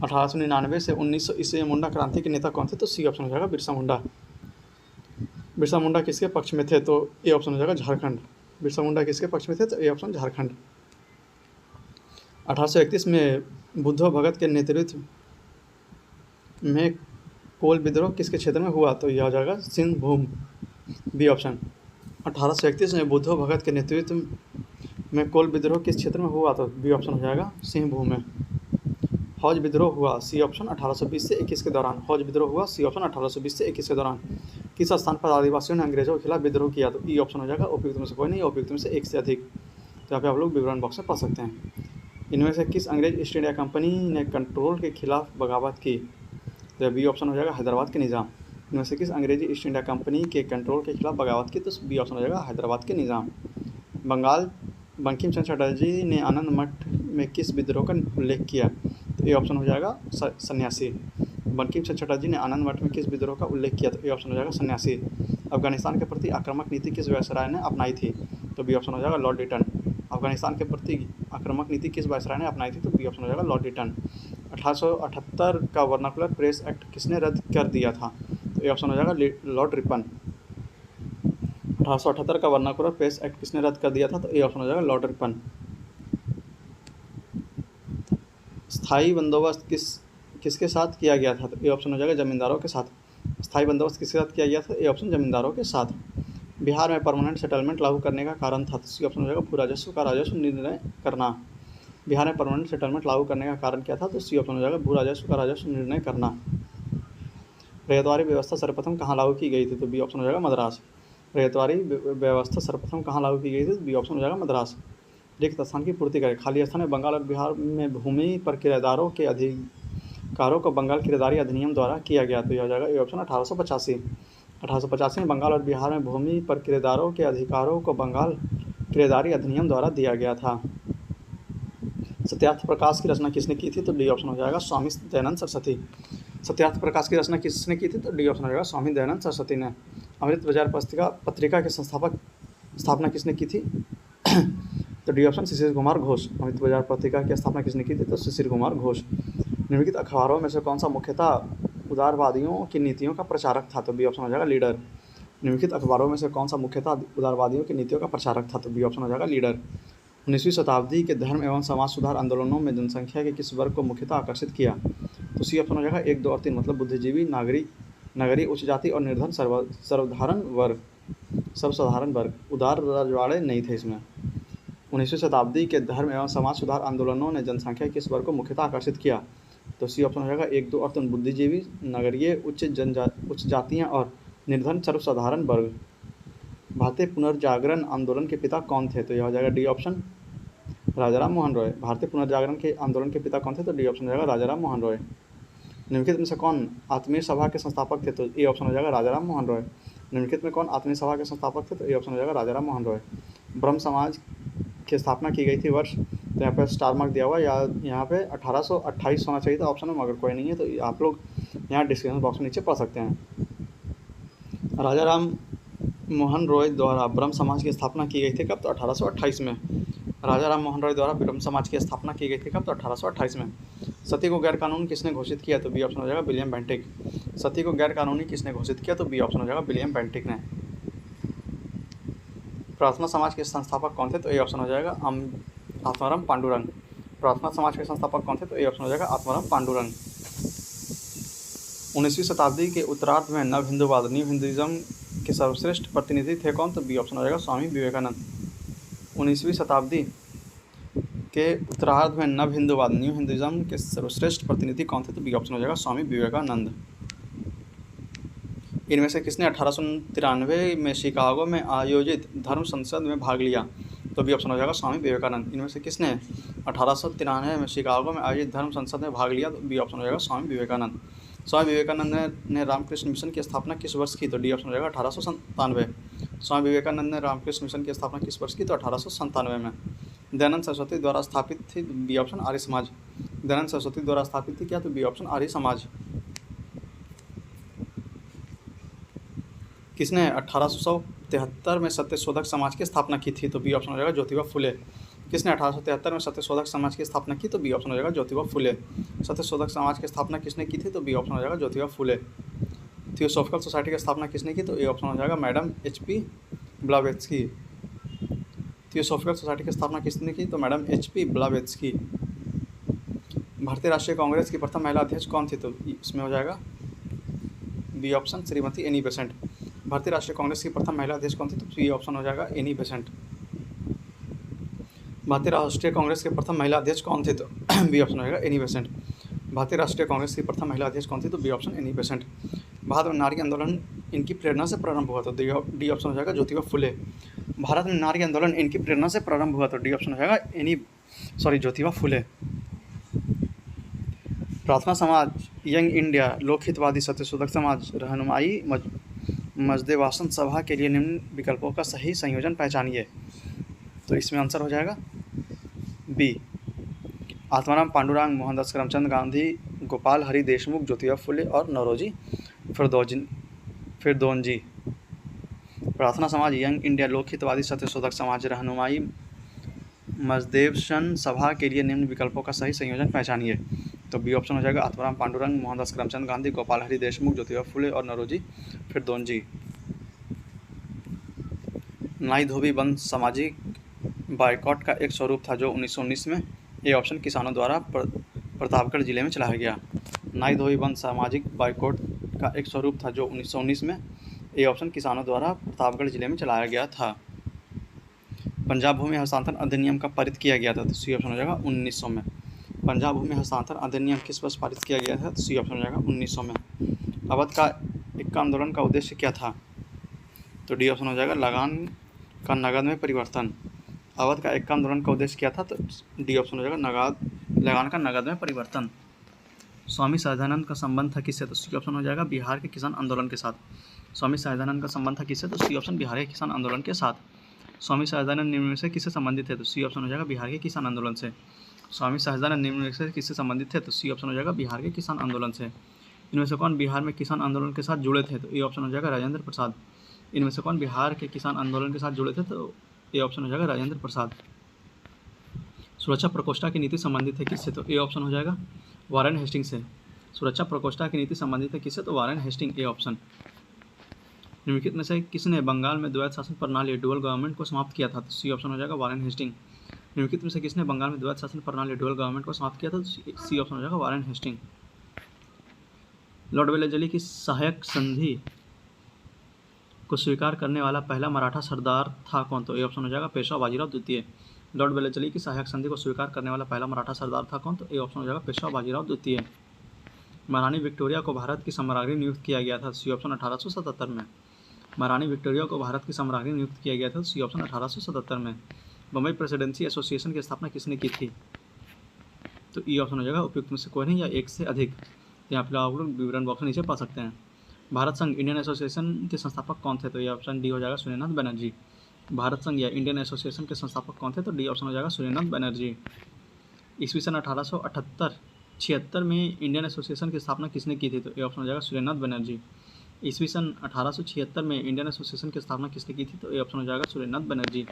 1899 से 1900 ईस्वी में मुंडा क्रांति के नेता कौन थे? तो सी ऑप्शन हो जाएगा बिरसा मुंडा। बिरसा मुंडा किसके पक्ष में थे? तो ए ऑप्शन हो जाएगा झारखंड। बिरसा मुंडा किसके पक्ष में थे? तो ए ऑप्शन झारखंड। 1831 में बुद्धो भगत के नेतृत्व में कोल विद्रोह किसके क्षेत्र में हुआ? तो यह हो जाएगा सिंहभूम। B option. 1831 में बुद्धो भगत के नेतृत्व में कोल विद्रोह किस क्षेत्र में हुआ? तो बी ऑप्शन हो जाएगा सिंहभूम में। हौज विद्रोह हुआ सी ऑप्शन 1820 से 21 के दौरान। हौज विद्रोह हुआ सी ऑप्शन 1820 से 21 के दौरान। किस स्थान पर आदिवासियों ने अंग्रेजों के खिलाफ विद्रोह किया? तो ई ऑप्शन हो जाएगा उपयुक्त में से कोई नहीं, उपयुक्त में से एक से अधिक। तो यहाँ पे आप लोग विवरण बॉक्स में पढ़ सकते हैं। इनमें से किस अंग्रेज ईस्ट इंडिया कंपनी ने कंट्रोल के खिलाफ बगावत की? तो बी ऑप्शन हो जाएगा हैदराबाद के निज़ाम। इनमें से किस अंग्रेजी ईस्ट इंडिया कंपनी के कंट्रोल के खिलाफ बगावत की? तो बी ऑप्शन हो जाएगा हैदराबाद के निज़ाम। बंकिम चंद्र चटर्जी ने आनंद मठ में किस विद्रोह का उल्लेख किया? तो ए ऑप्शन हो जाएगा सन्यासी। बंकिम चंद्र चटर्जी ने आनंद मठ में किस विद्रोह का उल्लेख किया? तो ए ऑप्शन हो जाएगा सन्यासी। अफगानिस्तान के प्रति आक्रामक नीति किस वायसराय ने अपनाई थी? तो बी ऑप्शन हो जाएगा लॉर्ड रिटन। अफगानिस्तान के प्रति आक्रामक नीति किस वायसराय ने अपनाई थी? तो बी ऑप्शन हो जाएगा लॉर्ड रिटन। 1878 का वर्नाकुलर प्रेस एक्ट किसने रद्द कर दिया था? तो ए ऑप्शन हो जाएगा लॉर्ड रिपन। 1878 का वर्नाकुलर प्रेस एक्ट किसने रद्द कर दिया था? तो ए ऑप्शन हो जाएगा लॉर्ड रिपन। स्थायी बंदोबस्त किसके साथ किया गया था? तो ए ऑप्शन हो जाएगा जमींदारों के साथ। स्थायी बंदोबस्त किसके साथ किया गया था? ए ऑप्शन जमींदारों के साथ। बिहार में परमानेंट सेटलमेंट लागू करने का कारण था? तो सी ऑप्शन हो जाएगा भू राजस्व का राजस्व निर्णय करना। बिहार में परमानेंट सेटलमेंट लागू करने का कारण क्या था? तो सी ऑप्शन हो जाएगा भू राजस्व का राजस्व निर्णय करना। रैयतवारी व्यवस्था सर्वप्रथम कहाँ लागू की गई थी? तो बी ऑप्शन हो जाएगा मद्रास। रैयतवारी व्यवस्था सर्वप्रथम कहाँ लागू की गई थी? तो बी ऑप्शन हो जाएगा मद्रास। रिक्त स्थान की पूर्ति करें। खाली स्थान में बंगाल और बिहार में भूमि पर किराएदारों के अधिकारों को बंगाल किराएदारी अधिनियम द्वारा किया गया। तो यह हो जाएगा ए ऑप्शन 1885। 1885 में बंगाल और बिहार में भूमि पर किराएदारों के अधिकारों को बंगाल किराएदारी अधिनियम द्वारा दिया गया था। सत्यार्थ प्रकाश की रचना किसने की थी? तो डी ऑप्शन हो जाएगा स्वामी दयानंद सरस्वती। सत्यार्थ प्रकाश की रचना किसने की थी? तो डी ऑप्शन हो जाएगा स्वामी दयानंद सरस्वती ने। अमृत बाजार पत्रिका के स्थापना किसने की थी? तो डी ऑप्शन शिशिर कुमार घोष। अमृत बाजार पत्रिका की स्थापना किसने की थी? तो शिशिर कुमार घोष। निम्नलिखित अखबारों में से कौन सा मुख्यतः उदारवादियों की नीतियों का प्रचारक था? तो बी ऑप्शन हो जाएगा लीडर। निम्नलिखित अखबारों में से कौन सा मुख्यतः उदारवादियों की नीतियों का प्रचारक था? तो बी ऑप्शन हो जाएगा लीडर। 19वीं शताब्दी के धर्म एवं समाज सुधार आंदोलनों में जनसंख्या के किस वर्ग को मुख्यतः आकर्षित किया? तो सी ऑप्शन हो जाएगा 1, 2 और 3, मतलब बुद्धिजीवी, नगरीय उच्च जाति और निर्धन सर्वसाधारण वर्ग। उदार रजवाड़े नहीं थे इसमें। 19वीं शताब्दी के धर्म एवं समाज सुधार आंदोलनों ने जनसंख्या के किस वर्ग को मुख्यतः आकर्षित किया? तो सी ऑप्शन हो जाएगा 1, 2 और 3, बुद्धिजीवी, नगरीय उच्च जातियाँ और निर्धन सर्वसाधारण वर्ग। भारतीय पुनर्जागरण आंदोलन के पिता कौन थे? तो यह हो जाएगा डी ऑप्शन राजाराम मोहन रॉय। भारतीय पुनर्जागरण के आंदोलन के पिता कौन थे? तो डी ऑप्शन हो जाएगा राजाराम मोहन रॉय। निम्नलिखित में से कौन आत्मीय सभा के संस्थापक थे? तो ए ऑप्शन हो जाएगा राजाराम मोहन रॉय। निम्नलिखित में कौन आत्मीय सभा के संस्थापक थे? तो ए ऑप्शन हो जाएगा राजाराम मोहन रॉय। ब्रह्म समाज की स्थापना की गई थी वर्ष? तो यहाँ पे स्टार मार्क दिया हुआ है, या यहाँ पे 1828 होना चाहिए था ऑप्शन में, मगर कोई नहीं है, तो आप लोग यहाँ डिस्क्रिप्शन बॉक्स में नीचे पढ़ सकते हैं। राजाराम मोहन रॉय द्वारा ब्रह्म समाज की स्थापना की गई थी कब? तो 1828 में। राजाराम मोहन रॉय द्वारा ब्रह्म समाज की स्थापना की गई थी कब? तो 1828 में। सती को गैर कानूनी किसने घोषित किया? तो बी ऑप्शन हो जाएगा विलियम बेंटिक। सती को गैर कानूनी किसने घोषित किया? तो बी ऑप्शन हो जाएगा विलियम बेंटिक ने। प्रार्थना समाज के संस्थापक कौन थे? तो ए ऑप्शन हो जाएगा आत्माराम पांडुरंग। प्रार्थना समाज के संस्थापक कौन थे? तो ए ऑप्शन हो जाएगा आत्माराम पांडुरंग। 19वीं शताब्दी के उत्तरार्ध में नव हिंदूवाद, न्यू हिंदुइज्म के सर्वश्रेष्ठ प्रतिनिधि थे कौन? तो बी ऑप्शन हो जाएगा स्वामी विवेकानंद। 19वीं शताब्दी के उत्तरार्ध में नव हिंदूवाद न्यू हिंदुइज्म के सर्वश्रेष्ठ प्रतिनिधि कौन थे? तो बी ऑप्शन हो जाएगा स्वामी विवेकानंद। इनमें से किसने 1893 में शिकागो में आयोजित धर्म संसद में भाग लिया? तो बी ऑप्शन हो जाएगा स्वामी विवेकानंद। इनमें से किसने 1893 में शिकागो में आयोजित धर्म संसद में भाग लिया? तो बी ऑप्शन हो जाएगा स्वामी विवेकानंद। स्वामी विवेकानंद ने रामकृष्ण मिशन की स्थापना किस वर्ष की? तो डी ऑप्शन हो जाएगा 1897। स्वामी विवेकानंद ने रामकृष्ण मिशन की स्थापना किस वर्ष की? तो 1897 में। दयानंद सरस्वती द्वारा स्थापित थी? B option Arya Samaj. दयानंद सरस्वती द्वारा स्थापित थी क्या? तो बी ऑप्शन आर्य समाज। किसने 1873 में सत्यशोधक समाज की स्थापना की थी? तो बी ऑप्शन हो जाएगा ज्योतिबा फुले। किसने 1873 में सत्यशोधक समाज की स्थापना की? तो बी ऑप्शन हो जाएगा ज्योतिबा फुले। सत्यशोधक समाज की स्थापना किसने की थी? तो बी ऑप्शन हो जाएगा ज्योतिबा फुले। थियोसॉफिकल सोसाइटी की स्थापना किसने की? तो ए ऑप्शन हो जाएगा मैडम HP ब्लावेत्स्की। थियोसॉफिकल सोसाइटी की स्थापना किसने की? तो मैडम HP ब्लावेत्स्की। भारतीय राष्ट्रीय कांग्रेस की प्रथम महिला अध्यक्ष कौन थी? तो इसमें हो जाएगा B option Shrimati Annie Besant. Bharatiya Rashtriya Congress की प्रथम महिला अध्यक्ष कौन थी? तो बी ऑप्शन हो जाएगा एनी बेसेंट। भारतीय राष्ट्रीय कांग्रेस के प्रथम महिला अध्यक्ष कौन थे? तो बी ऑप्शन हो जाएगा एनी बेसेंट। भारतीय राष्ट्रीय कांग्रेस की प्रथम महिला अध्यक्ष कौन थी? तो B option Annie Besant. Bharat में नारी आंदोलन इनकी प्रेरणा से प्रारंभ हुआ? तो डी ऑप्शन हो जाएगा ज्योतिबा फुले। भारत में नारी आंदोलन इनकी प्रेरणा से प्रारंभ हुआ? तो डी ऑप्शन हो जाएगा ज्योतिबा फुले। प्रार्थना समाज, यंग इंडिया, लोकहितवादी, सत्यशोधक समाज, रहनुमाई मजदेवासन सभा के लिए निम्न विकल्पों का सही संयोजन पहचानिए। तो इसमें आंसर हो जाएगा बी। आत्माराम पांडुरंग, मोहनदास करमचंद गांधी, गोपाल हरि देशमुख, ज्योतिबा फुले और नौरोजी फिरदौंजी। प्रार्थना समाज, यंग इंडिया, लोकहितवादी, सत्यशोधक समाज, रहनुमाई मजदेवासन सभा के लिए निम्न विकल्पों का सही संयोजन पहचानिए। तो बी ऑप्शन हो जाएगा आत्माराम पांडुरंग, मोहनदास करमचंद गांधी, गोपाल हरि देशमुख, ज्योतिबा फुले और नौरोजी फिरदौंजी। नाई धोबी बंद सामाजिक बाइकॉट का एक स्वरूप था जो 1919 में ए ऑप्शन किसानों द्वारा प्रतापगढ़ जिले में चलाया गया। नाई धोबी बंद सामाजिक बाइकॉट का एक स्वरूप था जो 1919 में ए ऑप्शन किसानों द्वारा प्रतापगढ़ जिले में चलाया गया था। पंजाब भूमि हस्तांतरण अधिनियम का पारित किया गया था? तो सी ऑप्शन हो जाएगा 1900 में। पंजाब भूमि हस्तांतरण अधिनियम किस वर्ष पारित किया गया था? तो सी ऑप्शन हो जाएगा 1900 में। अवध का इक्का आंदोलन का उद्देश्य क्या था? तो डी ऑप्शन हो जाएगा लगान का नगद में परिवर्तन। अवध का इक्का आंदोलन का उद्देश्य क्या था? तो डी ऑप्शन हो जाएगा लगान का नगद में परिवर्तन। स्वामी सहजानंद का संबंध था किससे? तो सी ऑप्शन हो जाएगा बिहार के किसान आंदोलन के साथ। स्वामी सहजानंद का संबंध था किससे? तो सी ऑप्शन बिहार के किसान आंदोलन के साथ। स्वामी सहजानंद निम्न में से किससे संबंधित है? तो सी ऑप्शन हो जाएगा बिहार के किसान आंदोलन से। स्वामी सहजानंद निम्न में से किससे संबंधित थे? तो सी ऑप्शन हो जाएगा बिहार के किसान आंदोलन से। इनमें से कौन बिहार में किसान आंदोलन के साथ जुड़े थे? तो ए ऑप्शन हो जाएगा राजेंद्र प्रसाद। इनमें से कौन बिहार के किसान आंदोलन के साथ जुड़े थे? तो ए ऑप्शन हो जाएगा राजेंद्र प्रसाद। सुरक्षा प्रकोष्ठा की नीति संबंधित है किससे? तो ए ऑप्शन हो जाएगा वारेन हेस्टिंग से। सुरक्षा प्रकोष्ठा की नीति संबंधित है किससे? तो वारेन हेस्टिंग, ए ऑप्शन। निम्नलिखित में से किसने बंगाल में द्वैत शासन प्रणाली डुअल गवर्नमेंट को समाप्त किया था? तो सी ऑप्शन हो जाएगा वारेन हेस्टिंग। निम्नलिखित में से किसने बंगाल में द्वैत शासन प्रणाली डुअल गवर्नमेंट को समाप्त किया था? सी ऑप्शन हो जाएगा वारेन हेस्टिंग। लॉर्ड वेलेजली की सहायक संधि को स्वीकार करने वाला पहला मराठा सरदार था कौन? तो ए ऑप्शन हो जाएगा पेशवा बाजीराव द्वितीय। लॉर्ड वेलेजली की सहायक संधि को स्वीकार करने वाला पहला मराठा सरदार था कौन? तो ए ऑप्शन हो जाएगा पेशवा बाजीराव द्वितीय। महारानी विक्टोरिया को भारत की सम्राज्ञी नियुक्त किया गया था? सी ऑप्शन 1877 में। महारानी विक्टोरिया को भारत की सम्राज्ञी नियुक्त किया गया था? सी ऑप्शन 1877 में। बम्बई प्रेसिडेंसी एसोसिएशन की स्थापना किसने की थी? तो ई ऑप्शन हो जाएगा उपयुक्त में से कोई नहीं या एक से अधिक। यहाँ पर आप लोग विवरण बॉक्स में नीचे पा सकते हैं। भारत संघ इंडियन एसोसिएशन के संस्थापक कौन थे? तो ये ऑप्शन डी हो जाएगा सूर्यनाथ बनर्जी। भारत संघ या इंडियन एसोसिएशन के संस्थापक कौन थे? तो डी ऑप्शन हो जाएगा सूर्यनाथ बनर्जी। ईस्वी सन 1876 में इंडियन एसोसिएशन की स्थापना किसने की थी? तो ए ऑप्शन हो जाएगा सूर्यनाथ बनर्जी। ईस्वी सन 1876 में इंडियन एसोसिएशन की स्थापना किसने की थी? तो ए ऑप्शन हो जाएगा सूर्यनाथ बनर्जी।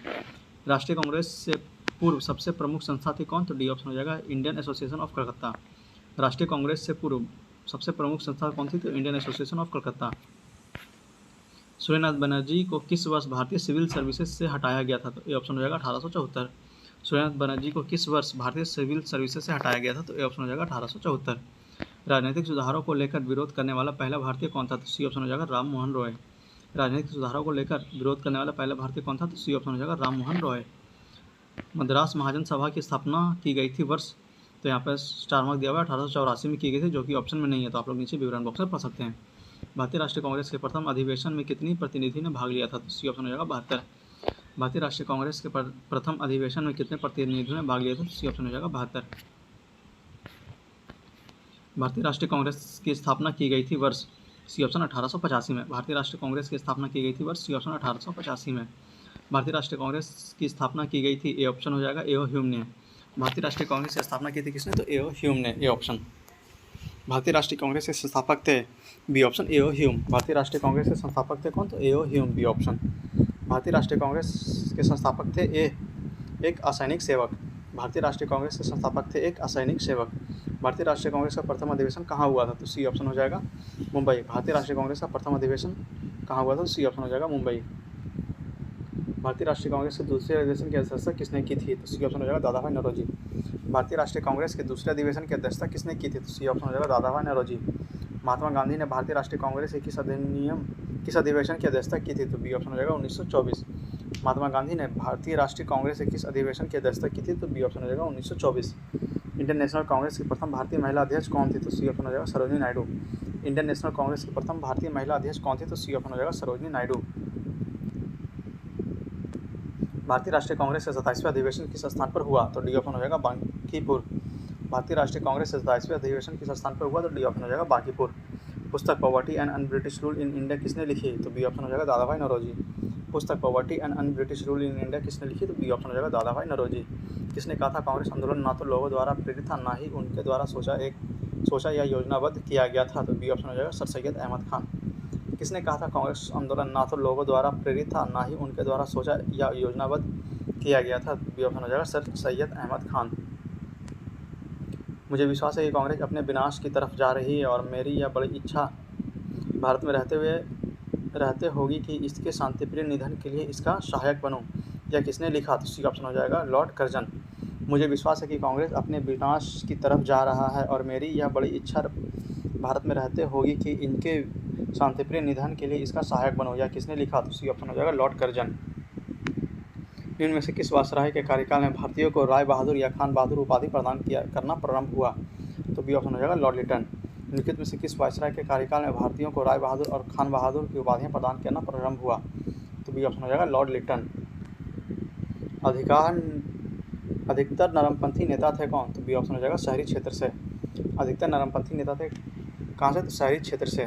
राष्ट्रीय कांग्रेस से पूर्व सबसे प्रमुख संस्था थी कौन? तो डी ऑप्शन हो जाएगा इंडियन एसोसिएशन ऑफ कलकत्ता। राष्ट्रीय कांग्रेस से पूर्व सबसे प्रमुख संस्था कौन थी? तो Indian association of Calcutta. Suryanath Banerjee को किस वर्ष भारतीय सिविल सर्विसेज से हटाया गया था? तो ए ऑप्शन हो जाएगा 1874। सूर्यनाथ बनर्जी को किस वर्ष भारतीय सिविल सर्विसेज से हटाया गया था? तो ए ऑप्शन हो जाएगा 1874। राजनीतिक सुधारों को लेकर विरोध करने वाला पहला भारतीय कौन था? तो सी ऑप्शन हो जाएगा राम मोहन रॉय। राजनीतिक सुधारों को लेकर विरोध करने वाला पहला भारतीय कौन था? तो सी ऑप्शन हो जाएगा राम मोहन रॉय। मद्रास महाजन सभा की स्थापना की गई थी वर्ष, तो यहाँ पर स्टार मार्क दिया हुआ है 1884 में की गई थी, जो कि ऑप्शन में नहीं है, तो आप लोग नीचे विवरण बॉक्स में पढ़ सकते हैं। भारतीय राष्ट्रीय कांग्रेस के प्रथम अधिवेशन में कितनी प्रतिनिधि ने भाग लिया था, तो सी ऑप्शन हो जाएगा 72। भारतीय राष्ट्रीय कांग्रेस के प्रथम अधिवेशन में कितने प्रतिनिधियों ने भाग लिया था, तो सी ऑप्शन हो जाएगा 72। भारतीय राष्ट्रीय कांग्रेस की स्थापना की गई थी वर्ष, सी ऑप्शन 1885 में। भारतीय राष्ट्रीय कांग्रेस की स्थापना की गई थी वर्ष, सी ऑप्शन 1885 में। भारतीय राष्ट्रीय कांग्रेस की स्थापना की गई थी, ए ऑप्शन हो जाएगा एओ ह्यूम ने। भारतीय राष्ट्रीय कांग्रेस की स्थापना की थी किसने, तो एओ ह्यूम ने, ए ऑप्शन। भारतीय राष्ट्रीय कांग्रेस के संस्थापक थे, बी ऑप्शन एओ ह्यूम। भारतीय राष्ट्रीय कांग्रेस के संस्थापक थे कौन, तो एओ ह्यूम, बी ऑप्शन। भारतीय राष्ट्रीय कांग्रेस के संस्थापक थे एक असैनिक सेवक। भारतीय राष्ट्रीय कांग्रेस के संस्थापक थे एक असैनिक सेवक। भारतीय राष्ट्रीय कांग्रेस का प्रथम अधिवेशन कहाँ हुआ था, तो सी ऑप्शन हो जाएगा मुंबई। भारतीय राष्ट्रीय कांग्रेस का प्रथम अधिवेशन कहाँ हुआ था, तो सी ऑप्शन हो जाएगा मुंबई। भारतीय राष्ट्रीय कांग्रेस के दूसरे अधिवेशन की अध्यक्षता किसने की थी, तो सी ऑप्शन हो जाएगा दादाभाई नौरोजी। भारतीय राष्ट्रीय कांग्रेस के दूसरे अधिवेशन की अध्यक्षता किसने की थी, तो सी ऑप्शन हो जाएगा दादाभाई नौरोजी। महात्मा गांधी ने भारतीय राष्ट्रीय कांग्रेस के किस अधिवेशन की अध्यक्षता की थी, तो बी ऑप्शन हो जाएगा 1924। महात्मा गांधी ने भारतीय राष्ट्रीय कांग्रेस के किस अधिवेशन की अध्यक्षता की थी, तो बी ऑप्शन हो जाएगा 1924। इंडियन नेशनल कांग्रेस की प्रथम भारतीय महिला अध्यक्ष कौन थी, तो सी ऑप्शन हो जाएगा सरोजिनी नायडू। इंडियन नेशनल कांग्रेस की प्रथम भारतीय महिला अध्यक्ष कौन थी, तो सी ऑप्शन हो जाएगा सरोजिनी नायडू। भारतीय राष्ट्रीय कांग्रेस के 27वें अधिवेशन किस स्थान पर हुआ, तो डी ऑप्शन हो जाएगा बांकीपुर। भारतीय राष्ट्रीय कांग्रेस के 27वें अधिवेशन किस स्थान पर हुआ, तो डी ऑप्शन हो जाएगा बांकीपुर। पुस्तक poverty and un British rule in India किसने लिखी, तो बी ऑप्शन हो जाएगा दादाभाई नौरोजी। पुस्तक poverty and un British rule in India किसने लिखी, तो बी ऑप्शन हो जाएगा दादाभाई नौरोजी। किसने कहा था कांग्रेस आंदोलन ना तो लोगों द्वारा प्रेरित था, ना ही उनके द्वारा सोचा या योजनाबद्ध किया गया था, तो बी ऑप्शन हो जाएगा सर सैयद अहमद खान। किसने कहा था कांग्रेस आंदोलन ना तो लोगों द्वारा प्रेरित था, ना ही उनके द्वारा सोचा या योजनाबद्ध किया गया था, बी ऑप्शन हो जाएगा सर सैयद अहमद खान। मुझे विश्वास है कि कांग्रेस अपने विनाश की तरफ जा रही है और मेरी यह बड़ी इच्छा भारत में रहते होगी कि इसके शांतिप्रिय निधन के लिए इसका सहायक बनूं। यह किसने लिखा, तो सी ऑप्शन हो जाएगा लॉर्ड कर्जन। मुझे विश्वास है कि कांग्रेस अपने विनाश की तरफ जा रहा है और मेरी यह बड़ी इच्छा भारत में रहते होगी कि इनके शांतिप्रिय निधन के लिए इसका सहायक बनूं। यह किसने लिखा, तो सी ऑप्शन हो जाएगा लॉर्ड कर्जन। इनमें से किस वायसराय के कार्यकाल में भारतीयों को राय बहादुर या खान बहादुर उपाधि प्रदान करना प्रारंभ हुआ, तो बी ऑप्शन हो जाएगा लॉर्ड लिटन। निम्नलिखित में से किस वायसराय के कार्यकाल में भारतीयों को राय बहादुर और खान बहादुर की उपाधियां प्रदान करना प्रारंभ हुआ, तो बी ऑप्शन हो जाएगा लॉर्ड लिटन। अधिकतर नरमपंथी नेता थे कौन, तो बी ऑप्शन हो जाएगा शहरी क्षेत्र से। अधिकतर नरमपंथी नेता थे कहाँ से, तो शहरी क्षेत्र से।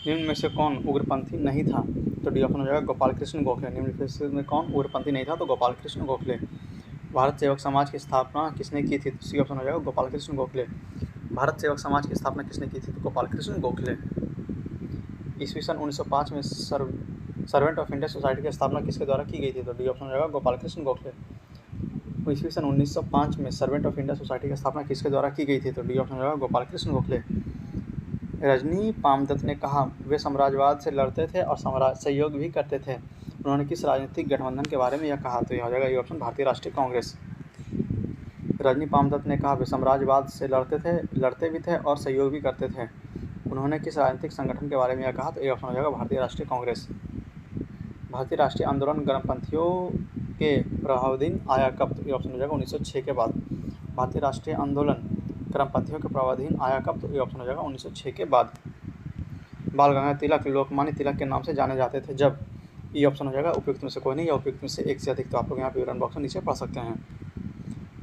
निम्न में से कौन उग्रपंथी नहीं था, तो डी ऑप्शन हो जाएगा गोपाल कृष्ण गोखले। निम्नलिखित में कौन उग्रपंथी नहीं था, तो गोपाल कृष्ण गोखले। भारत सेवक समाज की स्थापना किसने की थी, तो सी ऑप्शन हो जाएगा गोपाल कृष्ण गोखले। भारत सेवक समाज की स्थापना किसने की थी, तो गोपाल कृष्ण गोखले। ईस्वी सन 1905 में सर्वेंट ऑफ इंडिया सोसाइटी की स्थापना किसके द्वारा की गई थी, तो डी ऑप्शन हो जाएगा गोपाल कृष्ण गोखले। ईस्वी सन 1905 में सर्वेंट ऑफ इंडिया सोसाइटी की स्थापना किसके द्वारा की गई थी, तो डी ऑप्शन हो जाएगा गोपाल कृष्ण गोखले। रजनी पामदत्त ने कहा वे साम्राज्यवाद से लड़ते थे और सहयोग भी करते थे, उन्होंने किस राजनीतिक गठबंधन के बारे में यह कहा, तो यह हो जाएगा ये ऑप्शन भारतीय राष्ट्रीय कांग्रेस। रजनी पामदत्त ने कहा वे साम्राज्यवाद से लड़ते भी थे और सहयोग भी करते थे, उन्होंने किस राजनीतिक संगठन के बारे में यह कहा, तो ये ऑप्शन हो जाएगा भारतीय राष्ट्रीय कांग्रेस। भारतीय राष्ट्रीय आंदोलन गर्मपंथियों के प्रभावाधीन आया कब, तो ये ऑप्शन हो जाएगा 1906 के बाद। भारतीय राष्ट्रीय आंदोलन गर्मपंथियों के प्रभावाधीन आया कब, तो ये ऑप्शन हो जाएगा 1906 के बाद। बाल गंगाधर तिलक लोकमान्य तिलक के नाम से जाने जाते थे जब, ये ऑप्शन हो जाएगा उपयुक्त में से कोई नहीं या उपयुक्त में से एक से अधिक, तो आप लोग यहाँ पे विवरण बॉक्स में नीचे पढ़ सकते हैं।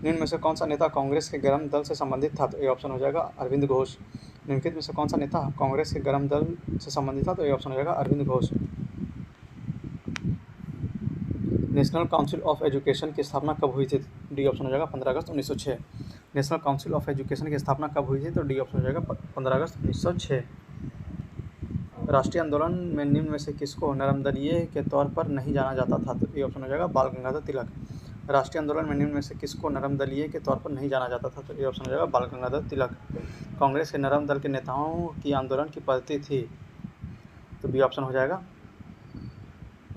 निम्न में से कौन सा नेता कांग्रेस के गर्म दल से संबंधित था, तो ये ऑप्शन हो जाएगा अरविंद घोष। निम्नलिखित में से कौन सा नेता कांग्रेस के गर्म दल से संबंधित था, तो ये ऑप्शन हो जाएगा Arvind Ghosh. National council of education की स्थापना कब हुई थी, डी ऑप्शन हो जाएगा 15 अगस्त 1906। नेशनल काउंसिल ऑफ एजुकेशन की स्थापना कब हुई थी, तो डी ऑप्शन हो जाएगा 15 अगस्त 1906। राष्ट्रीय आंदोलन में निम्न में से किसको नरमदलीय के तौर पर नहीं जाना जाता था, तो ये ऑप्शन हो जाएगा बाल गंगाधर तिलक। राष्ट्रीय आंदोलन में निम्न में से किसको नरमदलीय के तौर पर नहीं जाना जाता था, तो ये ऑप्शन हो जाएगा बाल गंगाधर तिलक। कांग्रेस के नरम दल के नेताओं की आंदोलन की पद्धति थी, तो बी ऑप्शन हो जाएगा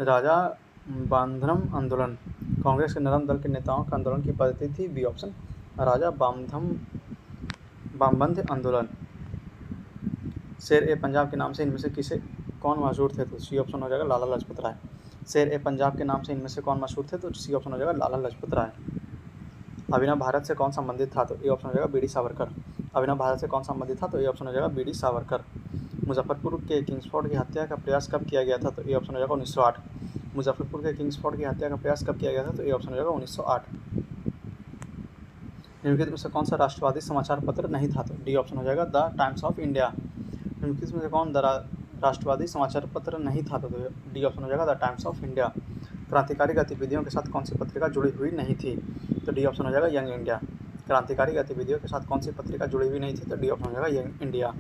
राजा बांधरम आंदोलन। कांग्रेस के नरम दल के नेताओं का आंदोलन की पद्धति थी, बी ऑप्शन राजा बामबंध आंदोलन। शेर ए पंजाब के नाम से इनमें से कौन मशहूर थे, तो सी ऑप्शन हो जाएगा लाला लाजपत राय। शेर ए पंजाब के नाम से इनमें से कौन मशहूर थे? तो सी ऑप्शन हो जाएगा लाला लाजपत राय। अभिनव भारत से कौन संबंधित था? तो ए ऑप्शन हो जाएगा बीडी सावरकर। अभिनव भारत से कौन संबंधित था? तो ए ऑप्शन हो जाएगा बीडी सावरकर। मुजफ्फरपुर के किंग्सफोर्ड की हत्या का प्रयास कब किया गया था? तो ए ऑप्शन हो जाएगा 1908। मुजफ्फरपुर के किंग्सफोर्ड की हत्या का प्रयास कब किया गया था? तो ए ऑप्शन हो जाएगा 1908। निम्नलिखित में से कौन सा राष्ट्रवादी समाचार पत्र नहीं था? तो डी ऑप्शन हो जाएगा द टाइम्स ऑफ इंडिया। निम्नलिखित में से कौन राष्ट्रवादी समाचार पत्र नहीं था? तो डी ऑप्शन हो जाएगा द टाइम्स ऑफ इंडिया। क्रांतिकारी गतिविधियों के साथ कौन सी पत्रिका जुड़ी हुई नहीं थी? तो डी ऑप्शन हो जाएगा यंग इंडिया। क्रांतिकारी गतिविधियों के साथ कौन सी पत्रिका जुड़ी हुई नहीं थी? तो डी ऑप्शन हो जाएगा यंग इंडिया।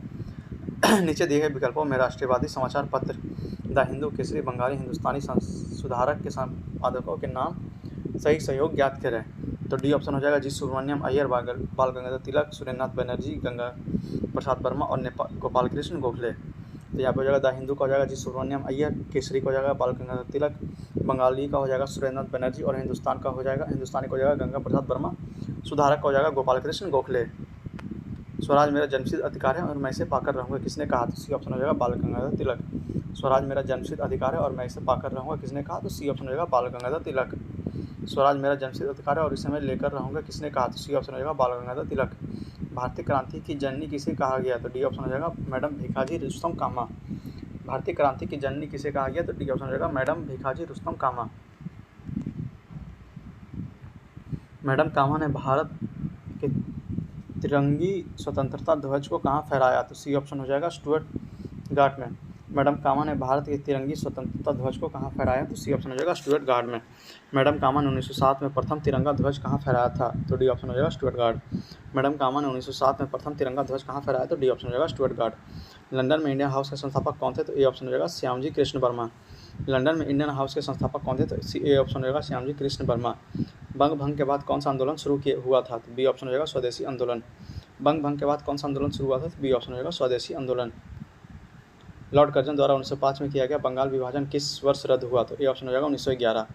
नीचे दिए गए विकल्पों में राष्ट्रवादी समाचार पत्र द हिंदू, केसरी, बंगाली, हिंदुस्तानी सुधारक के संपादकों के नाम सही सहयोग ज्ञात करें। तो डी ऑप्शन हो जाएगा जी सुब्रमण्यम अय्यर, बाल गंगाधर तिलक, सुरेंद्रनाथ बनर्जी, गंगा प्रसाद वर्मा और गोपाल कृष्ण गोखले। तो यहाँ पे हो जाएगा द हिंदू का हो जाएगा जी सुब्रमण्यम अय्यर, केसरी का हो जाएगा बाल गंगाधर तिलक, बंगाली का हो जाएगा सुरेंद्रनाथ बनर्जी और हिंदुस्तानी का हो जाएगा गंगा प्रसाद वर्मा, सुधारक का हो जाएगा गोपाल कृष्ण गोखले। स्वराज मेरा जन्मसिद्ध अधिकार है और मैं इसे पाकर रहूँगा, किसने कहा? तो सी ऑप्शन हो जाएगा बाल गंगाधर तिलक। स्वराज मेरा जन्मसिद्ध अधिकार है और मैं इसे पाकर रहूँगा, किसने कहा? तो सी ऑप्शन हो जाएगा बाल गंगाधर तिलक। स्वराज मेरा जन्मसिद्ध अधिकार है और इसे मैं लेकर रहूँगा, किसने कहा? तो सी ऑप्शन हो जाएगा बाल गंगाधर तिलक। भारतीय क्रांति की जननी किसे कहा गया? तो डी ऑप्शन हो जाएगा मैडम भीखाजी रुस्तम कामा। भारतीय क्रांति की जननी किसे कहा गया? तो डी ऑप्शन हो जाएगा मैडम भीखाजी रुस्तम कामा। मैडम कामा ने भारत के तिरंगी स्वतंत्रता ध्वज को कहाँ फहराया? तो सी ऑप्शन हो जाएगा स्टुअर्ट गार्ड में। मैडम कामा ने भारत के तिरंगी स्वतंत्रता ध्वज को कहाँ फहराया? तो सी ऑप्शन हो जाएगा स्टुअर्ट गार्ड में। मैडम कामा ने 1907 में प्रथम तिरंगा ध्वज कहाँ फहराया था? तो डी ऑप्शन हो जाएगा स्टुअर्ट गार्ड। मैडम कामा ने 1907 में प्रथम तिरंगा ध्वज कहाँ फहराया? तो डी ऑप्शन हो जाएगा स्टुअर्ट गार्ड। लंदन में इंडियन हाउस के संस्थापक कौन थे? तो ए ऑप्शन हो जाएगा श्यामजी कृष्ण वर्मा। लंदन में इंडियन हाउस के संस्थापक कौन थे? तो ए ऑप्शन हो जाएगा श्यामजी कृष्ण वर्मा। बंग भंग के बाद कौन सा आंदोलन शुरू हुआ था? तो बी ऑप्शन हो जाएगा स्वदेशी आंदोलन। बंग भंग के बाद कौन सा आंदोलन शुरू हुआ था? तो बी ऑप्शन हो जाएगा स्वदेशी आंदोलन। लॉर्ड कर्जन द्वारा 1905 में किया गया बंगाल विभाजन किस वर्ष रद्द हुआ? तो ए ऑप्शन हो जाएगा 1911।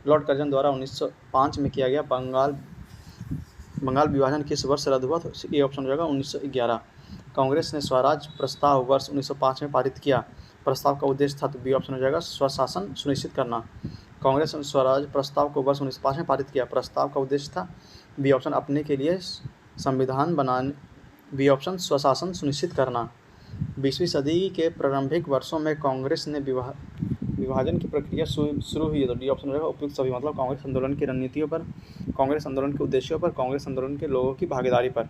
लॉर्ड कर्जन द्वारा 1905 में किया गया बंगाल विभाजन किस वर्ष रद्द हुआ? तो ए ऑप्शन हो जाएगा 1911। कांग्रेस ने स्वराज प्रस्ताव वर्ष 1905 में पारित किया, प्रस्ताव का उद्देश्य था? तो बी ऑप्शन हो जाएगा स्वशासन सुनिश्चित करना। कांग्रेस ने स्वराज प्रस्ताव को वर्ष 1905 में पारित किया, प्रस्ताव का उद्देश्य था? बी ऑप्शन अपने के लिए संविधान बनाने, बी ऑप्शन स्वशासन सुनिश्चित करना। 20वीं सदी के प्रारंभिक वर्षों में कांग्रेस ने विभाजन की प्रक्रिया शुरू हुई है, तो डी ऑप्शन हो जाएगा उपयुक्त सभी, मतलब कांग्रेस आंदोलन की रणनीतियों पर, कांग्रेस आंदोलन के उद्देश्यों पर, कांग्रेस आंदोलन के लोगों की भागीदारी पर।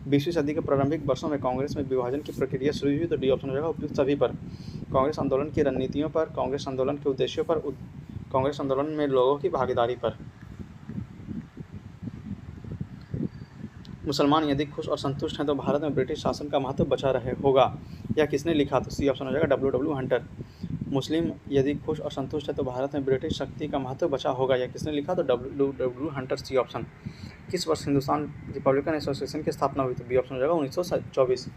20वीं सदी के प्रारंभिक वर्षों में कांग्रेस में विभाजन की प्रक्रिया शुरू हुई, तो डी ऑप्शन हो जाएगा उपयुक्त सभी पर, कांग्रेस आंदोलन की रणनीतियों पर, कांग्रेस आंदोलन के उद्देश्यों पर, कांग्रेस आंदोलन में लोगों की भागीदारी पर। मुसलमान यदि खुश और संतुष्ट हैं तो भारत में ब्रिटिश शासन का महत्व बचा रहे होगा, यह किसने लिखा? तो सी ऑप्शन हो जाएगा डब्ल्यू हंटर। मुस्लिम यदि खुश और संतुष्ट है तो भारत में ब्रिटिश शक्ति का महत्व बचा होगा, यह किसने लिखा? तो डब्ल्यू हंटर, सी ऑप्शन। किस वर्ष हिंदुस्तान रिपब्लिकन एसोसिएशन की स्थापना हुई? तो बी ऑप्शन हो जाएगा 1924।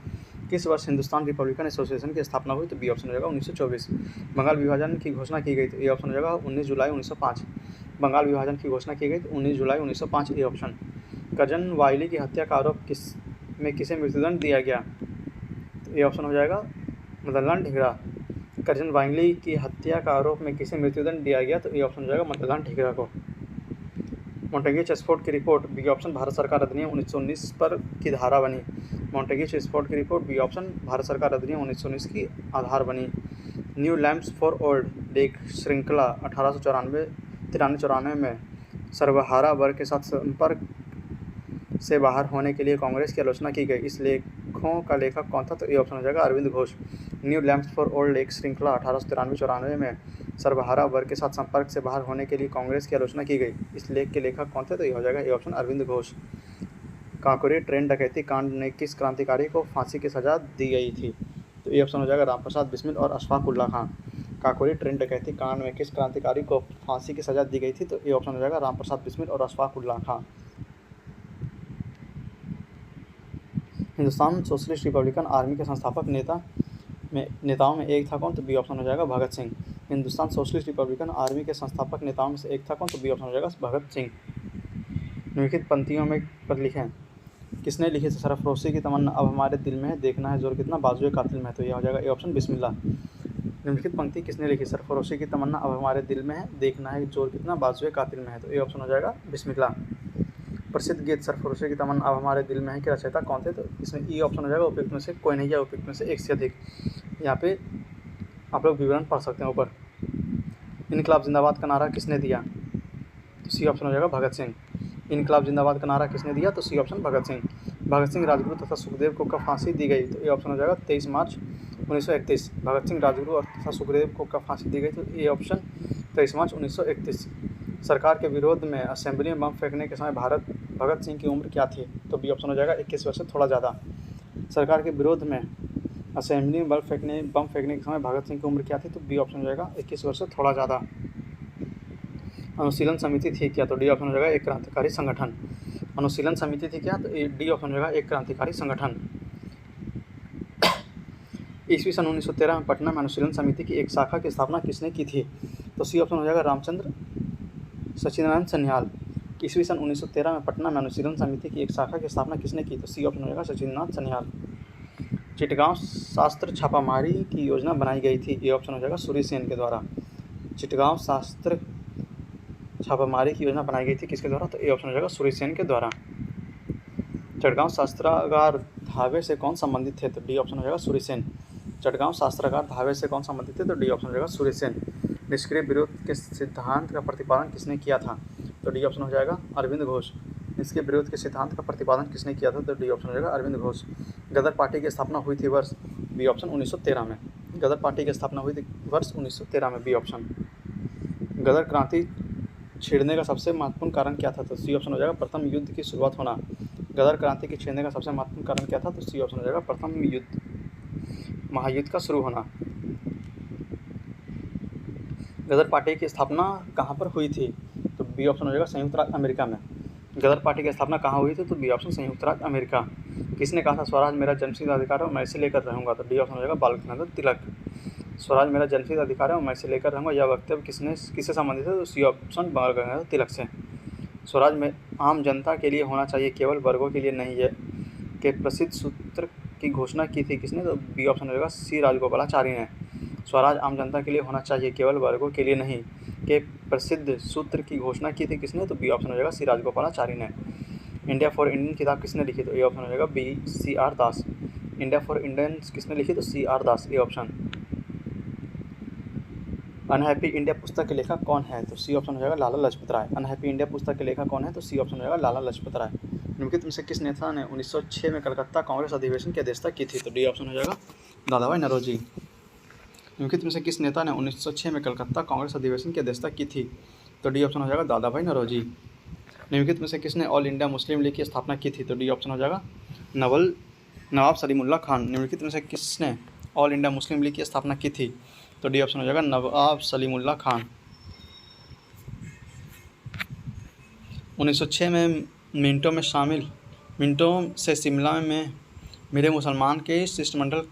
किस वर्ष हिंदुस्तान रिपब्लिकन एसोसिएशन की स्थापना हुई? तो बी ऑप्शन हो जाएगा 1924। बंगाल विभाजन की घोषणा की गई, तो ए ऑप्शन हो जाएगा 19 जुलाई 1905। बंगाल विभाजन की घोषणा की गई तो 19 जुलाई 1905, ए ऑप्शन। कर्जन वाइली की हत्या का आरोप किसे मृत्युदंड दिया गया? तो ए ऑप्शन हो जाएगा मदनलाल ढींगरा। कर्जन वाइली की हत्या का आरोप में किसे मृत्युदंड दिया गया? तो ए ऑप्शन हो जाएगा मदनलाल ढींगरा को। मोंटेग्यू चेम्स्फोर्ड की रिपोर्ट, बी ऑप्शन भारत सरकार अधिनियम 1919 पर की धारा बनी। मोंटेग्यू चेम्स्फोर्ड की रिपोर्ट, बी ऑप्शन भारत सरकार अधिनियम 1919 की आधार बनी। न्यू लैम्प्स फॉर ओल्ड लेख श्रृंखला 1893-94 में सर्वहारा वर्ग के साथ संपर्क से बाहर होने के लिए कांग्रेस की आलोचना की गई, इस लेखों का लेखक कौन था? तो ए ऑप्शन हो जाएगा Arvind Ghosh. New lamps for old लेख श्रृंखला 1893-94 में सर्वहारा वर्ग के साथ संपर्क से बाहर होने के लिए कांग्रेस की आलोचना की गई, इस लेख के लेखक कौन थे? तो ये हो जाएगा A option Arvind Ghosh. Kakori train डकैती कांड में किस क्रांतिकारी को फांसी की सजा दी गई थी? तो ए ऑप्शन हो जाएगा रामप्रसाद बिस्मिल और अशफाक उल्ला खां। काकोरी ट्रेन डकैती कांड में किस क्रांतिकारी को फांसी की सजा दी गई थी? तो ए ऑप्शन हो जाएगा रामप्रसाद बिस्मिल और अशफाक उल्ला खां। हिंदुस्तान सोशलिस्ट रिपब्लिकन आर्मी के संस्थापक नेताओं में एक था कौन? तो बी ऑप्शन हो जाएगा Bhagat Singh. Hindustan Socialist Republican Army के संस्थापक नेताओं में से एक था कौन? तो बी ऑप्शन हो जाएगा भगत सिंह। निम्नलिखित पंक्तियों में पर लिखें, किसने लिखी थी? सरफरोशी की तमन्ना अब हमारे दिल में है, देखना है जोर कितना, बाजुए कातिल में है। तो यह हो जाएगा ए ऑप्शन बिस्मिल्लाह। निम्नलिखित पंक्ति किसने लिखी? सरफरोशी की तमन्ना अब हमारे दिल में है, देखना है जोर कितना बाजुए कातिल में है। तो ये ऑप्शन हो जाएगा बिस्मिल्लाह। प्रसिद्ध गीत सरफरोशी की तमन्ना अब हमारे दिल में है के रचयिता कौन थे? तो इसमें ई ऑप्शन हो जाएगा उपयुक्त में से कोई नहीं या उपयुक्त में से एक से अधिक। यहाँ पे आप लोग विवरण पढ़ सकते हैं ऊपर। इनकलाब जिंदाबाद का नारा किसने दिया? तो सी ऑप्शन हो जाएगा भगत सिंह। इनकलाब जिंदाबाद का नारा किसने दिया? तो सी ऑप्शन भगत सिंह। भगत सिंह, राजगुरु तथा सुखदेव को कब फांसी दी गई? तो ये ऑप्शन हो जाएगा 23 मार्च 1931। भगत सिंह, राजगुरु और तथा सुखदेव को कब फांसी दी गई? तो ये ऑप्शन 23 मार्च 1931। सरकार के विरोध में असेंबली में बम फेंकने के समय भगत सिंह की उम्र क्या थी? तो बी ऑप्शन हो जाएगा 21 वर्ष से थोड़ा ज़्यादा। सरकार के विरोध में असेंबली में बम फेंकने के समय भगत सिंह की उम्र क्या थी? तो बी ऑप्शन हो जाएगा 21 वर्ष से थोड़ा ज़्यादा। अनुशीलन समिति थी क्या? तो डी ऑप्शन हो जाएगा एक क्रांतिकारी संगठन। अनुशीलन समिति थी क्या? तो डी ऑप्शन हो जाएगा एक क्रांतिकारी संगठन। ईस्वी सन 1913 में पटना में अनुशीलन समिति की एक शाखा की स्थापना किसने की थी? तो सी ऑप्शन हो जाएगा रामचंद्र सच्चिदानंद सन्याल। ईस्वी सन 1913 में पटना में अनुशीलन समिति की एक शाखा की स्थापना किसने की? तो सी ऑप्शन हो जाएगा सच्चिदानंद सन्याल। चिटगांव शास्त्र छापामारी की योजना बनाई गई थी। ये ऑप्शन हो जाएगा सूर्य सेन के द्वारा। चिटगांव शास्त्र छापामारी की योजना बनाई गई थी किसके द्वारा? तो ए ऑप्शन हो जाएगा सूर्य सेन के द्वारा। चटगांव शस्त्रागार धावे से कौन संबंधित थे? तो डी ऑप्शन हो जाएगा सूर्य सेन। चटगांव शस्त्रागार धावे से कौन संबंधित थे? तो डी ऑप्शन हो जाएगा सूर्य सेन। निष्क्रिय विरोध के सिद्धांत का प्रतिपादन किसने किया था? तो डी ऑप्शन हो जाएगा अरविंद घोष। निष्क्रिय विरोध के सिद्धांत का प्रतिपादन किसने किया था? तो डी ऑप्शन हो जाएगा अरविंद घोष। गदर पार्टी की स्थापना हुई थी वर्ष? बी ऑप्शन 1913 में। गदर पार्टी की स्थापना हुई थी वर्ष 1913 में, बी ऑप्शन। गदर क्रांति छेड़ने का सबसे महत्वपूर्ण कारण क्या था? तो सी ऑप्शन हो जाएगा प्रथम युद्ध की शुरुआत होना। गदर क्रांति के छेड़ने का सबसे महत्वपूर्ण कारण क्या था? तो सी ऑप्शन हो जाएगा प्रथम युद्ध, महायुद्ध का शुरू होना। गदर पार्टी की स्थापना कहाँ पर हुई थी? तो बी ऑप्शन हो जाएगा संयुक्त राज्य अमेरिका में। गदर पार्टी की स्थापना कहाँ हुई थी? तो बी ऑप्शन संयुक्त राज्य अमेरिका। किसने कहा था स्वराज मेरा जन्मसिद्ध अधिकार है और मैं इसे लेकर रहूँगा? तो डी ऑप्शन हो जाएगा बाल गंगाधर तिलक। स्वराज मेरा जन्मसिद्ध अधिकार है और मैं इसे लेकर रहूँगा, यह वक्तव्य किससे संबंधित है? तो सी ऑप्शन बाल गंगाधर तिलक से। स्वराज में आम जनता के लिए होना चाहिए, केवल वर्गों के लिए नहीं है के प्रसिद्ध सूत्र की घोषणा की थी किसने? तो बी ऑप्शन हो जाएगा सी राजगोपालाचारी ने। स्वराज आम जनता के लिए होना चाहिए, केवल वर्गों के लिए नहीं के प्रसिद्ध सूत्र की घोषणा की थी किसने? तो बी ऑप्शन हो जाएगा सी राजगोपालाचारी ने। इंडिया फॉर इंडियन किताब किसने लिखी? तो ए ऑप्शन हो जाएगा B C R Das. India for Indians किसने लिखी? तो C R Das, A option. Unhappy India पुस्तक के लेखक कौन है? तो सी ऑप्शन हो जाएगा लाला लाजपत राय। अनहैप्पी इंडिया पुस्तक के लेखक कौन है? तो सी ऑप्शन हो जाएगा लाला लाजपत राय। निम्नलिखित में से किस नेता ने 1906 में कलकत्ता कांग्रेस अधिवेशन की अध्यक्षता की थी? तो डी ऑप्शन हो जाएगा दादाभाई नौरोजी। निम्नलिखित में से किस नेता ने 1906 में कलकत्ता कांग्रेस अधिवेशन की अध्यक्षता की थी? तो डी ऑप्शन हो जाएगा दादाभाई नौरोजी। निम्नलिखित में से किसने ऑल इंडिया मुस्लिम लीग की स्थापना की थी? तो डी ऑप्शन हो जाएगा नवाब सलीमुल्लाह खान। निम्नलिखित में से किसने ऑल इंडिया मुस्लिम लीग की स्थापना की थी? तो डी ऑप्शन हो जाएगा नवाब सलीमुल्लाह खान। 1906 में मिनटों से शिमला में मिले मुसलमान के शिष्टमंडल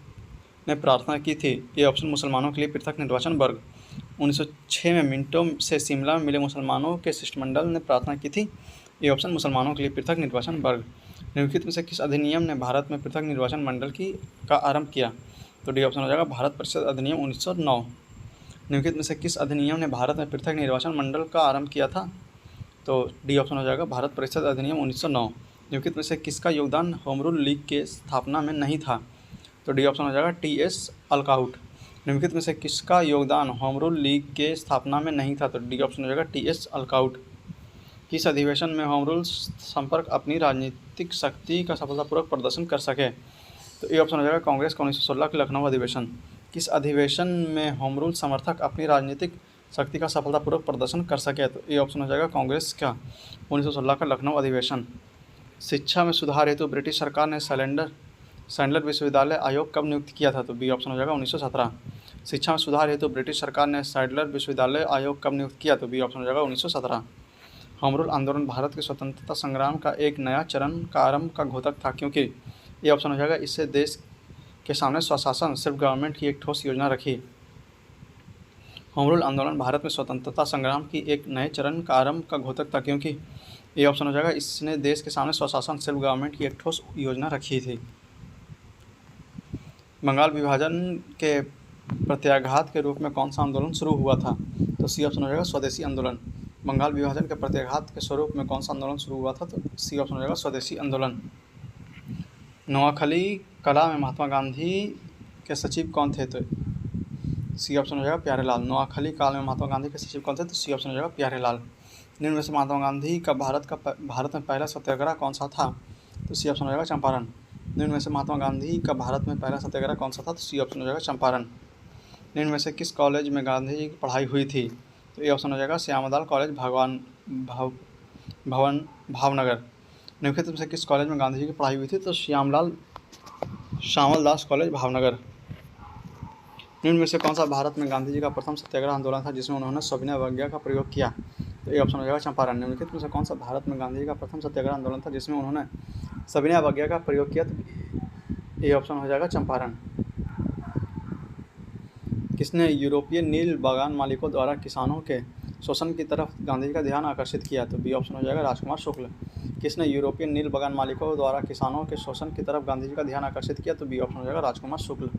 ने प्रार्थना की थी। ये ऑप्शन मुसलमानों के लिए पृथक निर्वाचन वर्ग। 1906 में मिनटों से शिमला में मिले मुसलमानों के शिष्टमंडल ने प्रार्थना की थी। ये ऑप्शन मुसलमानों के लिए पृथक निर्वाचन वर्ग। निम्नलिखित में से किस अधिनियम ने भारत में पृथक निर्वाचन मंडल का आरंभ किया? तो डी ऑप्शन हो जाएगा भारत परिषद अधिनियम 1909। निम्नलिखित में से किस अधिनियम ने भारत में पृथक निर्वाचन मंडल का आरंभ किया था? तो डी ऑप्शन हो जाएगा भारत परिषद अधिनियम 1909। निम्नलिखित में से किसका योगदान होम रूल लीग के स्थापना में नहीं था? तो डी ऑप्शन हो जाएगा टी.एस. अलकाउट। निम्नलिखित में से किसका योगदान होम रूल लीग के स्थापना में नहीं था? तो डी ऑप्शन हो जाएगा टी.एस. अलकाउट। किस अधिवेशन में होम रूल संपर्क अपनी राजनीतिक शक्ति का सफलतापूर्वक प्रदर्शन कर सके? तो ए ऑप्शन हो जाएगा कांग्रेस का 1916 के लखनऊ अधिवेशन। किस अधिवेशन में होम रूल समर्थक अपनी राजनीतिक शक्ति का सफलतापूर्वक प्रदर्शन कर सके? तो ए ऑप्शन हो जाएगा कांग्रेस का 1916 का लखनऊ अधिवेशन। शिक्षा में सुधार हेतु ब्रिटिश सरकार ने सैंडलर विश्वविद्यालय आयोग कब नियुक्त किया था? तो बी ऑप्शन हो जाएगा 1917। शिक्षा में सुधार हेतु ब्रिटिश सरकार ने सैंडलर विश्वविद्यालय आयोग कब नियुक्त किया? तो बी ऑप्शन हो जाएगा 1917। होम रूल आंदोलन भारत के स्वतंत्रता संग्राम का एक नया चरण का आरंभ का घोतक था, क्योंकि ये ऑप्शन हो जाएगा इससे देश के सामने स्वशासन सेल्फ गवर्नमेंट की एक ठोस योजना रखी। होम रूल आंदोलन भारत में स्वतंत्रता संग्राम की एक नए चरण का आरंभ का घोतक था, क्योंकि ये ऑप्शन हो जाएगा इसने देश के सामने स्वशासन सेल्फ गवर्नमेंट की एक ठोस योजना रखी थी। बंगाल विभाजन के प्रत्याघात के रूप में कौन सा आंदोलन शुरू हुआ था? तो सी ऑप्शन हो जाएगा स्वदेशी आंदोलन। बंगाल विभाजन के प्रत्याघात के स्वरूप में कौन सा आंदोलन शुरू हुआ था? तो सी ऑप्शन हो जाएगा स्वदेशी आंदोलन। नोआखली कला में महात्मा गांधी के सचिव कौन थे? तो सी ऑप्शन हो जाएगा प्यारेलाल। नोआखली काल में महात्मा गांधी के सचिव कौन थे? तो सी ऑप्शन हो जाएगा प्यारेलाल। निम्न में से महात्मा गांधी का भारत में पहला सत्याग्रह कौन सा था? तो सी ऑप्शन हो जाएगा चंपारण। निम्न में से महात्मा गांधी का भारत में पहला सत्याग्रह कौन सा था? तो सी ऑप्शन हो जाएगा चंपारण। निम्न में से किस कॉलेज में गांधी जी की पढ़ाई हुई थी? तो ये ऑप्शन हो जाएगा श्यामलाल कॉलेज भावनगर। निम्नलिखित में से किस कॉलेज में गांधी जी की पढ़ाई हुई थी? तो श्यामल दास कॉलेज भावनगर। निम्न में से कौन सा भारत में गांधी जी का प्रथम सत्याग्रह आंदोलन था जिसमें उन्होंने सविनय अवज्ञा का प्रयोग किया? तो ये ऑप्शन हो जाएगा चंपारण। निम्नलिखित में से कौन सा भारत में गांधी जी का प्रथम सत्याग्रह आंदोलन था जिसमें उन्होंने सविनय अवज्ञा का प्रयोग किया? तो ये ऑप्शन हो जाएगा चंपारण। किसने यूरोपीय नील बागान मालिकों द्वारा किसानों के शोषण की तरफ गांधी जी का ध्यान आकर्षित किया? तो बी ऑप्शन हो जाएगा राजकुमार शुक्ल। किसने यूरोपीय नील बागान मालिकों द्वारा किसानों के शोषण की तरफ गांधी जी का ध्यान आकर्षित किया? तो बी ऑप्शन हो जाएगा राजकुमार शुक्ल।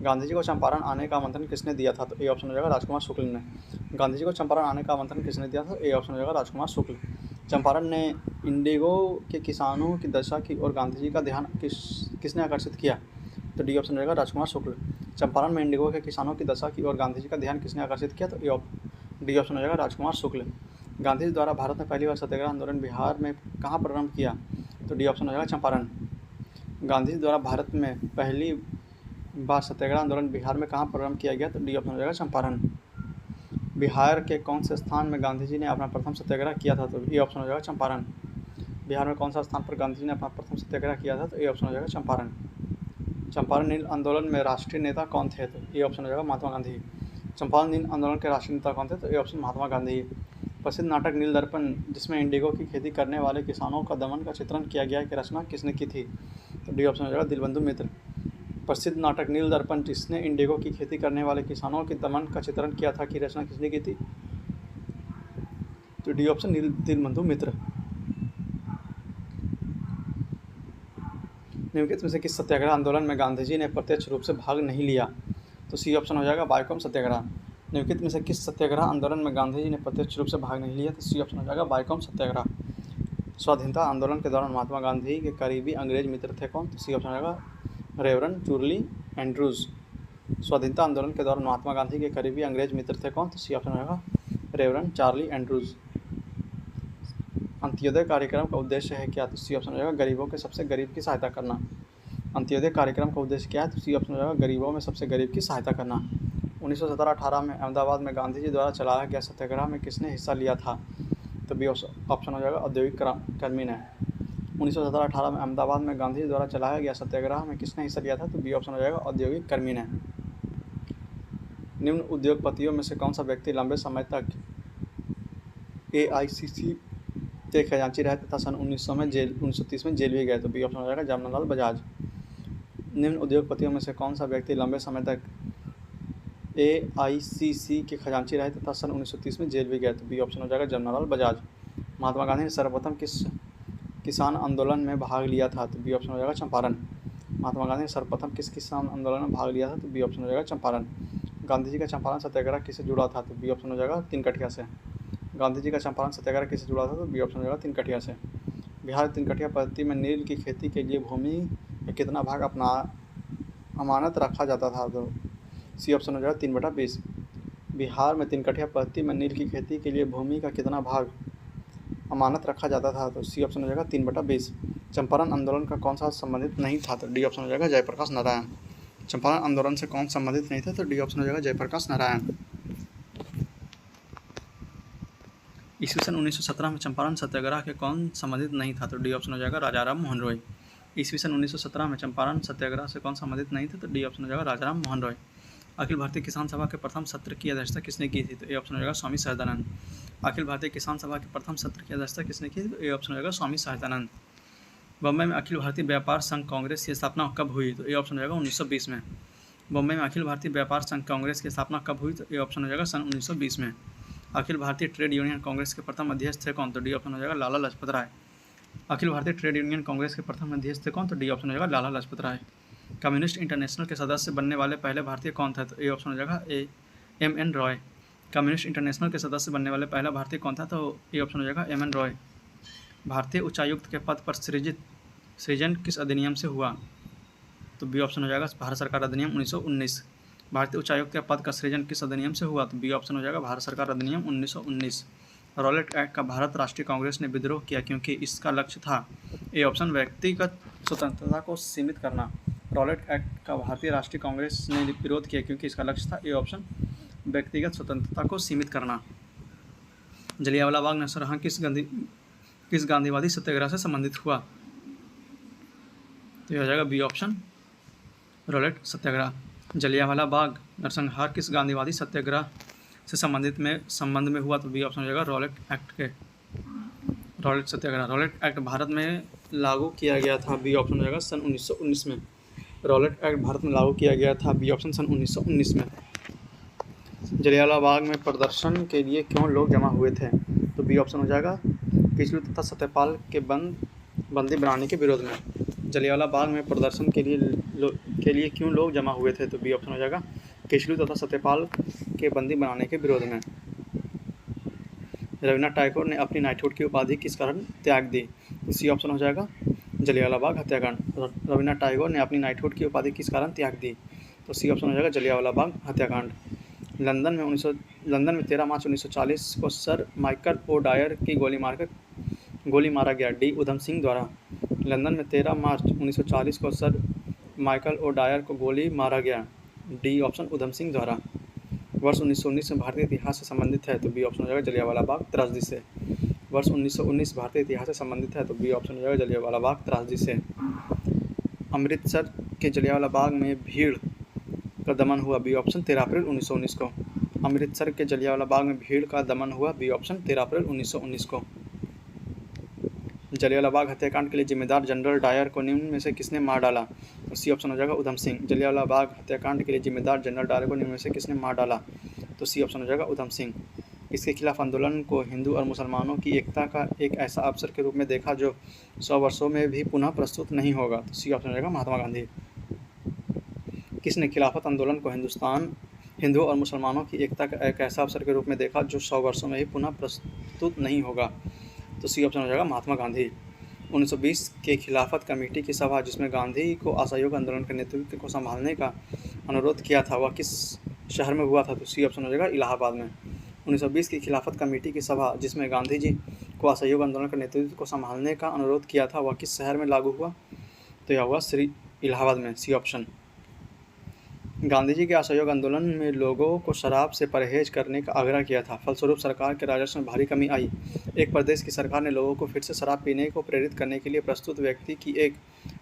गांधी जी को चंपारण आने का आमंत्रण किसने दिया था? तो ए ऑप्शन हो जाएगा राजकुमार शुक्ल ने। गांधी जी को चंपारण आने का आमंत्रण किसने दिया था? ए ऑप्शन हो जाएगा राजकुमार शुक्ल। चंपारण ने इंडिगो के किसानों की दशा की ओर गांधी जी का ध्यान किसने आकर्षित किया? तो डी ऑप्शन हो जाएगा राजकुमार शुक्ल। चंपारण में इंडिगो के किसानों की दशा की ओर गांधी जी का ध्यान किसने आकर्षित किया? तो डी ऑप्शन हो जाएगा राजकुमार शुक्ल। गांधी जी द्वारा भारत में पहली बार सत्याग्रह आंदोलन बिहार में कहाँ प्रारंभ किया? तो डी ऑप्शन हो जाएगा चंपारण। गांधी जी द्वारा भारत में पहली बार सत्याग्रह आंदोलन बिहार में कहाँ प्रारंभ किया गया? तो डी ऑप्शन हो जाएगा चंपारण। बिहार के कौन से स्थान में गांधी जी ने अपना प्रथम सत्याग्रह किया था? तो ए ऑप्शन हो जाएगा चंपारण। बिहार में कौन सा स्थान पर गांधी जी ने अपना प्रथम सत्याग्रह किया था? तो ए ऑप्शन हो जाएगा चंपारण। चंपारण नील आंदोलन में राष्ट्रीय नेता कौन थे? तो ए ऑप्शन हो जाएगा महात्मा गांधी। चंपारण नील आंदोलन के राष्ट्रीय नेता कौन थे? तो ए ऑप्शन महात्मा गांधी। प्रसिद्ध नाटक नील दर्पण जिसमें इंडिगो की खेती करने वाले किसानों का दमन का चित्रण किया गया की रचना किसने की थी? तो डी ऑप्शन हो जाएगा दीनबंधु मित्र। प्रसिद्ध नाटक नील दर्पण जिसने इंडिगो की खेती करने वाले किसानों के दमन का चित्रण किया था की रचना किसने की थी? तो डी ऑप्शन दीनबंधु मित्र। निम्नलिखित में से किस सत्याग्रह आंदोलन में गांधी जी ने प्रत्यक्ष रूप से भाग नहीं लिया? तो सी ऑप्शन हो जाएगा बायकॉम सत्याग्रह। निम्नलिखित में से किस सत्याग्रह आंदोलन में गांधी जी ने प्रत्यक्ष रूप से भाग नहीं लिया? तो सी ऑप्शन हो जाएगा बायकॉम सत्याग्रह। स्वाधीनता आंदोलन के दौरान महात्मा गांधी के करीबी अंग्रेज मित्र थे कौन? तो सी ऑप्शन हो जाएगा रेवरन चूर्ली एंड्रूज। स्वाधीनता आंदोलन के दौरान महात्मा गांधी के करीबी अंग्रेज मित्र थे कौन? तो सी ऑप्शन हो जाएगा रेवरन चार्ली एंड्रूज। अंत्योदय कार्यक्रम का उद्देश्य है क्या? तो सी ऑप्शन हो जाएगा गरीबों के सबसे गरीब की सहायता करना। अंत्योदय कार्यक्रम का उद्देश्य क्या है? तो सी ऑप्शन हो जाएगा गरीबों में सबसे गरीब की सहायता करना। 1917-18 में अहमदाबाद में गांधी जी द्वारा चलाया गया सत्याग्रह में किसने हिस्सा लिया था? तो बी ऑप्शन हो जाएगा औद्योगिक कर्मी ने। 1917-18 में अहमदाबाद में गांधी जी द्वारा चलाया गया सत्याग्रह में किसने हिस्सा लिया था? तो बी ऑप्शन हो जाएगा औद्योगिक कर्मी ने। निम्न उद्योगपतियों में से कौन सा व्यक्ति लंबे समय तक AICC के खजांची रहे तथा सन 1930 में जेल भी गए? तो बी ऑप्शन हो जाएगा जमनालाल बजाज। निम्न उद्योगपतियों में से कौन सा व्यक्ति लंबे समय तक AICC के खजांची रहे तथा सन 1930 में जेल भी गए? तो बी ऑप्शन हो जाएगा जमनालाल बजाज। महात्मा गांधी ने सर्वप्रथम किस किसान आंदोलन में भाग लिया था? तो बी ऑप्शन हो जाएगा चंपारण। महात्मा गांधी ने सर्वप्रथम किस किसान आंदोलन में भाग लिया था? तो बी ऑप्शन हो जाएगा चंपारण। गांधी जी का चंपारण सत्याग्रह किससे जुड़ा था? तो बी ऑप्शन हो जाएगा तिनकठिया से। गांधी जी का चंपारण सत्याग्रह किससे जुड़ा था? तो बी ऑप्शन हो जाएगा तिनकठिया से। बिहार तिनकठिया पद्धति में नील की खेती के लिए भूमि में कितना भाग अपना अमानत रखा जाता था? तो सी ऑप्शन हो जाएगा 3/20। बिहार में तिनकठिया पद्धति में नील की खेती के लिए भूमि का कितना भाग अमानत रखा जाता था? तो सी ऑप्शन हो जाएगा 3/20। चंपारण आंदोलन का कौन सा संबंधित नहीं था? तो डी ऑप्शन हो जाएगा जयप्रकाश नारायण। चंपारण आंदोलन से कौन संबंधित नहीं था? तो डी ऑप्शन हो जाएगा जयप्रकाश नारायण। ईस्वी सन 1917 में चंपारण सत्याग्रह के कौन संबंधित नहीं था? तो डी ऑप्शन हो जाएगा राजाराम मोहन रॉय। ईस्वी सन 1917 में चंपारण सत्याग्रह से कौन संबंधित नहीं था? तो डी ऑप्शन हो जाएगा राजाराम मोहन रॉय। अखिल भारतीय किसान सभा के प्रथम सत्र की अध्यक्षता किसने की थी? तो ए ऑप्शन हो जाएगा स्वामी सहजानंद। अखिल भारतीय किसान सभा के प्रथम सत्र की अध्यक्षता किसने की थी? तो ए ऑप्शन हो जाएगा स्वामी सहजानंद। बम्बई में अखिल भारतीय व्यापार संघ कांग्रेस की स्थापना कब हुई? तो ए ऑप्शन हो जाएगा 1920 में। बम्बई में अखिल भारतीय व्यापार संघ कांग्रेस की स्थापना कब हुई? तो ए ऑप्शन हो जाएगा सन 1920 में। अखिल भारतीय ट्रेड यूनियन कांग्रेस के प्रथम अध्यक्ष थे कौन? तो डी ऑप्शन हो जाएगा लाला लाजपत राय। अखिल भारतीय ट्रेड यूनियन कांग्रेस के प्रथम अध्यक्ष थे कौन? तो डी ऑप्शन हो जाएगा लाला लाजपत राय। कम्युनिस्ट इंटरनेशनल के सदस्य बनने वाले पहले भारतीय कौन था? तो ए ऑप्शन हो जाएगा एम.एन. रॉय। कम्युनिस्ट इंटरनेशनल के सदस्य बनने वाले पहला भारतीय कौन था? तो ए ऑप्शन हो जाएगा एम.एन. रॉय। भारतीय उच्चायुक्त के पद पर सृजन किस अधिनियम से हुआ? तो बी ऑप्शन हो जाएगा भारत सरकार अधिनियम 1919। भारतीय उच्चायुक्त के पद का सृजन किस अधिनियम से हुआ? तो बी ऑप्शन हो जाएगा भारत सरकार अधिनियम 1919। रॉलेट एक्ट का भारत राष्ट्रीय कांग्रेस ने विद्रोह किया क्योंकि इसका लक्ष्य था? ए ऑप्शन व्यक्तिगत स्वतंत्रता को सीमित करना। रॉलेट एक्ट का भारतीय राष्ट्रीय कांग्रेस ने विरोध किया क्योंकि इसका लक्ष्य था? ए ऑप्शन व्यक्तिगत स्वतंत्रता को सीमित करना। जलियांवाला बाग नरसंहार किस गांधीवादी सत्याग्रह से संबंधित हुआ? तो यह हो जाएगा बी ऑप्शन रॉलेट सत्याग्रह। जलियांवाला बाग नरसंहार किस गांधीवादी सत्याग्रह से संबंध में हुआ? तो बी ऑप्शन हो जाएगा रॉलेट सत्याग्रह। रॉलेट एक्ट भारत में लागू किया गया था? बी ऑप्शन हो जाएगा सन 1919 में। रॉलेट एक्ट भारत में लागू किया गया था? बी ऑप्शन सन 1919 में। जलियांवाला बाग में प्रदर्शन के लिए क्यों लोग जमा हुए थे? तो बी ऑप्शन हो जाएगा किचलू तथा सत्यपाल के बंदी बनाने के विरोध में। जलियांवाला बाग में प्रदर्शन के लिए क्यों लोग जमा हुए थे? तो बी ऑप्शन हो जाएगा किचलू तथा सत्यपाल के बंदी बनाने के विरोध में। रविन्द्रनाथ टैगोर ने अपनी नाइटहुड की उपाधि किस कारण त्याग दी? तो सी ऑप्शन हो जाएगा जलियांवाला बाग हत्याकांड। रविन्द्रनाथ टैगोर ने अपनी नाइटहुड की उपाधि किस कारण त्याग दी? तो सी ऑप्शन हो जाएगा जलियांवाला बाग हत्याकांड। लंदन में 13 मार्च 1940 को सर माइकल ओ डायर की गोली मारा गया? डी उधम सिंह द्वारा। लंदन में 13 मार्च 1940 को सर माइकल ओ डायर को गोली मारा गया? डी ऑप्शन उधम सिंह द्वारा। वर्ष 1919 में भारतीय इतिहास से संबंधित है? तो बी ऑप्शन हो जाएगा जलियांवाला बाग त्रासदी से। वर्ष 1919 भारतीय इतिहास से संबंधित है? तो बी ऑप्शन हो जाएगा जलियांवाला बाग त्रासदी से। अमृतसर के जलियांवाला बाग में भीड़ का दमन हुआ? बी ऑप्शन 13 अप्रैल 1919 को। अमृतसर के जलियांवाला बाग में भीड़ का दमन हुआ? बी ऑप्शन 13 अप्रैल 1919 को। जलियांवाला बाग हत्याकांड के लिए जिम्मेदार जनरल डायर को निम्न में से किसने मार डाला? तो सी ऑप्शन हो जाएगा उधम सिंह। जलियांवाला बाग हत्याकांड के लिए जिम्मेदार जनरल डायर को निम्न में से किसने मार डाला? तो सी ऑप्शन हो जाएगा उधम सिंह। इसके खिलाफ आंदोलन को हिंदू और मुसलमानों की एकता का एक ऐसा अवसर के रूप में देखा जो 100 वर्षों में भी पुनः प्रस्तुत नहीं होगा? तो सी ऑप्शन हो जाएगा महात्मा गांधी। किसने खिलाफत आंदोलन को हिंदुओं और मुसलमानों की एकता का एक ऐसा अवसर के रूप में देखा जो 100 वर्षों में ही पुनः प्रस्तुत नहीं होगा? तो सी ऑप्शन हो जाएगा महात्मा गांधी। 1920 के खिलाफत कमेटी की सभा जिसमें गांधी को असहयोग आंदोलन के नेतृत्व को संभालने का अनुरोध किया था वह किस शहर में हुआ था? तो सी ऑप्शन हो जाएगा इलाहाबाद में। 1920 की खिलाफत कमेटी की सभा जिसमें गांधी जी को असहयोग आंदोलन के नेतृत्व को संभालने का अनुरोध किया था वह किस शहर में लागू हुआ? तो यह हुआ इलाहाबाद में। C option. गांधी जी के असहयोग आंदोलन में लोगों को शराब से परहेज करने का आग्रह किया था, फलस्वरूप सरकार के राजस्व में भारी कमी आई। एक प्रदेश की सरकार ने लोगों को फिर से शराब पीने को प्रेरित करने के लिए प्रस्तुत व्यक्ति की एक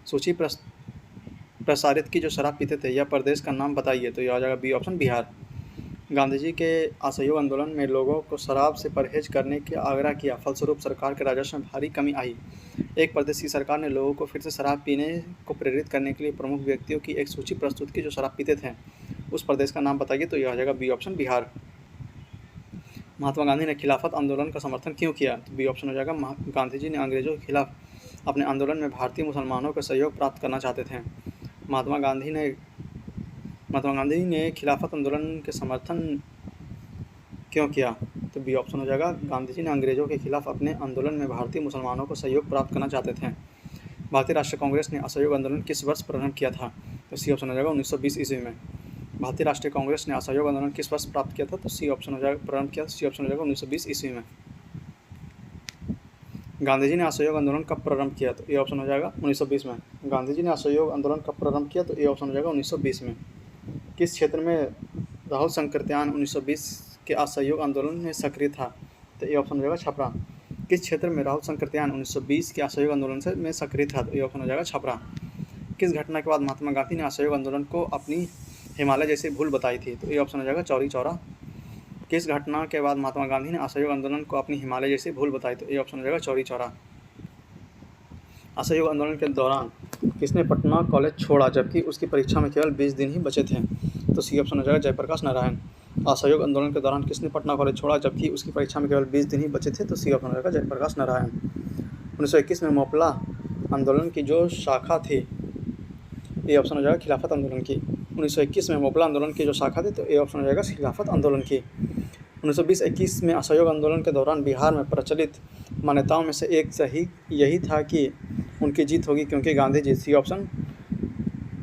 सूची प्रसारित की जो शराब पीते थे। यह प्रदेश का नाम बताइए। तो यह आ जाएगा बी ऑप्शन बिहार। गांधी जी के असहयोग आंदोलन में लोगों को शराब से परहेज करने का आग्रह किया, फलस्वरूप सरकार के राजस्व में भारी कमी आई। एक प्रदेश की सरकार ने लोगों को फिर से शराब पीने को प्रेरित करने के लिए प्रमुख व्यक्तियों की एक सूची प्रस्तुत की जो शराब पीते थे। उस प्रदेश का नाम बताइए। तो यह आ जाएगा बी ऑप्शन बिहार। महात्मा गांधी ने खिलाफत आंदोलन का समर्थन क्यों किया? तो बी ऑप्शन हो जाएगा गांधी जी ने अंग्रेजों के खिलाफ अपने आंदोलन में भारतीय मुसलमानों का सहयोग प्राप्त करना चाहते थे। महात्मा गांधी ने खिलाफत आंदोलन के समर्थन क्यों किया? तो बी ऑप्शन हो जाएगा गांधी जी ने अंग्रेजों के खिलाफ अपने आंदोलन में भारतीय मुसलमानों को सहयोग प्राप्त करना चाहते थे। भारतीय राष्ट्रीय कांग्रेस ने असहयोग आंदोलन किस वर्ष प्रारंभ किया था? तो सी ऑप्शन हो जाएगा 1920 ईस्वी में। भारतीय राष्ट्रीय कांग्रेस ने असहयोग आंदोलन किस वर्ष प्राप्त किया था? तो सी ऑप्शन हो जाएगा प्रारंभ किया। सी ऑप्शन हो जाएगा 1920 ईस्वी में। गांधी जी ने असहयोग आंदोलन कब प्रारंभ किया? तो ए ऑप्शन हो जाएगा 1920 में। गांधी जी ने असहयोग आंदोलन कब प्रारंभ किया? तो ए ऑप्शन हो जाएगा 1920 में। किस क्षेत्र में राहुल संकृत्यान 1920 के असहयोग आंदोलन में सक्रिय था? तो ए ऑप्शन हो जाएगा छपरा। किस क्षेत्र में राहुल संकृत्यान 1920 के असहयोग आंदोलन में सक्रिय था? तो ए ऑप्शन हो जाएगा छपरा। किस घटना के बाद महात्मा गांधी ने असहयोग आंदोलन को अपनी हिमालय जैसी भूल बताई थी? तो ए ऑप्शन हो जाएगा चौरी चौरा। किस घटना के बाद महात्मा गांधी ने असहयोग आंदोलन को अपनी हिमालय जैसी भूल बताई? तो ए ऑप्शन हो जाएगा चौरी चौरा। असहयोग आंदोलन के दौरान किसने पटना कॉलेज छोड़ा जबकि उसकी परीक्षा में केवल 20 दिन ही बचे थे? तो सी ऑप्शन हो जाएगा जयप्रकाश नारायण। असहयोग आंदोलन के दौरान किसने पटना कॉलेज छोड़ा जबकि उसकी परीक्षा में केवल 20 दिन ही बचे थे? तो सी ऑप्शन हो जाएगा जयप्रकाश नारायण। 1921 में मोपला आंदोलन की जो शाखा थी ए ऑप्शन हो जाएगा खिलाफत आंदोलन की। 1921 में मोपला आंदोलन की जो शाखा थी, तो ए ऑप्शन हो जाएगा खिलाफत आंदोलन की। 1920-21 में असहयोग आंदोलन के दौरान बिहार में प्रचलित मान्यताओं में से एक सही यही था कि उनकी जीत होगी क्योंकि गांधी जी, सी ऑप्शन,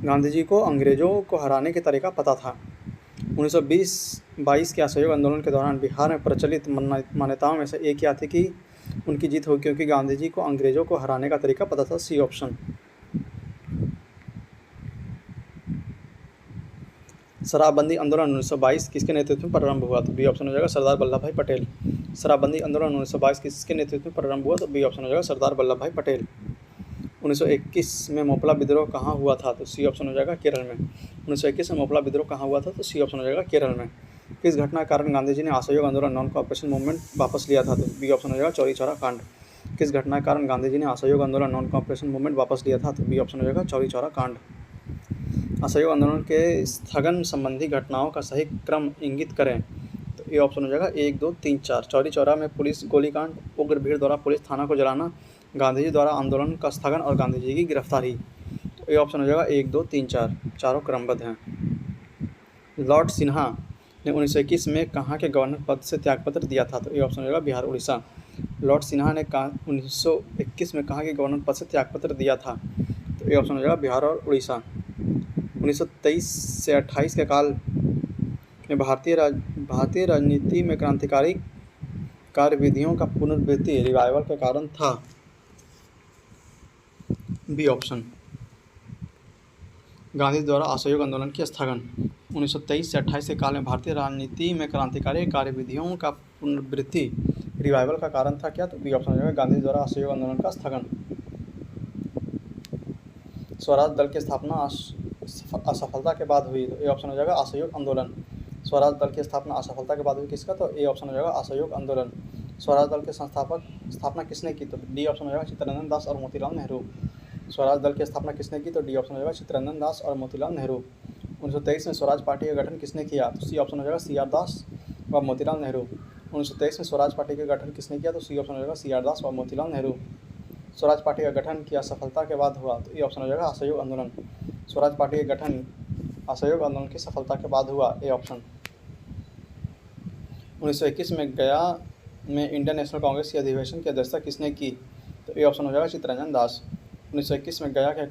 गांधी जी को अंग्रेजों को हराने का तरीका पता था। 1920-22 के असहयोग आंदोलन के दौरान बिहार में प्रचलित मान्यताओं में से एक क्या थी कि उनकी जीत होगी क्योंकि गांधी जी को अंग्रेजों को हराने का तरीका पता था, सी ऑप्शन। शराबबंदी आंदोलन 1922 किसके नेतृत्व में प्रारंभ हुआ, तो बी ऑप्शन हो जाएगा सरदार वल्लभ भाई पटेल। शराबबंदी आंदोलन 1922 किसके नेतृत्व में प्रारंभ हुआ, तो बी ऑप्शन हो जाएगा सरदार वल्लभ भाई पटेल। 1921 में मोपला विद्रोह कहाँ हुआ था, तो सी ऑप्शन हो जाएगा केरल में। 1921 में मोपला विद्रोह कहाँ हुआ था, तो सी ऑप्शन हो जाएगा केरल में। किस घटना के कारण गांधी जी ने असहयोग आंदोलन नॉन कॉपरेशन मूवमेंट वापस लिया था, तो बी ऑप्शन हो जाएगा चौरी चौरा कांड। किस घटना के कारण गांधी जी ने असहयोग आंदोलन नॉन कॉपरेशन मूवमेंट वापस लिया था, तो बी ऑप्शन हो जाएगा चौरी चौरा कांड। असहयोग आंदोलन के स्थगन संबंधी घटनाओं का सही क्रम इंगित करें, तो ये ऑप्शन हो जाएगा 1, 2, 3, 4। चौरी चौरा में पुलिस गोलीकांड, उग्र भीड़ द्वारा पुलिस थाना को जलाना, गांधी जी द्वारा आंदोलन का स्थगन और गांधी जी की गिरफ्तारी। तो ये ऑप्शन हो जाएगा 1, 2, 3, 4, चारों क्रमबद्ध हैं। लॉर्ड सिन्हा ने 1921 में कहाँ के गवर्नर पद से त्यागपत्र दिया था, तो ये ऑप्शन हो जाएगा बिहार उड़ीसा। लॉर्ड सिन्हा ने 1921 में कहाँ के गवर्नर पद से त्यागपत्र दिया था, तो ये ऑप्शन हो जाएगा बिहार और उड़ीसा। 1923 से 28 के काल में भारतीय राजनीति में क्रांतिकारी कार्यविधियों का पुनर्वृत्ति रिवाइवल का कारण था, बी ऑप्शन, गांधी द्वारा असहयोग आंदोलन के स्थगन। 1923 से 28 के काल में भारतीय राजनीति में क्रांतिकारी कार्यविधियों का पुनर्वृत्ति रिवाइवल का कारण था क्या, तो बी ऑप्शन हो जाएगा गांधी द्वारा असहयोग आंदोलन का स्थगन। स्वराज दल की स्थापना असफलता के बाद हुई, तो ए ऑप्शन हो जाएगा असहयोग आंदोलन। स्वराज दल की स्थापना असफलता के बाद हुई किसका, तो ए ऑप्शन हो जाएगा असहयोग आंदोलन। स्वराज दल के स्थापना किसने की, तो डी ऑप्शन हो जाएगा चित्तरंजन दास और मोतीलाल नेहरू। स्वराज दल की स्थापना किसने की, तो डी ऑप्शन हो जाएगा चित्तरंजन दास और मोतीलाल नेहरू। 1923 में स्वराज पार्टी का गठन किसने किया, तो सी ऑप्शन हो जाएगा सी आर दास व मोतीलाल नेहरू। 1923 में स्वराज पार्टी का गठन किसने किया, तो सी ऑप्शन हो जाएगा सी आर दास व मोतीलाल नेहरू। स्वराज पार्टी का गठन की असफलता के बाद हुआ, तो ये ऑप्शन हो जाएगा असहयोग आंदोलन। स्वराज पार्टी का गठन असहयोग आंदोलन की सफलता के बाद हुआ, ए ऑप्शन। 1921 में गया में इंडियन नेशनल कांग्रेस की अधिवेशन की अध्यक्षता किसने की, तो ए ऑप्शन हो जाएगा चित्तरंजन दास। 1921 में गया के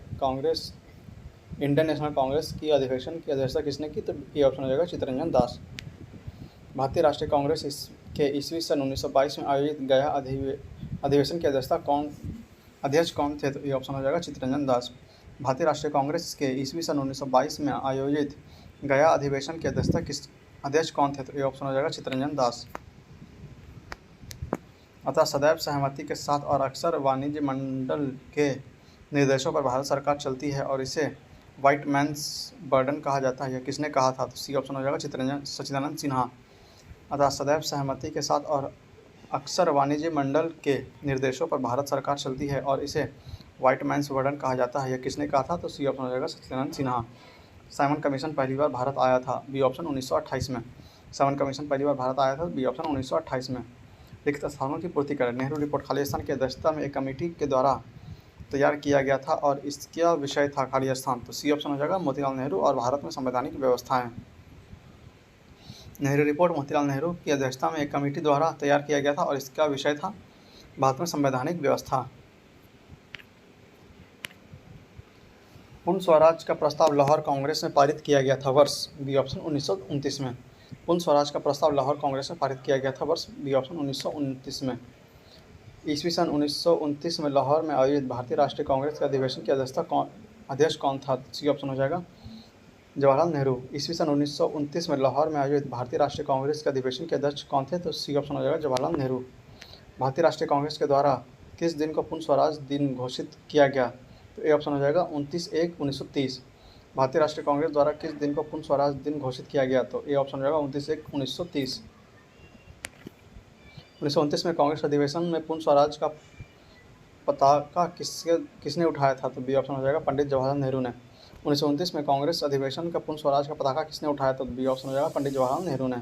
इंडियन नेशनल कांग्रेस की अधिवेशन की अध्यक्षता किसने की, तो ए ऑप्शन हो जाएगा चित्तरंजन दास। भारतीय राष्ट्रीय कांग्रेस के ईस्वी सन 1922 में आयोजित गया अधिवेशन की अध्यक्ष कौन थे, तो ये ऑप्शन हो जाएगा चित्तरंजन दास। भारतीय राष्ट्रीय कांग्रेस के ईस्वी सन 1922 में आयोजित गया अधिवेशन के अध्यक्ष कौन थे, तो ये ऑप्शन हो जाएगा चित्तरंजन दास। अतः सदैव सहमति के साथ और अक्सर वाणिज्य मंडल के निर्देशों पर भारत सरकार चलती है और इसे व्हाइट मैन्स बर्डन कहा जाता है, यह किसने कहा था, तो सी ऑप्शन हो जाएगा सच्चिदानंद सिन्हा। अतः सदैव सहमति के साथ और अक्सर वाणिज्य मंडल के निर्देशों पर भारत सरकार चलती है और इसे व्हाइट मैन्स बर्डन कहा जाता है, यह किसने कहा था, तो सी ऑप्शन हो जाएगा सच्चिदानंद सिन्हा। साइमन कमीशन पहली बार भारत आया था, बी ऑप्शन 1928 में। साइमन कमीशन पहली बार भारत आया था, बी ऑप्शन 1928 में। रिक्त स्थानों की पूर्ति करें। नेहरू रिपोर्ट खाली स्थान की अध्यक्षता में एक कमेटी के द्वारा तैयार किया गया था और इसका विषय था खाली स्थान, तो सी ऑप्शन हो जाएगा मोतीलाल नेहरू और भारत में संवैधानिक व्यवस्थाएं। नेहरू रिपोर्ट मोतीलाल नेहरू की अध्यक्षता में एक कमेटी द्वारा तैयार किया गया था और इसका विषय था भारत में संवैधानिक व्यवस्था। पूर्ण स्वराज का प्रस्ताव लाहौर कांग्रेस में पारित किया गया था वर्ष, बी ऑप्शन 1929 में। पूर्ण स्वराज का प्रस्ताव लाहौर कांग्रेस में पारित किया गया था वर्ष, बी ऑप्शन 1929 में। ईस्वी सन 1929 में लाहौर में आयोजित भारतीय राष्ट्रीय कांग्रेस के अधिवेशन की अध्यक्ष कौन था, सी ऑप्शन हो जाएगा जवाहरलाल नेहरू। ईस्वी सन 1929 में लाहौर में आयोजित भारतीय राष्ट्रीय कांग्रेस के अधिवेशन के अध्यक्ष कौन थे, तो सी ऑप्शन हो जाएगा जवाहरलाल नेहरू। भारतीय राष्ट्रीय कांग्रेस के द्वारा किस दिन को पूर्ण स्वराज दिन घोषित किया गया, तो ए ऑप्शन हो जाएगा 29/1/1930। भारतीय राष्ट्रीय कांग्रेस द्वारा किस दिन को पूर्ण स्वराज दिन घोषित किया गया, तो ए ऑप्शन हो जाएगा 29/1/1930। 1929 में कांग्रेस अधिवेशन में पूर्ण स्वराज का पताका किसने उठाया था, तो बी ऑप्शन हो जाएगा पंडित जवाहरलाल नेहरू ने। 1929 में कांग्रेस अधिवेशन का पूर्ण स्वराज का पताका किसने उठाया, तो बी ऑप्शन हो जाएगा पंडित जवाहरलाल नेहरू ने।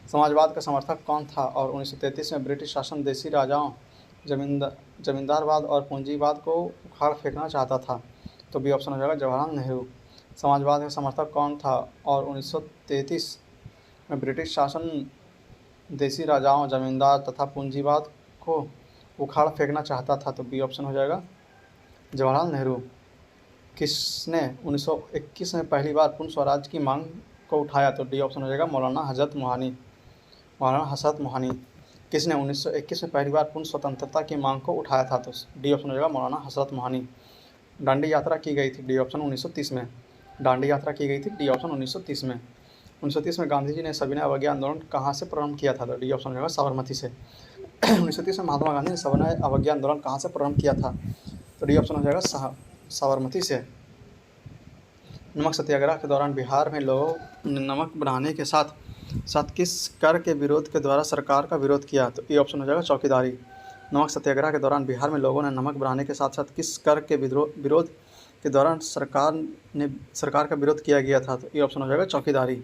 समाजवाद का समर्थक कौन था और 1933 में ब्रिटिश शासन देसी राजाओं, जमींदारवाद और पूंजीवाद को उखाड़ फेंकना चाहता था, तो बी ऑप्शन हो जाएगा जवाहरलाल नेहरू। समाजवाद का समर्थक कौन था और 1933 में ब्रिटिश शासन देसी राजाओं, जमींदार तथा पूंजीवाद को उखाड़ फेंकना चाहता था? तो बी ऑप्शन हो जाएगा जवाहरलाल नेहरू। किसने 1921 में पहली बार पूर्ण स्वराज की मांग को उठाया? तो डी ऑप्शन हो जाएगा मौलाना हजरत मोहानी। किसने 1921 में पहली बार पूर्ण स्वतंत्रता की मांग को उठाया था? तो डी ऑप्शन हो जाएगा मौलाना हजरत मोहानी। दांडी यात्रा की गई थी? डी ऑप्शन 1930 में। दांडी यात्रा की गई थी? डी ऑप्शन 1930 में। 1930 में गांधी जी ने सविनय अवज्ञा आंदोलन कहाँ से प्रारंभ किया था? तो डी ऑप्शन हो जाएगा साबरमती से। 1930 में महात्मा गांधी ने सविनय अवज्ञा आंदोलन कहाँ से प्रारंभ किया था? तो डी ऑप्शन हो जाएगा साबरमती से। नमक सत्याग्रह के दौरान बिहार में लोगों ने नमक बढ़ाने के साथ साथ किस कर के विरोध के द्वारा सरकार का विरोध किया? तो ए ऑप्शन हो जाएगा चौकीदारी। नमक सत्याग्रह के दौरान बिहार में लोगों ने नमक बढ़ाने के साथ साथ किस कर के विरोध के दौरान सरकार का विरोध किया गया था? तो ए ऑप्शन हो जाएगा चौकीदारी।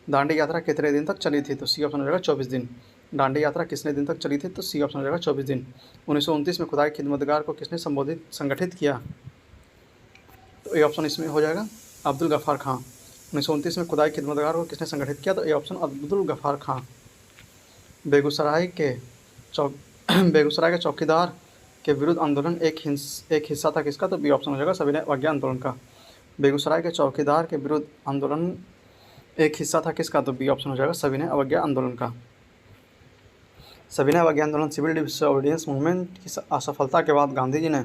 दांडी यात्रा कितने दिन तक चली थी? तो सी ऑप्शन हो जाएगा 24 दिन। दांडी यात्रा कितने दिन तक चली थी? तो सी ऑप्शन हो जाएगा 24 दिन। 1929 में खुदाई खिदमतगार को किसने संगठित किया? तो ए ऑप्शन इसमें हो जाएगा अब्दुल गफ्फार खां। 1929 में खुदाई खिदमतगार को किसने संगठित किया? तो ए ऑप्शन अब्दुल गफ्फार खां। बेगूसराय के चौकीदार के विरुद्ध आंदोलन एक हिस्सा था किसका? तो बी ऑप्शन हो जाएगा सविनय अवज्ञा आंदोलन का। बेगूसराय के चौकीदार के विरुद्ध आंदोलन एक हिस्सा था किसका? तो बी ऑप्शन हो जाएगा सविनय अवज्ञा आंदोलन का। सविनय अवज्ञा आंदोलन सिविल डिसोबीडियंस मूवमेंट की असफलता के बाद गांधी जी ने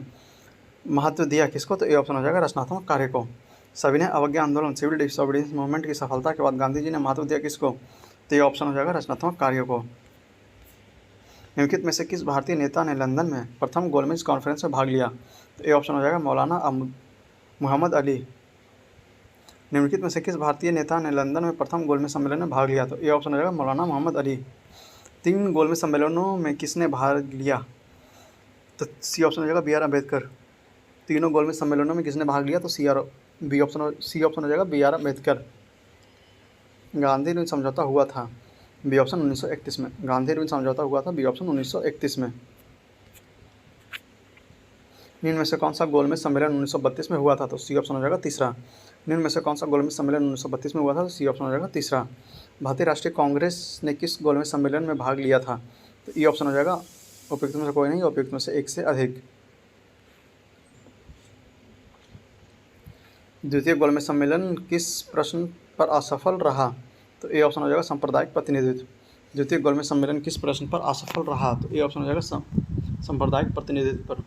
महत्व दिया किसको? तो ए ऑप्शन हो जाएगा रचनात्मक कार्य को। सविनय अवज्ञा आंदोलन सिविल डिसोबीडियंस मूवमेंट की सफलता के बाद गांधी जी ने महत्व दिया किसको? तो ये ऑप्शन हो जाएगा रचनात्मक कार्य को। निम्नलिखित में से किस भारतीय नेता ने लंदन में प्रथम गोलमेज कॉन्फ्रेंस में भाग लिया? तो ए ऑप्शन हो जाएगा मौलाना मोहम्मद अली। निम्नलिखित में से किस भारतीय नेता ने लंदन में प्रथम गोलमेज सम्मेलन में भाग लिया? तो ए ऑप्शन हो जाएगा मौलाना मोहम्मद अली। 3 गोलमेज सम्मेलनों में किसने भाग लिया? तो सी ऑप्शन हो जाएगा बी आर अम्बेडकर। तीनों गोलमेज सम्मेलनों में किसने भाग लिया? तो सी ऑप्शन हो जाएगा बी आर अम्बेडकर। गांधी ऋण समझौता हुआ था? बी ऑप्शन 1931 में। गांधी ऋण समझौता हुआ था? बी ऑप्शन 1931 में। निम्न में से कौन सा गोलमेज सम्मेलन 1932 में हुआ था? तो सी ऑप्शन हो जाएगा तीसरा। निम्न में से कौन सा गोलमेज सम्मेलन 1932 में हुआ था? तो सी ऑप्शन हो जाएगा तीसरा। भारतीय राष्ट्रीय कांग्रेस ने किस गोलमेज सम्मेलन में भाग लिया था? तो ई ऑप्शन हो जाएगा उपयुक्त में से कोई नहीं, उपयुक्त में से एक से अधिक। द्वितीय गोलमेज सम्मेलन किस प्रश्न पर असफल रहा? तो ए ऑप्शन हो जाएगा सांप्रदायिक प्रतिनिधित्व। द्वितीय गोलमेज सम्मेलन किस प्रश्न पर असफल रहा? तो ए ऑप्शन हो जाएगा सांप्रदायिक प्रतिनिधित्व पर।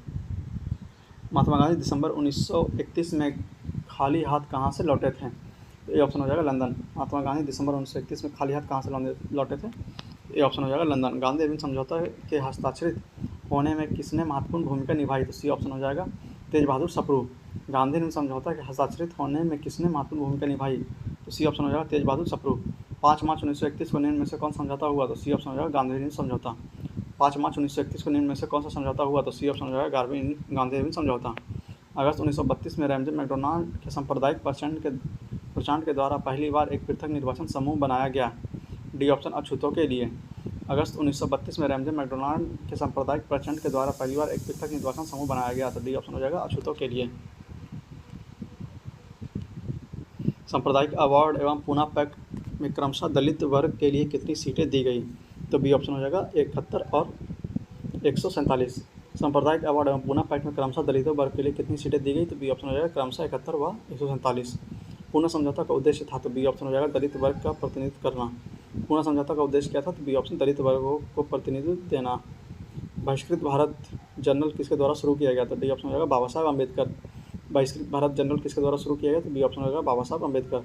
महात्मा गांधी दिसंबर 1931 में खाली हाथ कहाँ से लौटे थे? तो ए ऑप्शन हो जाएगा लंदन। महात्मा गांधी दिसंबर 1931 में खाली हाथ कहाँ से लौटे थे? ए ऑप्शन हो जाएगा लंदन। गांधी ऋण समझौता के हस्ताक्षरित होने में किसने महत्वपूर्ण भूमिका निभाई? तो सी ऑप्शन हो जाएगा तेज बहादुर सप्रू। गांधी ऋण समझौता के हस्ताक्षरित होने में किसने महत्वपूर्ण भूमिका निभाई? तो सी ऑप्शन हो जाएगा तेज बहादुर सप्रू। 5 मार्च 1931 को निम्न में से कौन समझौता हुआ? तो सी ऑप्शन हो जाएगा गांधी ऋण समझौता। 5 मार्च 1931 को निम्न में से कौन सा समझौता हुआ? तो सी ऑप्शन हो जाएगा गांधी ऋण समझौता। अगस्त 1932 में रैमजे मैकडोनाल्ड के सांप्रदायिक प्रचंड के द्वारा पहली बार एक पृथक निर्वाचन समूह बनाया गया? डी ऑप्शन अछूतों के लिए। अगस्त 1932 में रैमजे मैकडोनाल्ड के सांप्रदायिक प्रचंड के द्वारा पहली बार एक पृथक निर्वाचन समूह बनाया गया? तो डी ऑप्शन हो जाएगा अछूतों के लिए। सांप्रदायिक अवार्ड एवं पूना पैक्ट में क्रमशः दलित वर्ग के लिए कितनी सीटें दी गई? तो बी ऑप्शन हो जाएगा 71 और 147। सांप्रदायिक अवार्ड एवं पूना पैक्ट में क्रमशः दलित वर्ग के लिए कितनी सीटें दी गई? तो बी ऑप्शन हो जाएगा क्रमशः 71 व 147। पूना समझौता का उद्देश्य था? तो बी ऑप्शन हो जाएगा दलित वर्ग का प्रतिनिधित्व करना। पूना समझौता का उद्देश्य क्या था? तो बी ऑप्शन दलित वर्गों को प्रतिनिधित्व देना। बहिष्कृत भारत जर्नल किसके द्वारा शुरू किया गया? तो डी ऑप्शन हो जाएगा बाबा साहब अम्बेडकर। बहिष्कृत भारत जर्नल किसके द्वारा शुरू किया गया? तो बी ऑप्शन होगा बाबा साहब अम्बेडकर।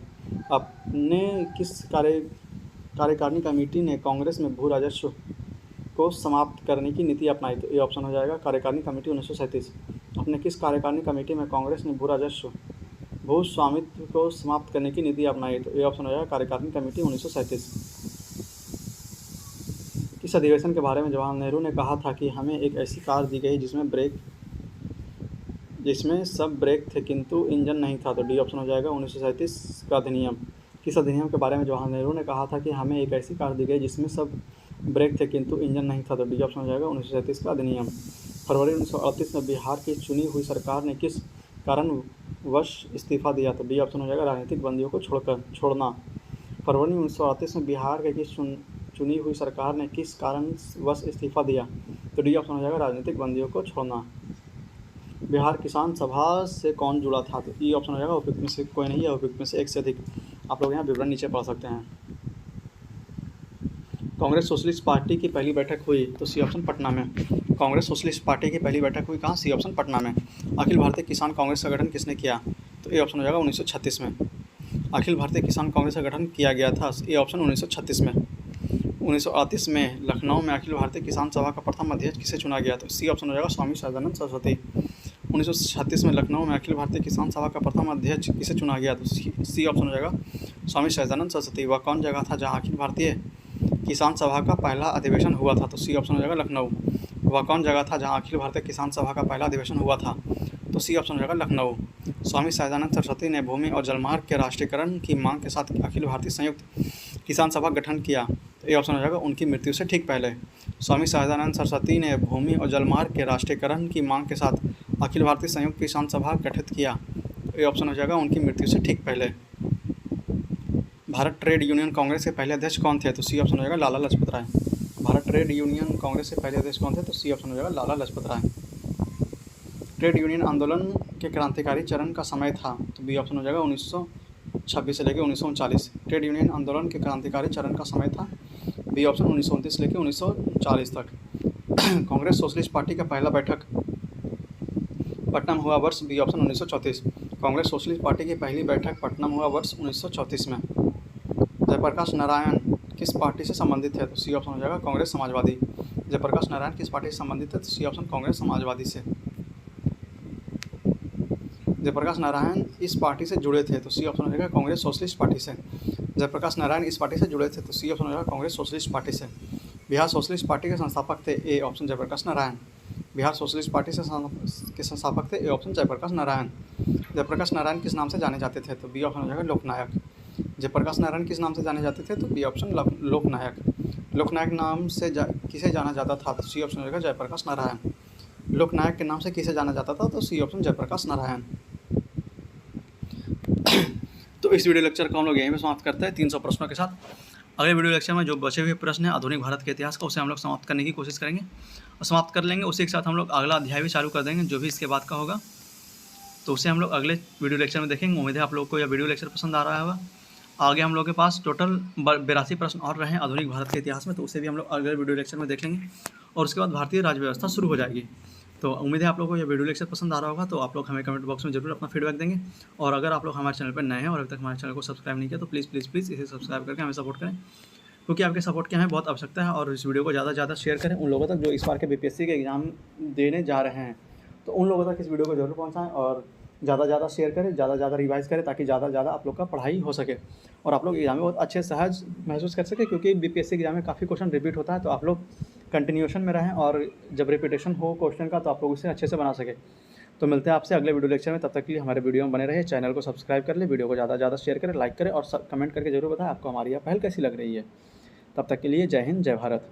अपने किस कार्यकारिणी कमेटी ने कांग्रेस में भू राजस्व को समाप्त करने की नीति अपनाई? तो ये ऑप्शन हो जाएगा कार्यकारिणी कमेटी 1937। अपने किस कार्यकारिणी कमेटी में कांग्रेस ने भू स्वामित्व को समाप्त करने की नीति अपनाई? तो ये ऑप्शन हो जाएगा कार्यकारिणी कमेटी 1937। इस अधिवेशन के बारे में जवाहरलाल नेहरू ने कहा था कि हमें एक ऐसी कार दी गई जिसमें सब ब्रेक थे किंतु इंजन नहीं था? तो डी ऑप्शन हो जाएगा 1937 का अधिनियम। किस अधिनियम के बारे में जवाहरलाल नेहरू ने कहा था कि हमें एक ऐसी कार दी गई जिसमें सब ब्रेक थे किंतु इंजन नहीं था? तो डी ऑप्शन हो जाएगा 1937 का अधिनियम। फरवरी 1938 में बिहार की चुनी हुई सरकार ने किस कारण वश इस्तीफ़ा दिया? तो बी ऑप्शन हो जाएगा राजनीतिक बंदियों को छोड़ना। फरवरी 1938 में बिहार की चुनी हुई सरकार ने किस कारण वश इस्तीफ़ा दिया? तो डी ऑप्शन हो जाएगा राजनीतिक बंदियों को छोड़ना। बिहार किसान सभा से कौन जुड़ा था? तो ई ऑप्शन हो जाएगा उपयुक्त में से कोई नहीं है, उपयुक्त में से एक से अधिक। आप लोग यहाँ विवरण नीचे पढ़ सकते हैं। कांग्रेस सोशलिस्ट पार्टी की पहली बैठक हुई? तो सी ऑप्शन पटना में। कांग्रेस सोशलिस्ट पार्टी की पहली बैठक हुई कहाँ? सी ऑप्शन पटना में। अखिल भारतीय किसान कांग्रेस का गठन किसने किया? तो ए ऑप्शन हो जाएगा 1936 में। अखिल भारतीय किसान कांग्रेस का गठन किया गया था, ए ऑप्शन 1936 में। 1938 में लखनऊ में अखिल भारतीय किसान सभा का प्रथम अध्यक्ष किसे चुना गया? तो सी ऑप्शन हो जाएगा स्वामी सहजानंद सरस्वती। 1936 में लखनऊ में अखिल भारतीय किसान सभा का प्रथम अध्यक्ष किसे चुना गया? तो सी ऑप्शन हो जाएगा स्वामी सहजानंद सरस्वती। वह कौन जगह था जहाँ अखिल भारतीय किसान सभा का पहला अधिवेशन हुआ था? तो सी ऑप्शन हो जाएगा लखनऊ। वह कौन जगह था जहाँ अखिल भारतीय किसान सभा का पहला अधिवेशन हुआ था? तो सी ऑप्शन हो जाएगा लखनऊ। स्वामी सहजानंद सरस्वती ने भूमि और जलमार्ग के राष्ट्रीयकरण की मांग के साथ अखिल भारतीय संयुक्त किसान सभा गठन किया। तो ये ऑप्शन हो जाएगा उनकी मृत्यु से ठीक पहले। स्वामी सहजानंद सरस्वती ने भूमि और जलमार्ग के राष्ट्रीयकरण की मांग के साथ अखिल भारतीय संयुक्त किसान सभा गठित किया। तो ये ऑप्शन हो जाएगा उनकी मृत्यु से ठीक पहले। भारत ट्रेड यूनियन कांग्रेस के पहले अध्यक्ष कौन थे? तो सी ऑप्शन हो जाएगा लाला लाजपत राय। भारत ट्रेड यूनियन कांग्रेस के पहले अध्यक्ष कौन थे? तो सी ऑप्शन हो जाएगा लाला लाजपत राय। ट्रेड यूनियन आंदोलन के क्रांतिकारी चरण का समय था? तो बी ऑप्शन हो जाएगा 1926 से लेकर 1939। ट्रेड यूनियन आंदोलन के क्रांतिकारी चरण का समय था, बी ऑप्शन 1929 से लेकर 1940 तक। कांग्रेस सोशलिस्ट पार्टी का पहला बैठक पटना में हुआ वर्ष? B option 1934। कांग्रेस सोशलिस्ट पार्टी की पहली बैठक पटना में हुआ वर्ष 1934 में। जयप्रकाश नारायण किस पार्टी से संबंधित है? तो सी ऑप्शन हो जाएगा कांग्रेस समाजवादी। जयप्रकाश नारायण किस पार्टी से संबंधित है? तो सी ऑप्शन कांग्रेस समाजवादी से। जयप्रकाश नारायण इस पार्टी से जुड़े थे? तो सी ऑप्शन हो जाएगा कांग्रेस सोशलिस्ट पार्टी से। जयप्रकाश नारायण इस पार्टी से जुड़े थे? तो सी ऑप्शन हो जाएगा कांग्रेस सोशलिस्ट पार्टी से। बिहार सोशलिस्ट पार्टी के संस्थापक थे? A option Jayaprakash Narayan. Bihar Socialist Party के संस्थापक थे? A option Jayaprakash Narayan. जयप्रकाश नारायण किस नाम से जाने जाते थे? तो बी ऑप्शन हो जाएगा लोकनायक। जयप्रकाश नारायण किस नाम से जाने जाते थे? तो बी ऑप्शन लोकनायक। लोकनायक नाम से किसे जाना जाता था? तो सी ऑप्शन हो जाएगा जयप्रकाश नारायण। लोकनायक के नाम से किसे जाना जाता था? तो सी ऑप्शन जयप्रकाश नारायण। तो इस वीडियो लेक्चर को हम लोग यहीं पे समाप्त करते हैं 300 प्रश्नों के साथ। अगले वीडियो लेक्चर में जो बचे हुए प्रश्न हैं आधुनिक भारत के इतिहास का, उसे हम लोग समाप्त करने की कोशिश करेंगे और समाप्त कर लेंगे। उसी के साथ हम लोग अगला अध्याय भी चालू कर देंगे जो भी इसके बाद का होगा, तो उसे हम लोग अगले वीडियो लेक्चर में देखेंगे। उम्मीद है आप लोग को यह वीडियो लेक्चर पसंद आ रहा होगा। आगे हम लोग के पास टोटल 82 प्रश्न और रहे आधुनिक भारत के इतिहास में, तो उसे भी हम लोग अगले वीडियो लेक्चर में देख लेंगे और उसके बाद भारतीय राज्य व्यवस्था शुरू हो जाएगी। तो उम्मीद है आप लोगों को यह वीडियो लेक्चर पसंद आ रहा होगा। तो आप लोग हमें कमेंट बॉक्स में जरूर अपना फीडबैक देंगे और अगर आप लोग हमारे चैनल पर नए हैं और अभी तक हमारे चैनल को सब्सक्राइब नहीं किया तो प्लीज़ इसे सब्सक्राइब करके हमें सपोर्ट करें, क्योंकि आपके सपोर्ट की हमें बहुत आवश्यकता है। और इस वीडियो को ज़्यादा से ज़्यादा शेयर करें उन लोगों तक जो इस बार के बीपीएससी के एग्ज़ाम देने जा रहे हैं, तो उन लोगों तक इस वीडियो को जरूर पहुँचाएँ और ज़्यादा से ज़्यादा शेयर करें, ज़्यादा से ज़्यादा रिवाइज़ करें, ताकि ज़्यादा से ज़्यादा आप लोग का पढ़ाई हो सके और आप लोग एग्जाम में बहुत अच्छे सहज महसूस कर सकें, क्योंकि बीपीएससी एग्जाम में काफ़ी क्वेश्चन रिपीट होता है। तो आप लोग कंटिन्यूएशन में रहें और जब रिपीटेशन हो क्वेश्चन का तो आप लोग उसे अच्छे से बना सके। तो मिलते हैं आपसे अगले वीडियो लेक्चर में। तब तक के लिए हमारे वीडियो में बने रहे, चैनल को सब्सक्राइब कर ले, वीडियो को ज़्यादा से ज़्यादा शेयर करें, लाइक करें और कमेंट करके जरूर बताएं आपको हमारी यह पहल कैसी लग रही है। तब तक के लिए जय हिंद, जय भारत।